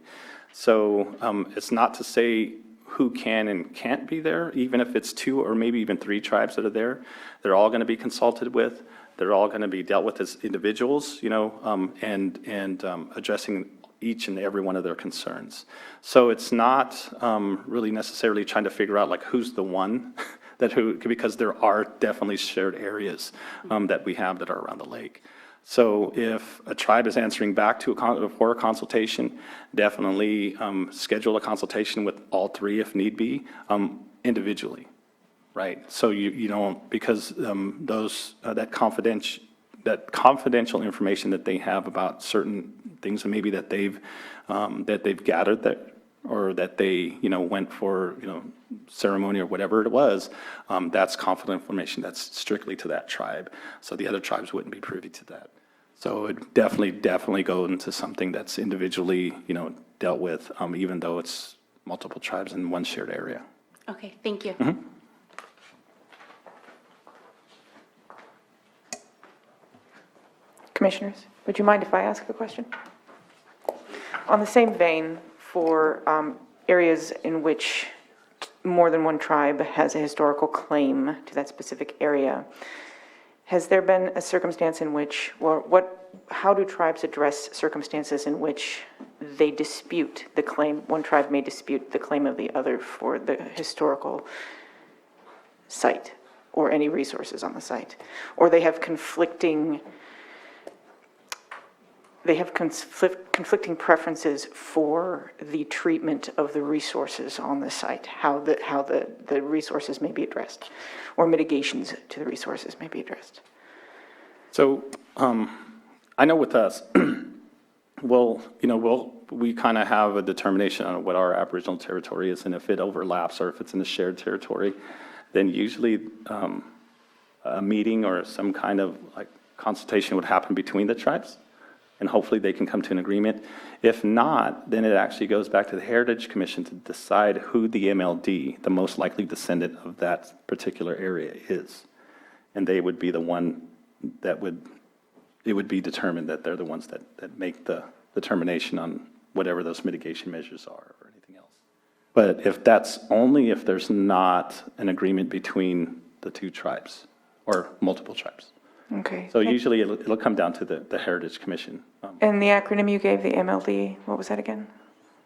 So it's not to say who can and can't be there, even if it's 2 or maybe even 3 tribes that are there. They're all going to be consulted with. They're all going to be dealt with as individuals, and addressing each and every one of their concerns. So it's not really necessarily trying to figure out like who's the one because there are definitely shared areas that we have that are around the lake. So if a tribe is answering back to for a consultation, definitely schedule a consultation with all 3 if need be, individually, right? So you don't, because that confidential information that they have about certain things and maybe that they've gathered or that they went for ceremony or whatever it was, that's confidential information that's strictly to that tribe. So the other tribes wouldn't be privy to that. So it definitely go into something that's individually dealt with, even though it's multiple tribes in one shared area. Okay, thank you. Commissioners, would you mind if I ask a question? On the same vein, for areas in which more than one tribe has a historical claim to that specific area, has there been a circumstance in which, or how do tribes address circumstances in which they dispute the claim, one tribe may dispute the claim of the other for the historical site or any resources on the site, or they have conflicting preferences for the treatment of the resources on the site, how the resources may be addressed, or mitigations to the resources may be addressed? So I know with us, we kind of have a determination on what our Aboriginal territory is, and if it overlaps or if it's in the shared territory, then usually a meeting or some kind of like consultation would happen between the tribes, and hopefully they can come to an agreement. If not, then it actually goes back to the Heritage Commission to decide who the MLD, the most likely descendant of that particular area, is. And they would be the one that it would be determined that they're the ones that make the determination on whatever those mitigation measures are or anything else. But if that's only if there's not an agreement between the two tribes or multiple tribes. Okay. So usually it'll come down to the Heritage Commission. And the acronym you gave, the MLD, what was that again?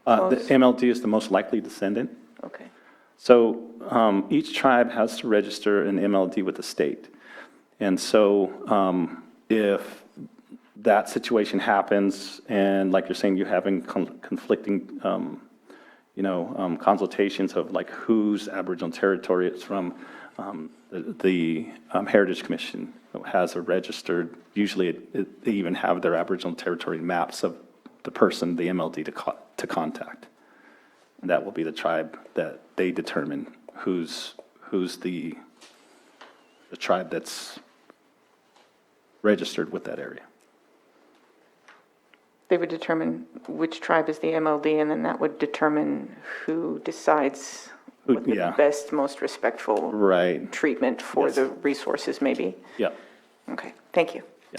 The MLD is the most likely descendant. Okay. So each tribe has to register an MLD with the state. And so if that situation happens, and like you're saying, you're having conflicting, consultations of like whose Aboriginal territory it's from, the Heritage Commission has a registered, usually they even have their Aboriginal territory maps of the person, the MLD, to contact. And that will be the tribe that they determine who's the tribe that's registered with that area. They would determine which tribe is the MLD, and then that would determine who decides what the best, most respectful treatment for the resources may be. Yeah. Okay, thank you. Yeah.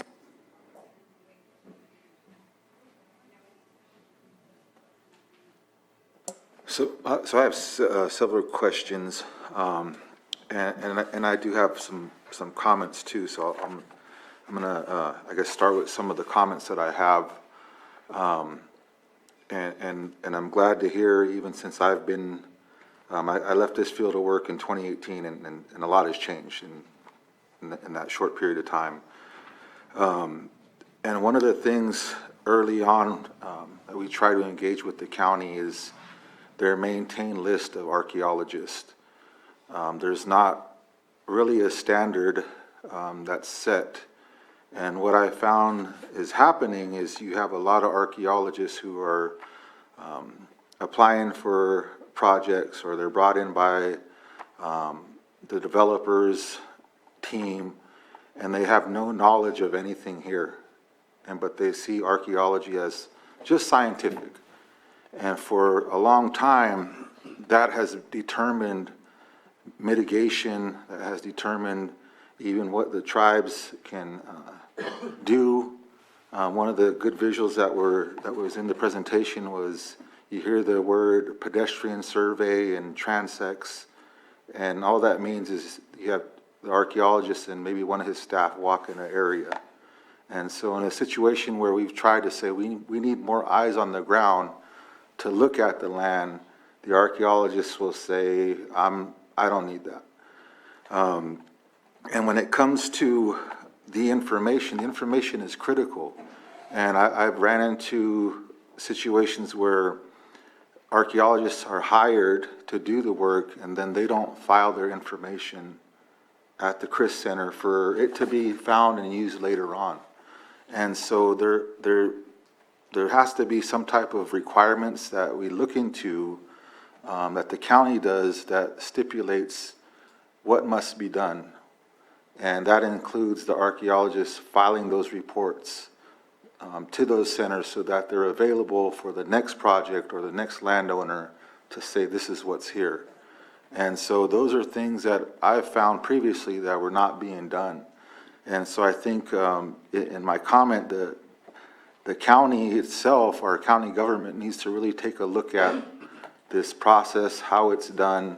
So I have several questions, and I do have some comments too. So I'm gonna I guess start with some of the comments that I have, and I'm glad to hear, even since I've been I left this field of work in 2018, and a lot has changed in that short period of time. And one of the things early on that we try to engage with the county is their maintained list of archaeologists. There's not really a standard that's set. And what I found is happening is you have a lot of archaeologists who are applying for projects, or they're brought in by the developers team, and they have no knowledge of anything here, but they see archaeology as just scientific. And for a long time, that has determined mitigation, that has determined even what the tribes can do. One of the good visuals that was in the presentation was, you hear the word pedestrian survey and transects, and all that means is you have the archaeologist and maybe one of his staff walk in an area. And so in a situation where we've tried to say we need more eyes on the ground to look at the land, the archaeologists will say, I don't need that. And when it comes to the information is critical. And I've ran into situations where archaeologists are hired to do the work, and then they don't file their information at the CRIS Center for it to be found and used later on. And so there has to be some type of requirements that we look into, that the county does, that stipulates what must be done. And that includes the archaeologists filing those reports to those centers so that they're available for the next project or the next landowner to say, this is what's here. And so those are things that I've found previously that were not being done. And so I think in my comment, the county itself, our county government needs to really take a look at this process, how it's done,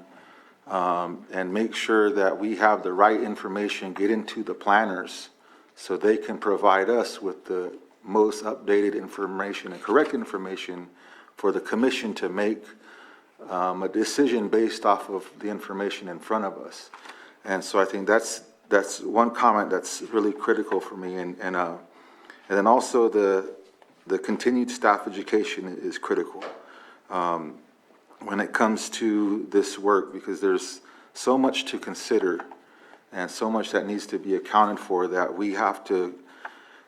and make sure that we have the right information get into the planners so they can provide us with the most updated information and correct information for the commission to make a decision based off of the information in front of us. And so I think that's one comment that's really critical for me. And then also the continued staff education is critical when it comes to this work, because there's so much to consider and so much that needs to be accounted for that we have to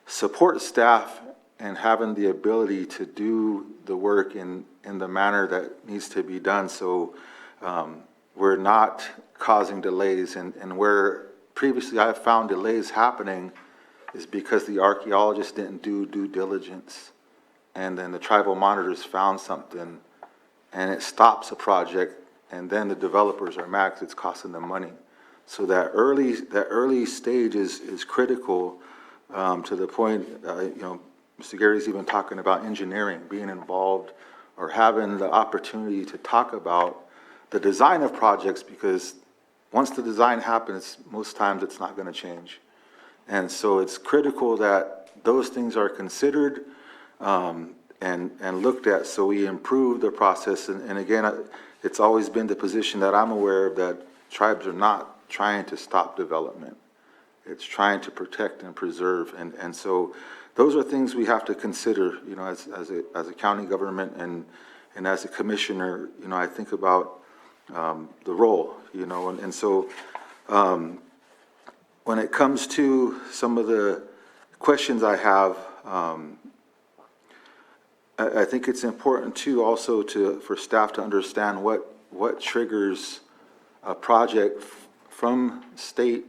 support staff and having the ability to do the work in the manner that needs to be done. So we're not causing delays, and where previously I've found delays happening is because the archaeologists didn't do due diligence, and then the tribal monitors found something, and it stops a project, and then the developers are mad because it's costing them money. So that early stage is critical to the point, Mr. Gary's even talking about engineering, being involved or having the opportunity to talk about the design of projects, because once the design happens, most times it's not going to change. And so it's critical that those things are considered and looked at so we improve the process. And again, it's always been the position that I'm aware of, that tribes are not trying to stop development. It's trying to protect and preserve. And so those are things we have to consider, as a county government and as a commissioner. I think about the role, and so when it comes to some of the questions I have, I think it's important too also for staff to understand what triggers a project from state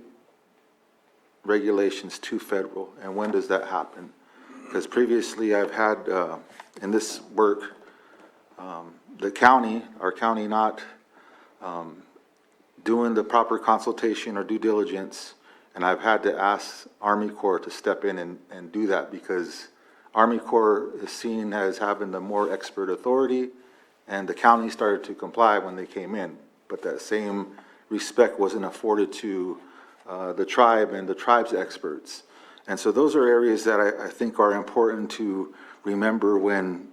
regulations to federal, and when does that happen? Because previously I've had in this work, our county not doing the proper consultation or due diligence, and I've had to ask Army Corps to step in and do that, because Army Corps is seen as having the more expert authority, and the county started to comply when they came in, but that same respect wasn't afforded to the tribe and the tribe's experts. And so those are areas that I think are important to remember when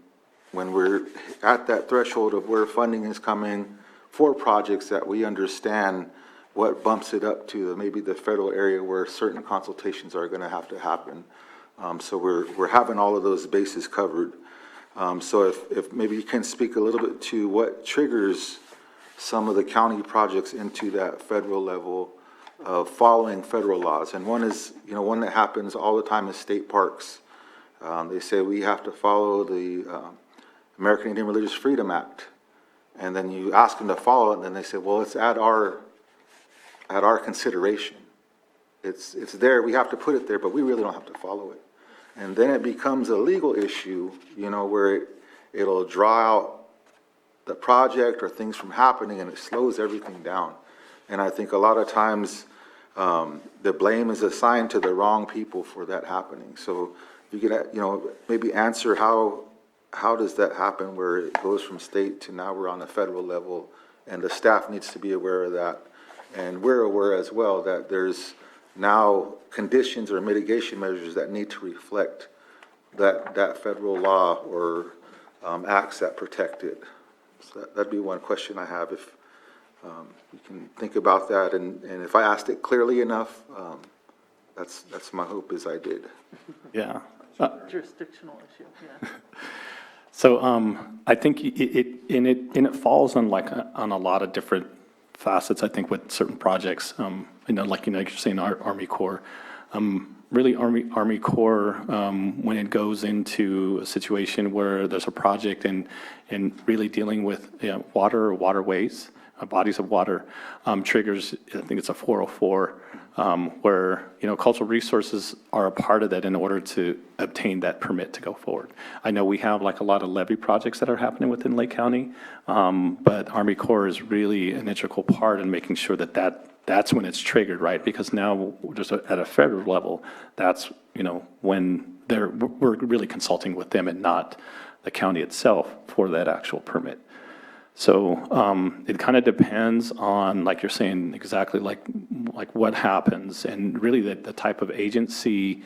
we're at that threshold of where funding is coming for projects, that we understand what bumps it up to maybe the federal area where certain consultations are going to have to happen. So we're having all of those bases covered. So if maybe you can speak a little bit to what triggers some of the county projects into that federal level of following federal laws. And one is, one that happens all the time is state parks. They say we have to follow the American Indian Religious Freedom Act. And then you ask them to follow it, and then they say, well, it's at our consideration. It's there, we have to put it there, but we really don't have to follow it. And then it becomes a legal issue, where it'll draw out the project or things from happening, and it slows everything down. And I think a lot of times the blame is assigned to the wrong people for that happening. So you could, maybe answer how does that happen, where it goes from state to now we're on the federal level, and the staff needs to be aware of that. And we're aware as well that there's now conditions or mitigation measures that need to reflect that federal law or acts that protect it. So that'd be one question I have, if you can think about that, and if I asked it clearly enough, that's my hope, is I did. Yeah. Jurisdictional issue, yeah. So I think it falls on on a lot of different facets. I think with certain projects, like you're saying, Army Corps. Really, Army Corps, when it goes into a situation where there's a project and really dealing with water or waterways, bodies of water, triggers, I think it's a 404, where, cultural resources are a part of that in order to obtain that permit to go forward. I know we have a lot of levee projects that are happening within Lake County, but Army Corps is really an integral part in making sure that that's when it's triggered, right? Because now, just at a federal level, that's, when we're really consulting with them and not the county itself for that actual permit. So it kind of depends on, like you're saying, exactly like what happens, and really the type of agency,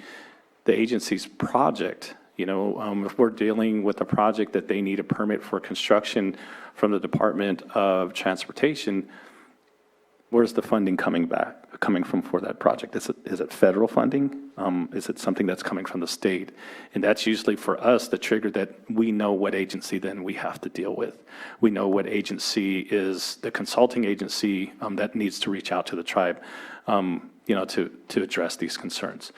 the agency's project. If we're dealing with a project that they need a permit for construction from the Department of Transportation, where's the funding coming from for that project? Is it federal funding? Is it something that's coming from the state? And that's usually for us the trigger that we know what agency then we have to deal with. We know what agency is the consulting agency that needs to reach out to the tribe, to address these concerns.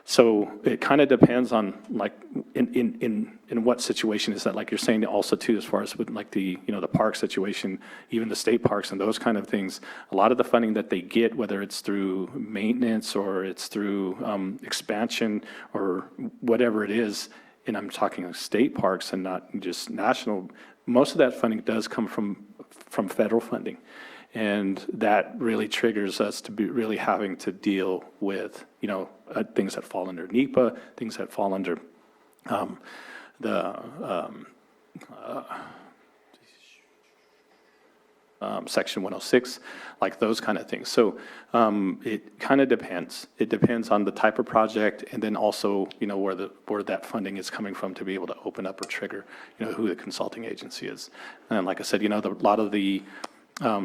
So it kind of depends on, like, in what situation is that, like you're saying also too, as far as with like the park situation, even the state parks and those kind of things, a lot of the funding that they get, whether it's through maintenance or it's through expansion or whatever it is, and I'm talking state parks and not just national, most of that funding does come from federal funding. And that really triggers us to be really having to deal with, things that fall under NEPA, things that fall under Section 106, like those kind of things. So it kind of depends. It depends on the type of project, and then also, where that funding is coming from to be able to open up or trigger, who the consulting agency is. And like I said, a lot of the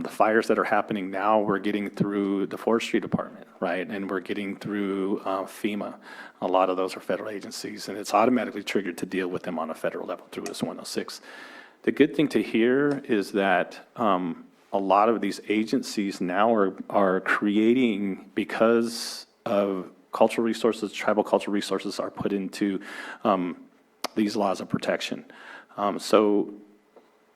fires that are happening now, we're getting through the forestry department, right? And we're getting through FEMA. A lot of those are federal agencies, and it's automatically triggered to deal with them on a federal level through this 106. The good thing to hear is that a lot of these agencies now are creating, because of cultural resources, tribal cultural resources are put into these laws of protection. So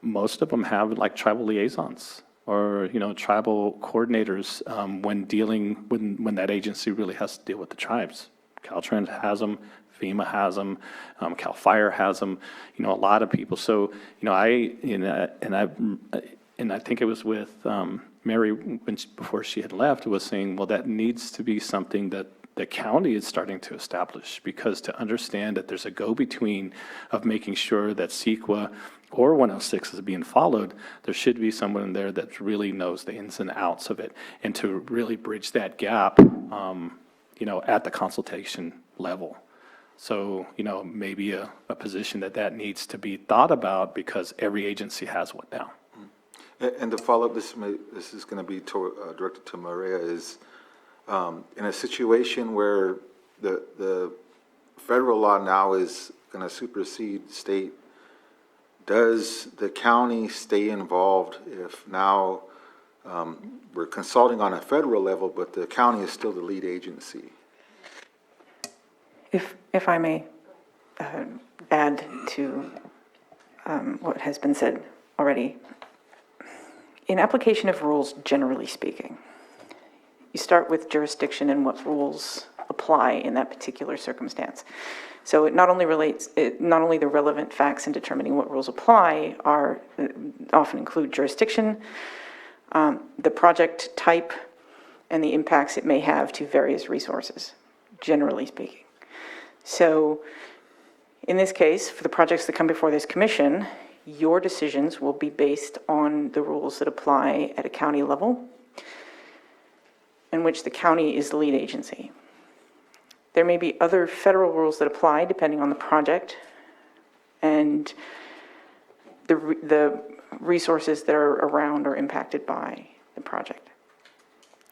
most of them have like tribal liaisons or, tribal coordinators when that agency really has to deal with the tribes. Caltrans has them, FEMA has them, CAL FIRE has them, a lot of people. So, I think it was with Mary before she had left, was saying, well, that needs to be something that the county is starting to establish, because to understand that there's a go-between of making sure that CEQA or 106 is being followed, there should be someone there that really knows the ins and outs of it, and to really bridge that gap, at the consultation level. So, maybe a position that needs to be thought about, because every agency has one now. And to follow up, this is going to be directed to Maria, is in a situation where the federal law now is going to supersede state, does the county stay involved if now we're consulting on a federal level, but the county is still the lead agency? If I may add to what has been said already, in application of rules, generally speaking, you start with jurisdiction and what rules apply in that particular circumstance. So it not only the relevant facts in determining what rules apply often include jurisdiction, the project type, and the impacts it may have to various resources, generally speaking. So in this case, for the projects that come before this commission, your decisions will be based on the rules that apply at a county level, in which the county is the lead agency. There may be other federal rules that apply depending on the project and the resources that are around or impacted by the project.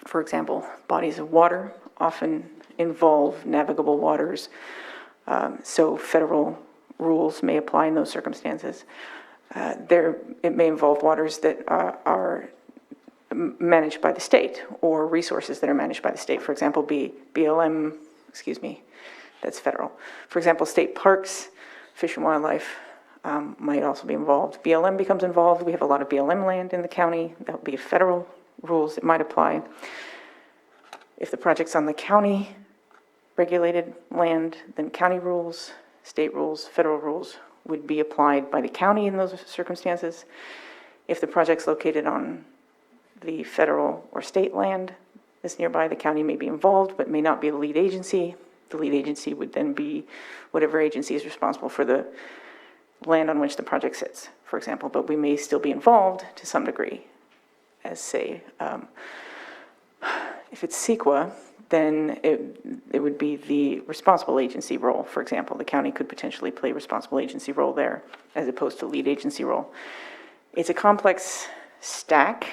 For example, bodies of water often involve navigable waters, so federal rules may apply in those circumstances. It may involve waters that are managed by the state, or resources that are managed by the state. For example, BLM, that's federal. For example, state parks, Fish and Wildlife might also be involved. BLM becomes involved. We have a lot of BLM land in the county. That would be federal rules that might apply. If the project's on the county regulated land, then county rules, state rules, federal rules would be applied by the county in those circumstances. If the project's located on the federal or state land that's nearby. The county may be involved, but may not be the lead agency. The lead agency would then be whatever agency is responsible for the land on which the project sits, for example, but we may still be involved to some degree. As say, if it's CEQA, then it would be the responsible agency role. For example, the county could potentially play responsible agency role there as opposed to lead agency role. It's a complex stack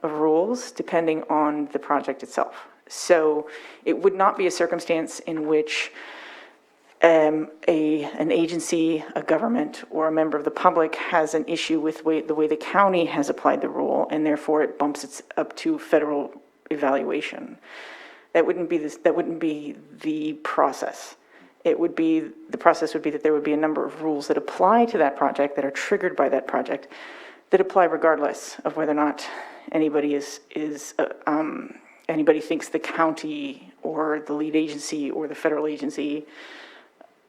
of rules depending on the project itself. So it would not be a circumstance in which an agency, a government, or a member of the public has an issue with the way the county has applied the rule, and therefore it bumps it up to federal evaluation. That wouldn't be the process. The process would be that there would be a number of rules that apply to that project, that are triggered by that project, that apply regardless of whether or not anybody anybody thinks the county or the lead agency or the federal agency,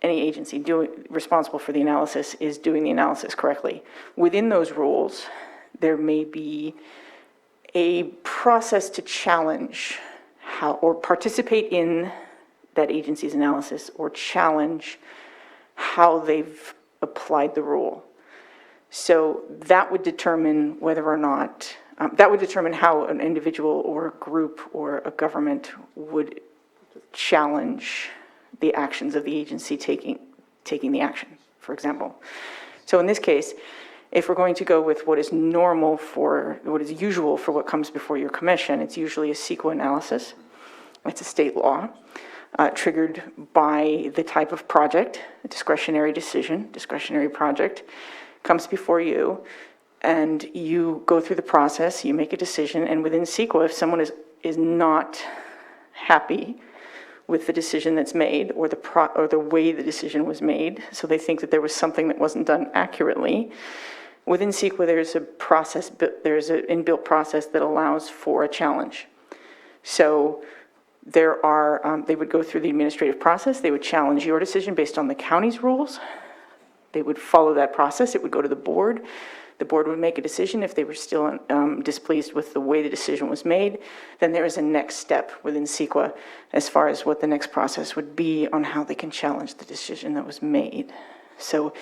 any agency responsible for the analysis, is doing the analysis correctly. Within those rules, there may be a process to challenge how, or participate in that agency's analysis, or challenge how they've applied the rule. So that would determine whether or not, that would determine how an individual or a group or a government would challenge the actions of the agency taking the action, for example. So in this case, if we're going to go with what is usual for what comes before your commission, it's usually a CEQA analysis. It's a state law triggered by the type of project, a discretionary decision, discretionary project comes before you, and you go through the process, you make a decision, and within CEQA, if someone is not happy with the decision that's made, or the way the decision was made, so they think that there was something that wasn't done accurately, within CEQA there's an inbuilt process that allows for a challenge. So they would go through the administrative process, they would challenge your decision based on the county's rules, they would follow that process, it would go to the board would make a decision. If they were still displeased with the way the decision was made, then there is a next step within CEQA as far as what the next process would be on how they can challenge the decision that was made. So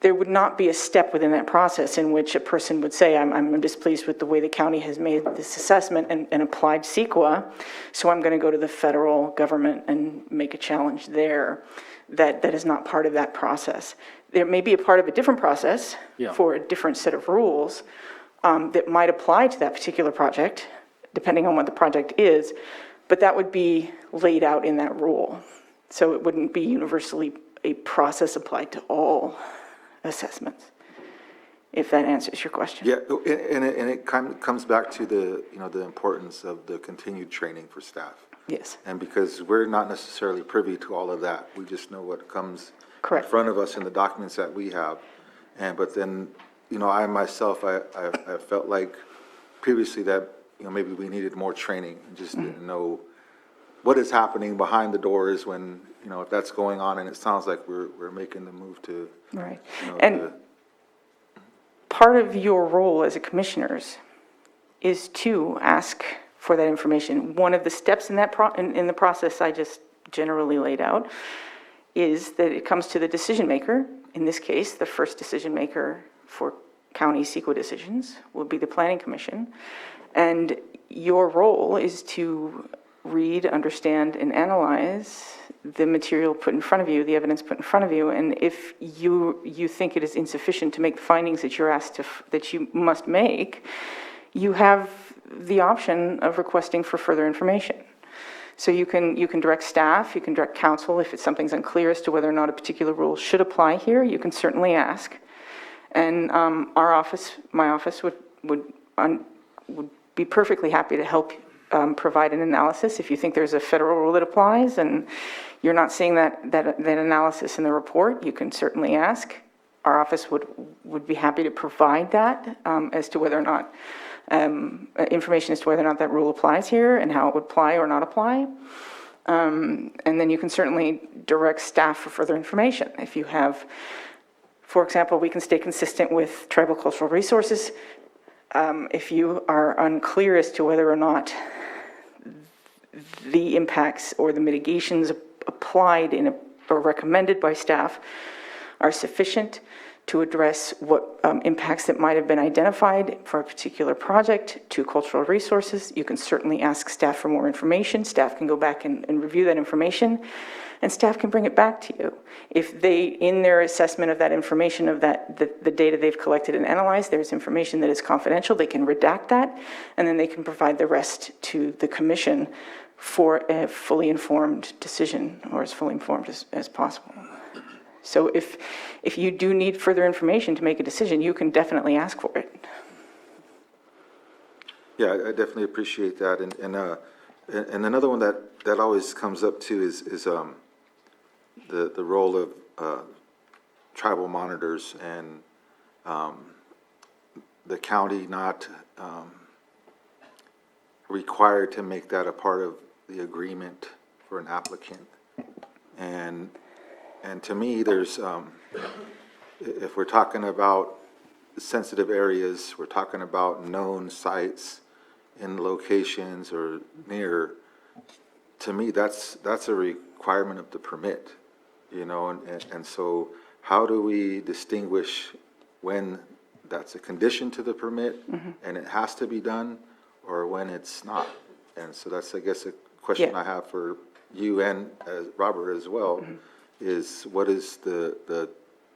there would not be a step within that process in which a person would say, I'm displeased with the way the county has made this assessment and applied CEQA, so I'm going to go to the federal government and make a challenge there. That is not part of that process. There may be a part of a different process for a different set of rules that might apply to that particular project, depending on what the project is, but that would be laid out in that rule. So it wouldn't be universally a process applied to all assessments, if that answers your question. Yeah, and it comes back to the importance of the continued training for staff. Yes. And because we're not necessarily privy to all of that, we just know what comes Correct. in front of us in the documents that we have. But then, I myself, I felt like previously that, maybe we needed more training and just didn't know what is happening behind the doors when, if that's going on, and it sounds like we're making the move to. Right. And part of your role as a commissioners is to ask for that information. One of the steps in that in the process I just generally laid out is that it comes to the decision maker. In this case, the first decision maker for county CEQA decisions will be the Planning Commission. And your role is to read, understand, and analyze the material put in front of you, the evidence put in front of you. And if you think it is insufficient to make the findings that you're asked that you must make, you have the option of requesting for further information. So you can direct staff, you can direct counsel if something's unclear as to whether or not a particular rule should apply here, you can certainly ask. And my office would be perfectly happy to help provide an analysis. If you think there's a federal rule that applies and you're not seeing that analysis in the report, you can certainly ask. Our office would be happy to provide that as to whether or not information as to whether or not that rule applies here and how it would apply or not apply. And then you can certainly direct staff for further information. If you have, for example, we can stay consistent with tribal cultural resources If you are unclear as to whether or not the impacts or the mitigations applied or recommended by staff are sufficient to address what impacts that might have been identified for a particular project to cultural resources, you can certainly ask staff for more information. Staff can go back and review that information, and staff can bring it back to you. If they, in their assessment of that information, of the data they've collected and analyzed, there's information that is confidential, they can redact that, and then they can provide the rest to the commission for a fully informed decision, or as fully informed as possible. So if you do need further information to make a decision, you can definitely ask for it. Yeah, I definitely appreciate that. And another one that always comes up too is the role of tribal monitors and the county not required to make that a part of the agreement for an applicant. And to me, there's, if we're talking about sensitive areas, we're talking about known sites in locations or near, to me, that's a requirement of the permit, you know, and so how do we distinguish when that's a condition to the permit and it has to be done, or when it's not? And so that's, I guess, a question I have for you and Robert as well, is what is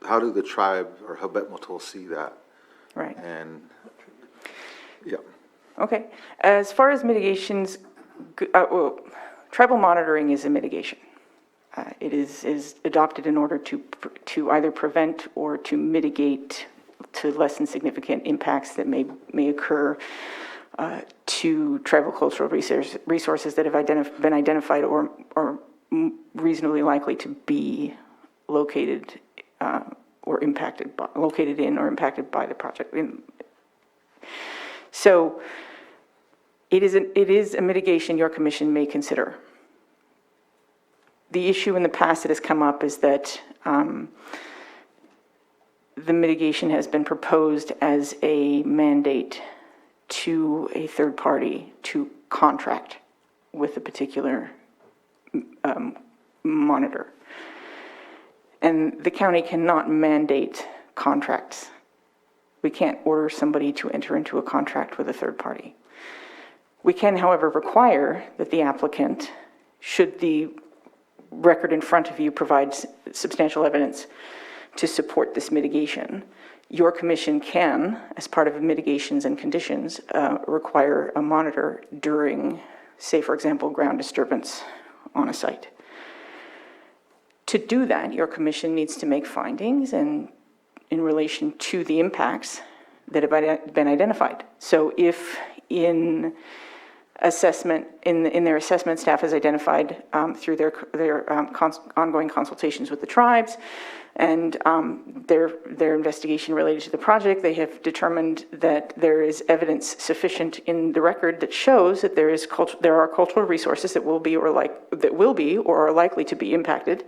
how do the tribe or Habet see that? Right. And, yeah. Okay. As far as mitigations, well, tribal monitoring is a mitigation. It is adopted in order to either prevent or to mitigate, to lessen significant impacts that may occur to tribal cultural resources that have been identified or reasonably likely to be located or impacted by, located in or impacted by the project. So it is a mitigation your commission may consider. The issue in the past that has come up is that the mitigation has been proposed as a mandate to a third party to contract with a particular monitor. And the county cannot mandate contracts. We can't order somebody to enter into a contract with a third party. We can, however, require that the applicant, should the record in front of you provide substantial evidence to support this mitigation, your commission can, as part of mitigations and conditions, require a monitor during, say, for example, ground disturbance on a site. To do that, your commission needs to make findings and in relation to the impacts that have been identified. So if in assessment, in their assessment, staff has identified through their ongoing consultations with the tribes and their investigation related to the project, they have determined that there is evidence sufficient in the record that shows that there are cultural resources that will be or are likely to be impacted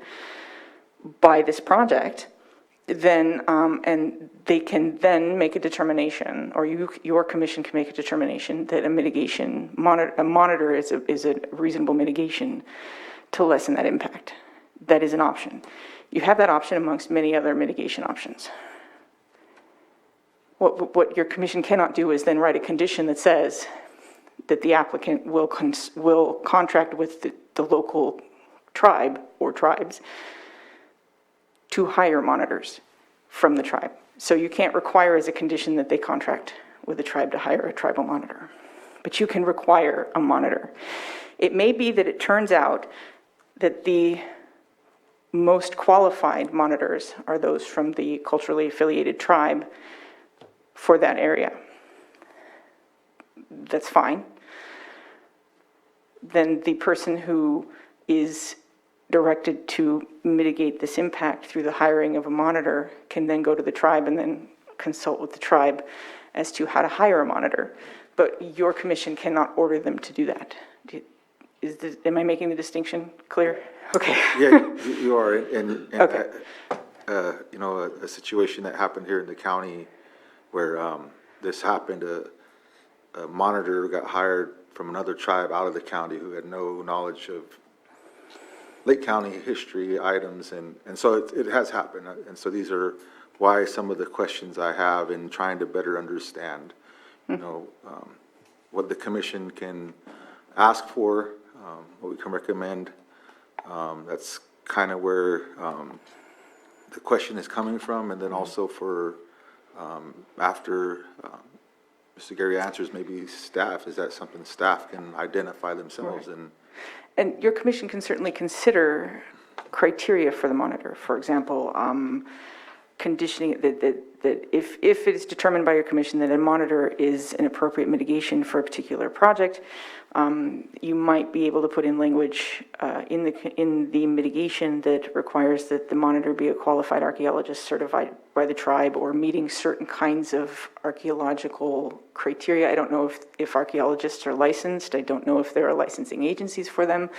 by this project. Then and they can then make a determination, or your commission can make a determination that a monitor is a reasonable mitigation to lessen that impact. That is an option. You have that option amongst many other mitigation options. What your commission cannot do is then write a condition that says that the applicant will contract with the local tribe or tribes to hire monitors from the tribe. So you can't require as a condition that they contract with the tribe to hire a tribal monitor, but you can require a monitor. It may be that it turns out that the most qualified monitors are those from the culturally affiliated tribe for that area. That's fine. Then the person who is directed to mitigate this impact through the hiring of a monitor can then go to the tribe and then consult with the tribe as to how to hire a monitor. But your commission cannot order them to do that. Am I making the distinction clear? Okay. Yeah, you are. And okay. You know, a situation that happened here in the county where this happened, a monitor got hired from another tribe out of the county who had no knowledge of Lake County history items, and so it has happened. And so these are why some of the questions I have in trying to better understand, what the commission can ask for, what we can recommend. That's kind of where the question is coming from, and then also for after Mr. Gary answers, maybe staff, is that something staff can identify themselves? Right. And your commission can certainly consider criteria for the monitor. For example, conditioning that if it is determined by your commission that a monitor is an appropriate mitigation for a particular project, you might be able to put in language in the mitigation that requires that the monitor be a qualified archaeologist certified by the tribe or meeting certain kinds of archaeological criteria. I don't know if archaeologists are licensed. I don't know if there are licensing agencies for them,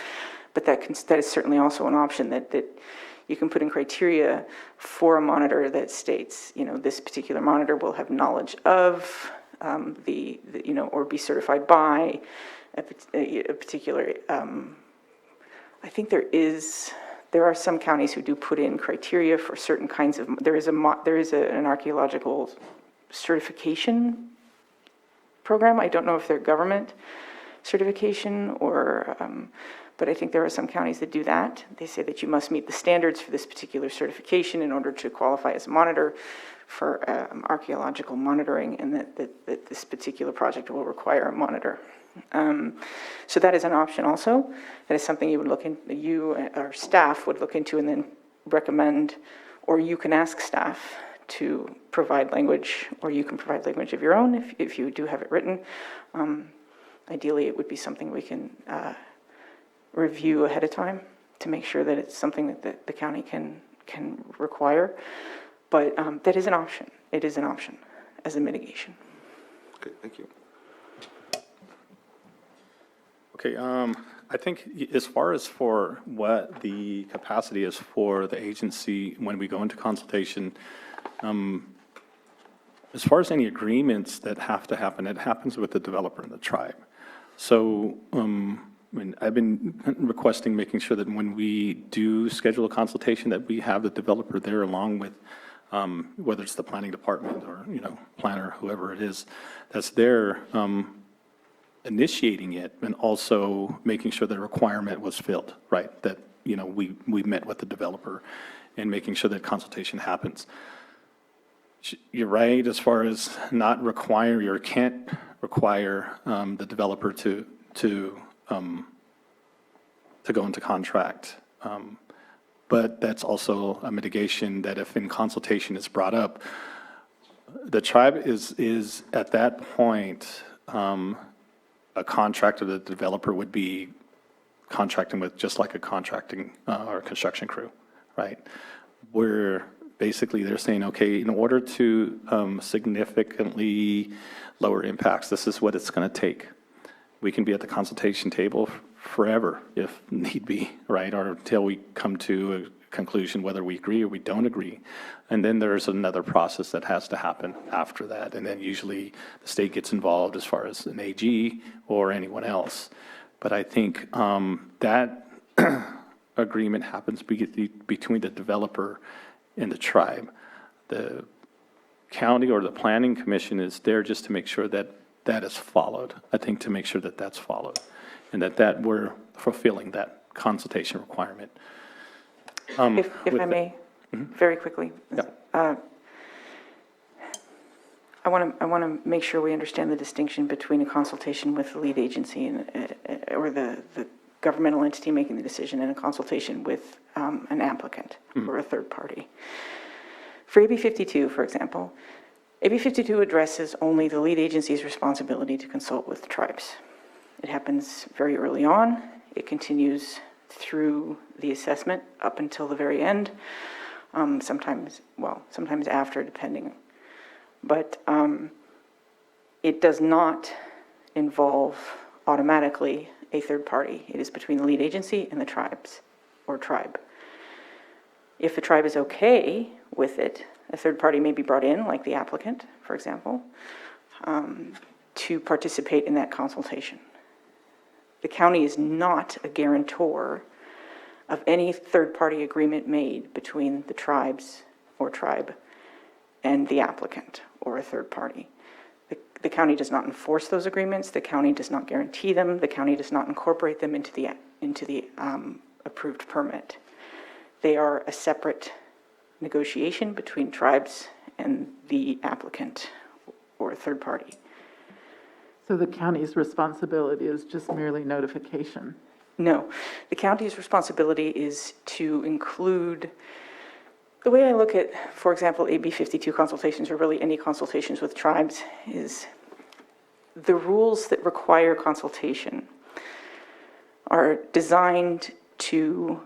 but that is certainly also an option that you can put in criteria for a monitor that states, this particular monitor will have knowledge of or be certified by a particular. I think there are some counties who do put in criteria for certain kinds of. There is an archaeological certification program. I don't know if they're government certification or. But I think there are some counties that do that. They say that you must meet the standards for this particular certification in order to qualify as a monitor for archaeological monitoring, and that this particular project will require a monitor. So that is an option also. That is something you or staff would look into and then recommend, or you can ask staff to provide language, or you can provide language of your own if you do have it written. Ideally, it would be something we can review ahead of time to make sure that it's something that the county can require. But that is an option. It is an option as a mitigation. Okay, thank you. Okay, I think as far as for what the capacity is for the agency when we go into consultation, as far as any agreements that have to happen, it happens with the developer and the tribe. So, I've been requesting, making sure that when we do schedule a consultation, that we have the developer there along with, whether it's the planning department or, planner, whoever it is, that's there initiating it, and also making sure the requirement was filled, right? That, we met with the developer and making sure that consultation happens. You're right, as far as not require, or can't require the developer to go into contract. But that's also a mitigation that if in consultation is brought up, the tribe is at that point, a contract of the developer would be contracting with just like a contracting or construction crew, right? Where basically they're saying, okay, in order to significantly lower impacts, this is what it's going to take. We can be at the consultation table forever if need be, right? Or until we come to a conclusion whether we agree or we don't agree. And then there's another process that has to happen after that. And then usually the state gets involved as far as an AG or anyone else. But I think that agreement happens between the developer and the tribe. The county or the planning commission is there just to make sure that that is followed. I think to make sure that that's followed and that we're fulfilling that consultation requirement. If I may, very quickly. Yeah. I want to make sure we understand the distinction between a consultation with the lead agency or the governmental entity making the decision and a consultation with an applicant or a third party. For AB 52, for example, AB 52 addresses only the lead agency's responsibility to consult with the tribes. It happens very early on. It continues through the assessment up until the very end, sometimes after, depending. But it does not involve automatically a third party. It is between the lead agency and the tribes or tribe. If the tribe is okay with it, a third party may be brought in, like the applicant, for example. to participate in that consultation. The county is not a guarantor of any third-party agreement made between the tribes or tribe and the applicant or a third party. The county does not enforce those agreements. The county does not guarantee them. The county does not incorporate them into the approved permit. They are a separate negotiation between tribes and the applicant or a third party. So the county's responsibility is just merely notification? No, the county's responsibility is to include, the way I look at, for example, AB 52 consultations, or really any consultations with tribes, is the rules that require consultation are designed to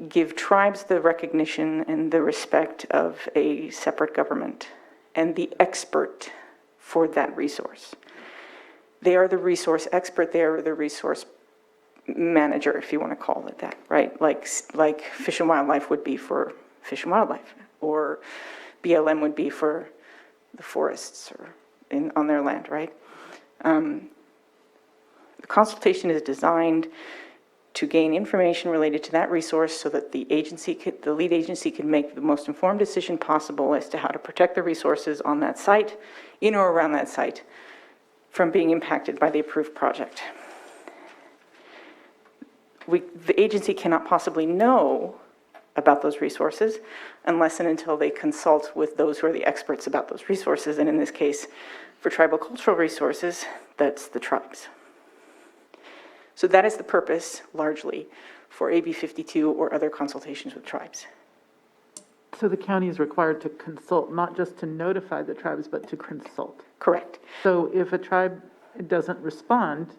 give tribes the recognition and the respect of a separate government and the expert for that resource. They are the resource expert, they are the resource manager, if you want to call it that, right? Like Fish and Wildlife would be for Fish and Wildlife, or BLM would be for the forests or on their land, right? The consultation is designed to gain information related to that resource so that the lead agency can make the most informed decision possible as to how to protect the resources on that site, in or around that site, from being impacted by the approved project. The agency cannot possibly know about those resources unless and until they consult with those who are the experts about those resources, and in this case, for tribal cultural resources, that's the tribes. So that is the purpose, largely, for AB 52 or other consultations with tribes. So the county is required to consult, not just to notify the tribes, but to consult? Correct. So if a tribe doesn't respond,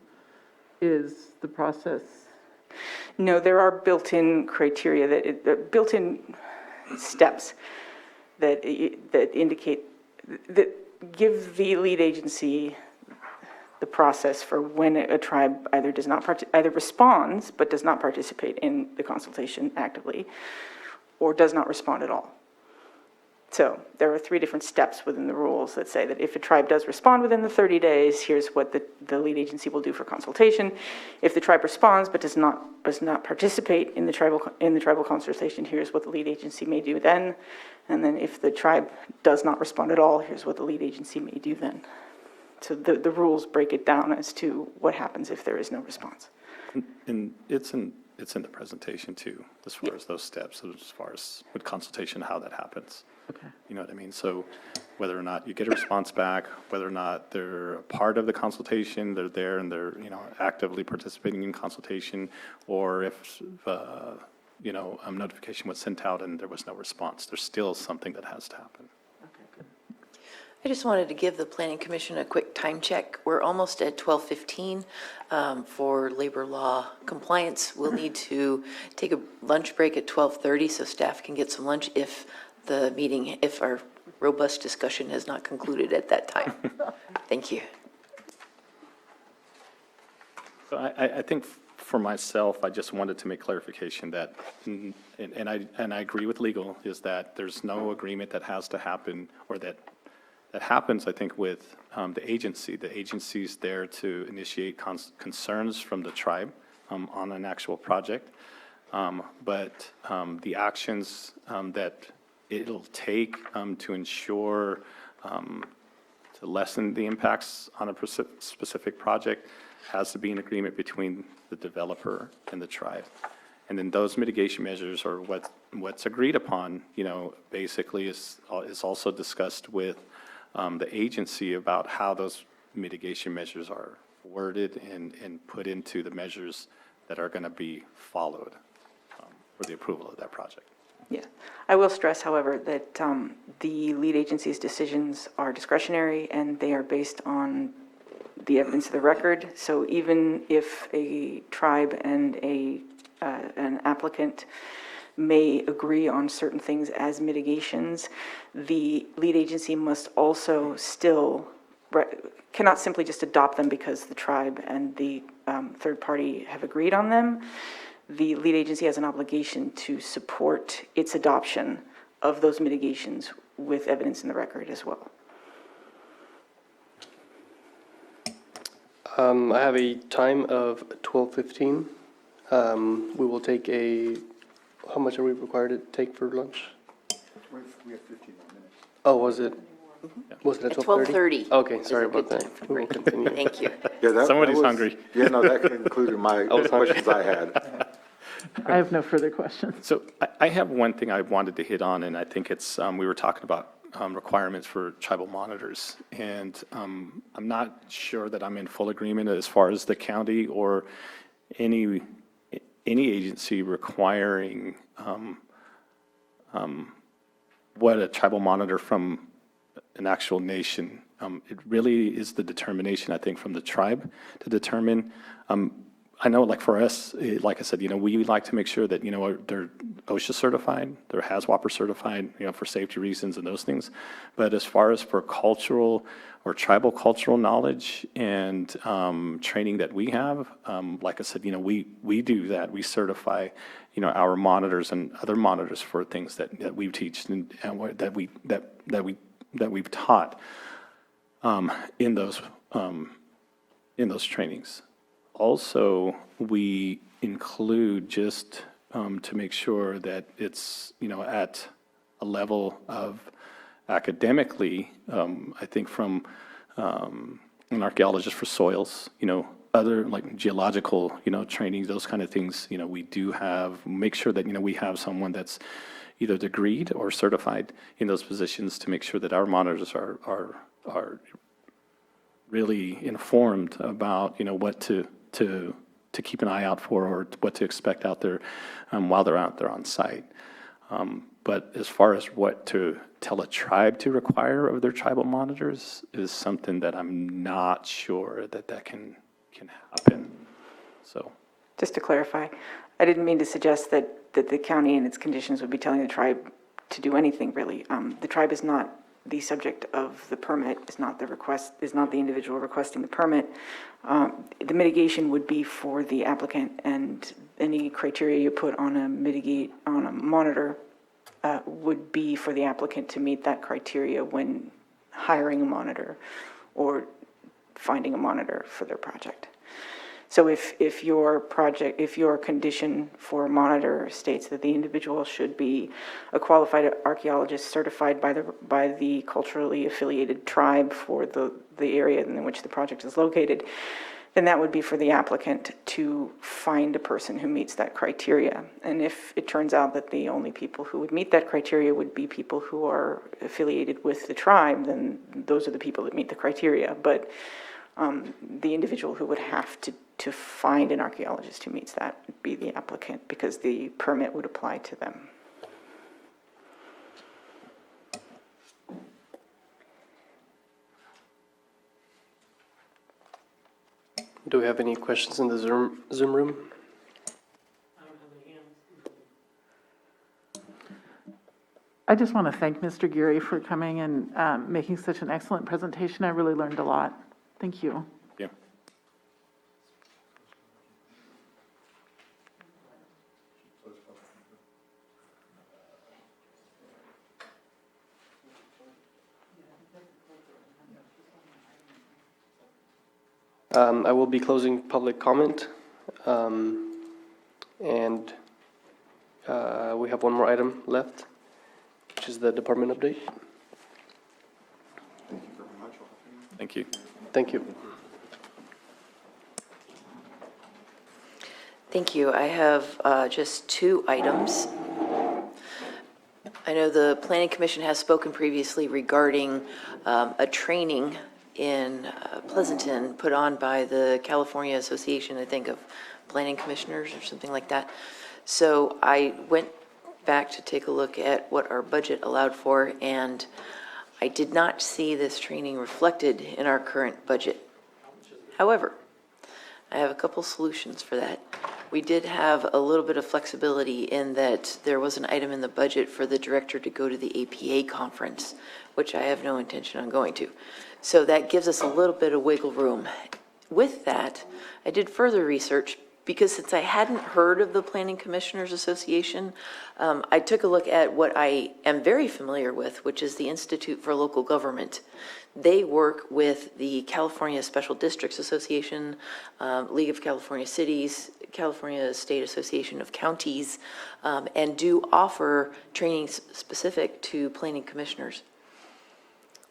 is the process? No, there are built-in criteria, built-in steps that indicate, that give the lead agency the process for when a tribe either responds but does not participate in the consultation actively, or does not respond at all. So there are 3 different steps within the rules that say that if a tribe does respond within the 30 days, here's what the lead agency will do for consultation. If the tribe responds but does not participate in the tribal consultation, here's what the lead agency may do then. And then if the tribe does not respond at all, here's what the lead agency may do then. So the rules break it down as to what happens if there is no response. And it's in the presentation too, as far as those steps, as far as with consultation, how that happens. Okay. You know what I mean? So whether or not you get a response back, whether or not they're a part of the consultation, they're there and they're, actively participating in consultation, or if, notification was sent out and there was no response, there's still something that has to happen. I just wanted to give the Planning Commission a quick time check. We're almost at 12:15 for labor law compliance. We'll need to take a lunch break at 12:30 so staff can get some lunch if our robust discussion has not concluded at that time. Thank you. So I think for myself, I just wanted to make clarification that, and I agree with legal, is that there's no agreement that has to happen, or that happens, I think, with the agency. The agency's there to initiate concerns from the tribe on an actual project. But the actions that it'll take to ensure, to lessen the impacts on a specific project has to be an agreement between the developer and the tribe. And then those mitigation measures are what's agreed upon, basically is also discussed with the agency about how those mitigation measures are worded and put into the measures that are going to be followed for the approval of that project. Yeah. I will stress, however, that the lead agency's decisions are discretionary and they are based on the evidence of the record. So even if a tribe and an applicant may agree on certain things as mitigations, the lead agency must also still, cannot simply just adopt them because the tribe and the third party have agreed on them. The lead agency has an obligation to support its adoption of those mitigations with evidence in the record as well. I have a time of 12:15. We will take how much are we required to take for lunch? We have 15 more minutes. Oh, was it at 12:30? 12:30. Okay, is sorry a good about that. time for We will break. continue. Thank you. Yeah, that Somebody's was- hungry. Yeah, no, that concluded my questions I had. I have no further questions. So I have one thing I wanted to hit on, and I think it's, we were talking about requirements for tribal monitors. And I'm not sure that I'm in full agreement as far as the county or any agency requiring what a tribal monitor from an actual nation. It really is the determination, I think, from the tribe to determine. I know, like for us, like I said, we like to make sure that, they're OSHA certified, they're HAZWOPER certified, for safety reasons and those things. But as far as for cultural or tribal cultural knowledge and training that we have, like I said, we do that. We certify, our monitors and other monitors for things that we teach and that we've taught in those trainings. Also, we include just to make sure that it's, at a level of academically, I think from an archaeologist for soils, other like geological, training, those kind of things, we do make sure that, we have someone that's either degreed or certified in those positions to make sure that our monitors are really informed about, what to keep an eye out for or what to expect out there while they're out there on site. But as far as what to tell a tribe to require of their tribal monitors is something that I'm not sure that can happen. So, Just to clarify, I didn't mean to suggest that the county and its conditions would be telling the tribe to do anything, really. The tribe is not the subject of the permit, is not the individual requesting the permit. The mitigation would be for the applicant, and any criteria you put on a monitor would be for the applicant to meet that criteria when hiring a monitor or finding a monitor for their project. So if your condition for a monitor states that the individual should be a qualified archaeologist certified by the culturally affiliated tribe for the area in which the project is located, then that would be for the applicant to find a person who meets that criteria. And if it turns out that the only people who would meet that criteria would be people who are affiliated with the tribe, then those are the people that meet the criteria. But the individual who would have to find an archaeologist who meets that would be the applicant, because the permit would apply to them. Do we have any questions in the Zoom room? I just want to thank Mr. Geary for coming and making such an excellent presentation. I really learned a lot. Thank you. yeah. I will be closing public comment. And we have one more item left, which is the department update. Thank you. Thank you. Thank you. I have just two items. I know the Planning Commission has spoken previously regarding a training in Pleasanton put on by the California Association, I think, of Planning Commissioners or something like that. So I went back to take a look at what our budget allowed for, and I did not see this training reflected in our current budget. However, I have a couple solutions for that. We did have a little bit of flexibility in that there was an item in the budget for the director to go to the APA conference, which I have no intention on going to. So that gives us a little bit of wiggle room. With that, I did further research because since I hadn't heard of the Planning Commissioners Association, I took a look at what I am very familiar with, which is the Institute for Local Government. They work with the California Special Districts Association, League of California Cities, California State Association of Counties, and do offer trainings specific to planning commissioners.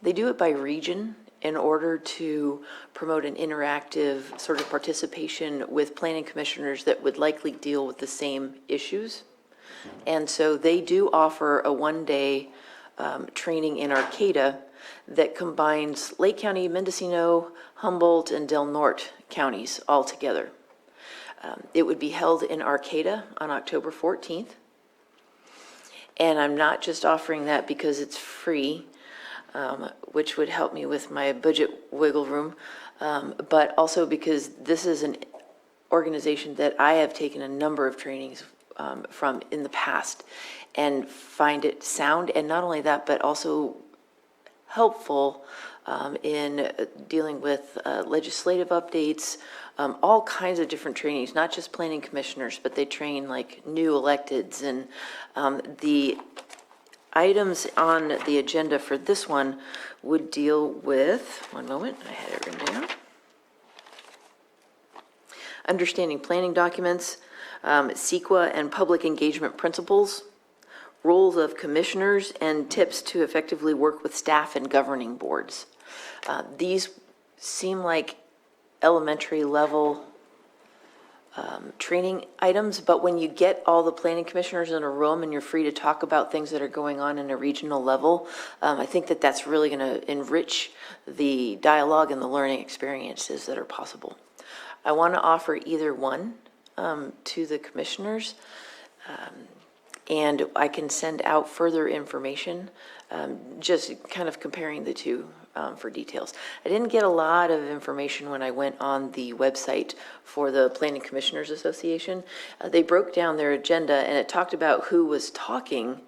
They do it by region in order to promote an interactive sort of participation with planning commissioners that would likely deal with the same issues. And so they do offer a one-day training in Arcata that combines Lake County, Mendocino, Humboldt, and Del Norte counties all together. It would be held in Arcata on October 14th. And I'm not just offering that because it's free, which would help me with my budget wiggle room, but also because this is an organization that I have taken a number of trainings from in the past and find it sound, and not only that, but also helpful in dealing with legislative updates, all kinds of different trainings, not just planning commissioners, but they train like new electeds, and the items on the agenda for this one would deal with, one moment, I had it written down. Understanding planning documents, CEQA and public engagement principles, roles of commissioners, and tips to effectively work with staff and governing boards. These seem like elementary level training items, but when you get all the planning commissioners in a room and you're free to talk about things that are going on in a regional level, I think that that's really going to enrich the dialogue and the learning experiences that are possible. I want to offer either one to the commissioners, and I can send out further information, just kind of comparing the two for details. I didn't get a lot of information when I went on the website for the Planning Commissioners Association. They broke down their agenda and it talked about who was talking,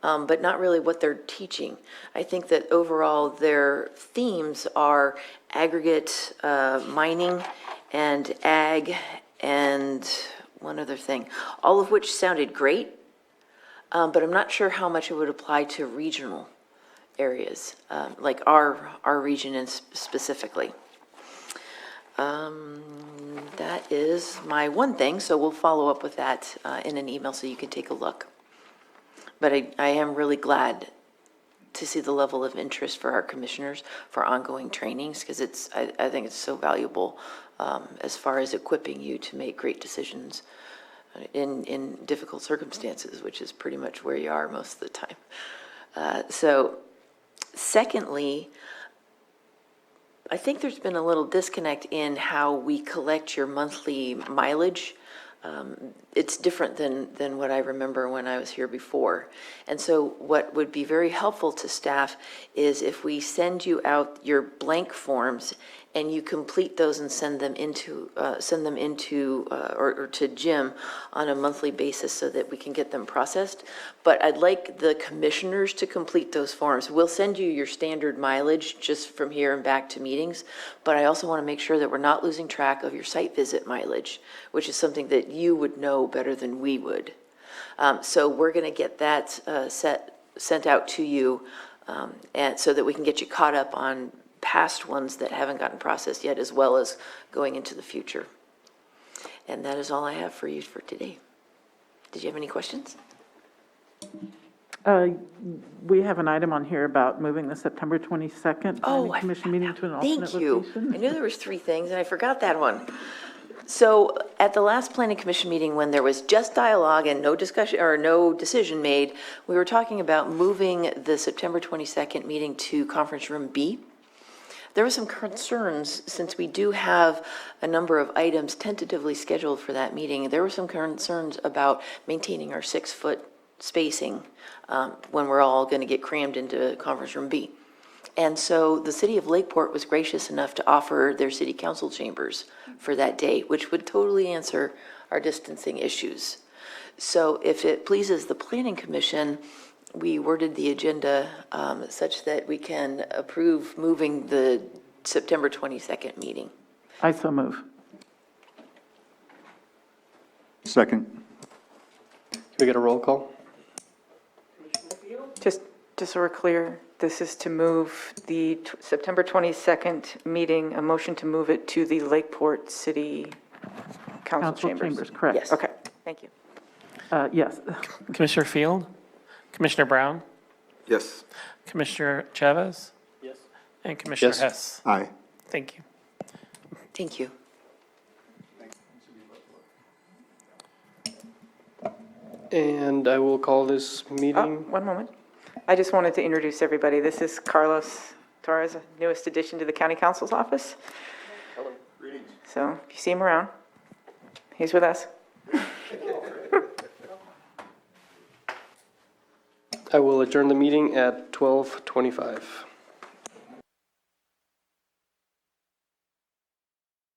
but not really what they're teaching. I think that overall their themes are aggregate mining and ag and one other thing, all of which sounded great, but I'm not sure how much it would apply to regional areas, like our region specifically. That is my one thing, so we'll follow up with that in an email so you can take a look. But I am really glad to see the level of interest for our commissioners for ongoing trainings, because I think it's so valuable as far as equipping you to make great decisions in difficult circumstances, which is pretty much where you are most of the time. So secondly, I think there's been a little disconnect in how we collect your monthly mileage. It's different than what I remember when I was here before. And so what would be very helpful to staff is if we send you out your blank forms and you complete those and send them into or to Jim on a monthly basis so that we can get them processed. But I'd like the commissioners to complete those forms. We'll send you your standard mileage just from here and back to meetings, but I also want to make sure that we're not losing track of your site visit mileage, which is something that you would know better than we would. So we're going to get that sent out to you, and so that we can get you caught up on past ones that haven't gotten processed yet, as well as going into the future. And that is all I have for you for today. Did you have any questions? We have an item on here about moving the September 22nd planning commission meeting to an alternate location. Thank you. I knew there was 3 things, and I forgot that one. So at the last planning commission meeting, when there was just dialogue and no discussion or no decision made, we were talking about moving the September 22nd meeting to conference room B. There were some concerns, since we do have a number of items tentatively scheduled for that meeting. There were some concerns about maintaining our 6-foot spacing when we're all going to get crammed into conference room B. And so the city of Lakeport was gracious enough to offer their city council chambers for that day, which would totally answer our distancing issues. So if it pleases the Planning Commission, we worded the agenda such that we can approve moving the September 22nd meeting. I so move. Second. Can we get a roll call? Just so we're clear, this is to move the September 22nd meeting, a motion to move it to the Lakeport City Council Chambers. Correct. Yes. Okay, thank you. Yes. Commissioner Field, Commissioner Brown, Yes. Commissioner Chavez? Yes. And Commissioner Yes. Hess? Aye. Thank you. Thank you. And I will call this Oh, meeting. one moment. I just wanted to introduce everybody. This is Carlos Torres, newest addition to the County Council's office. Hello. Greetings. So if you see him around, he's with us. I will adjourn the meeting at 12:25.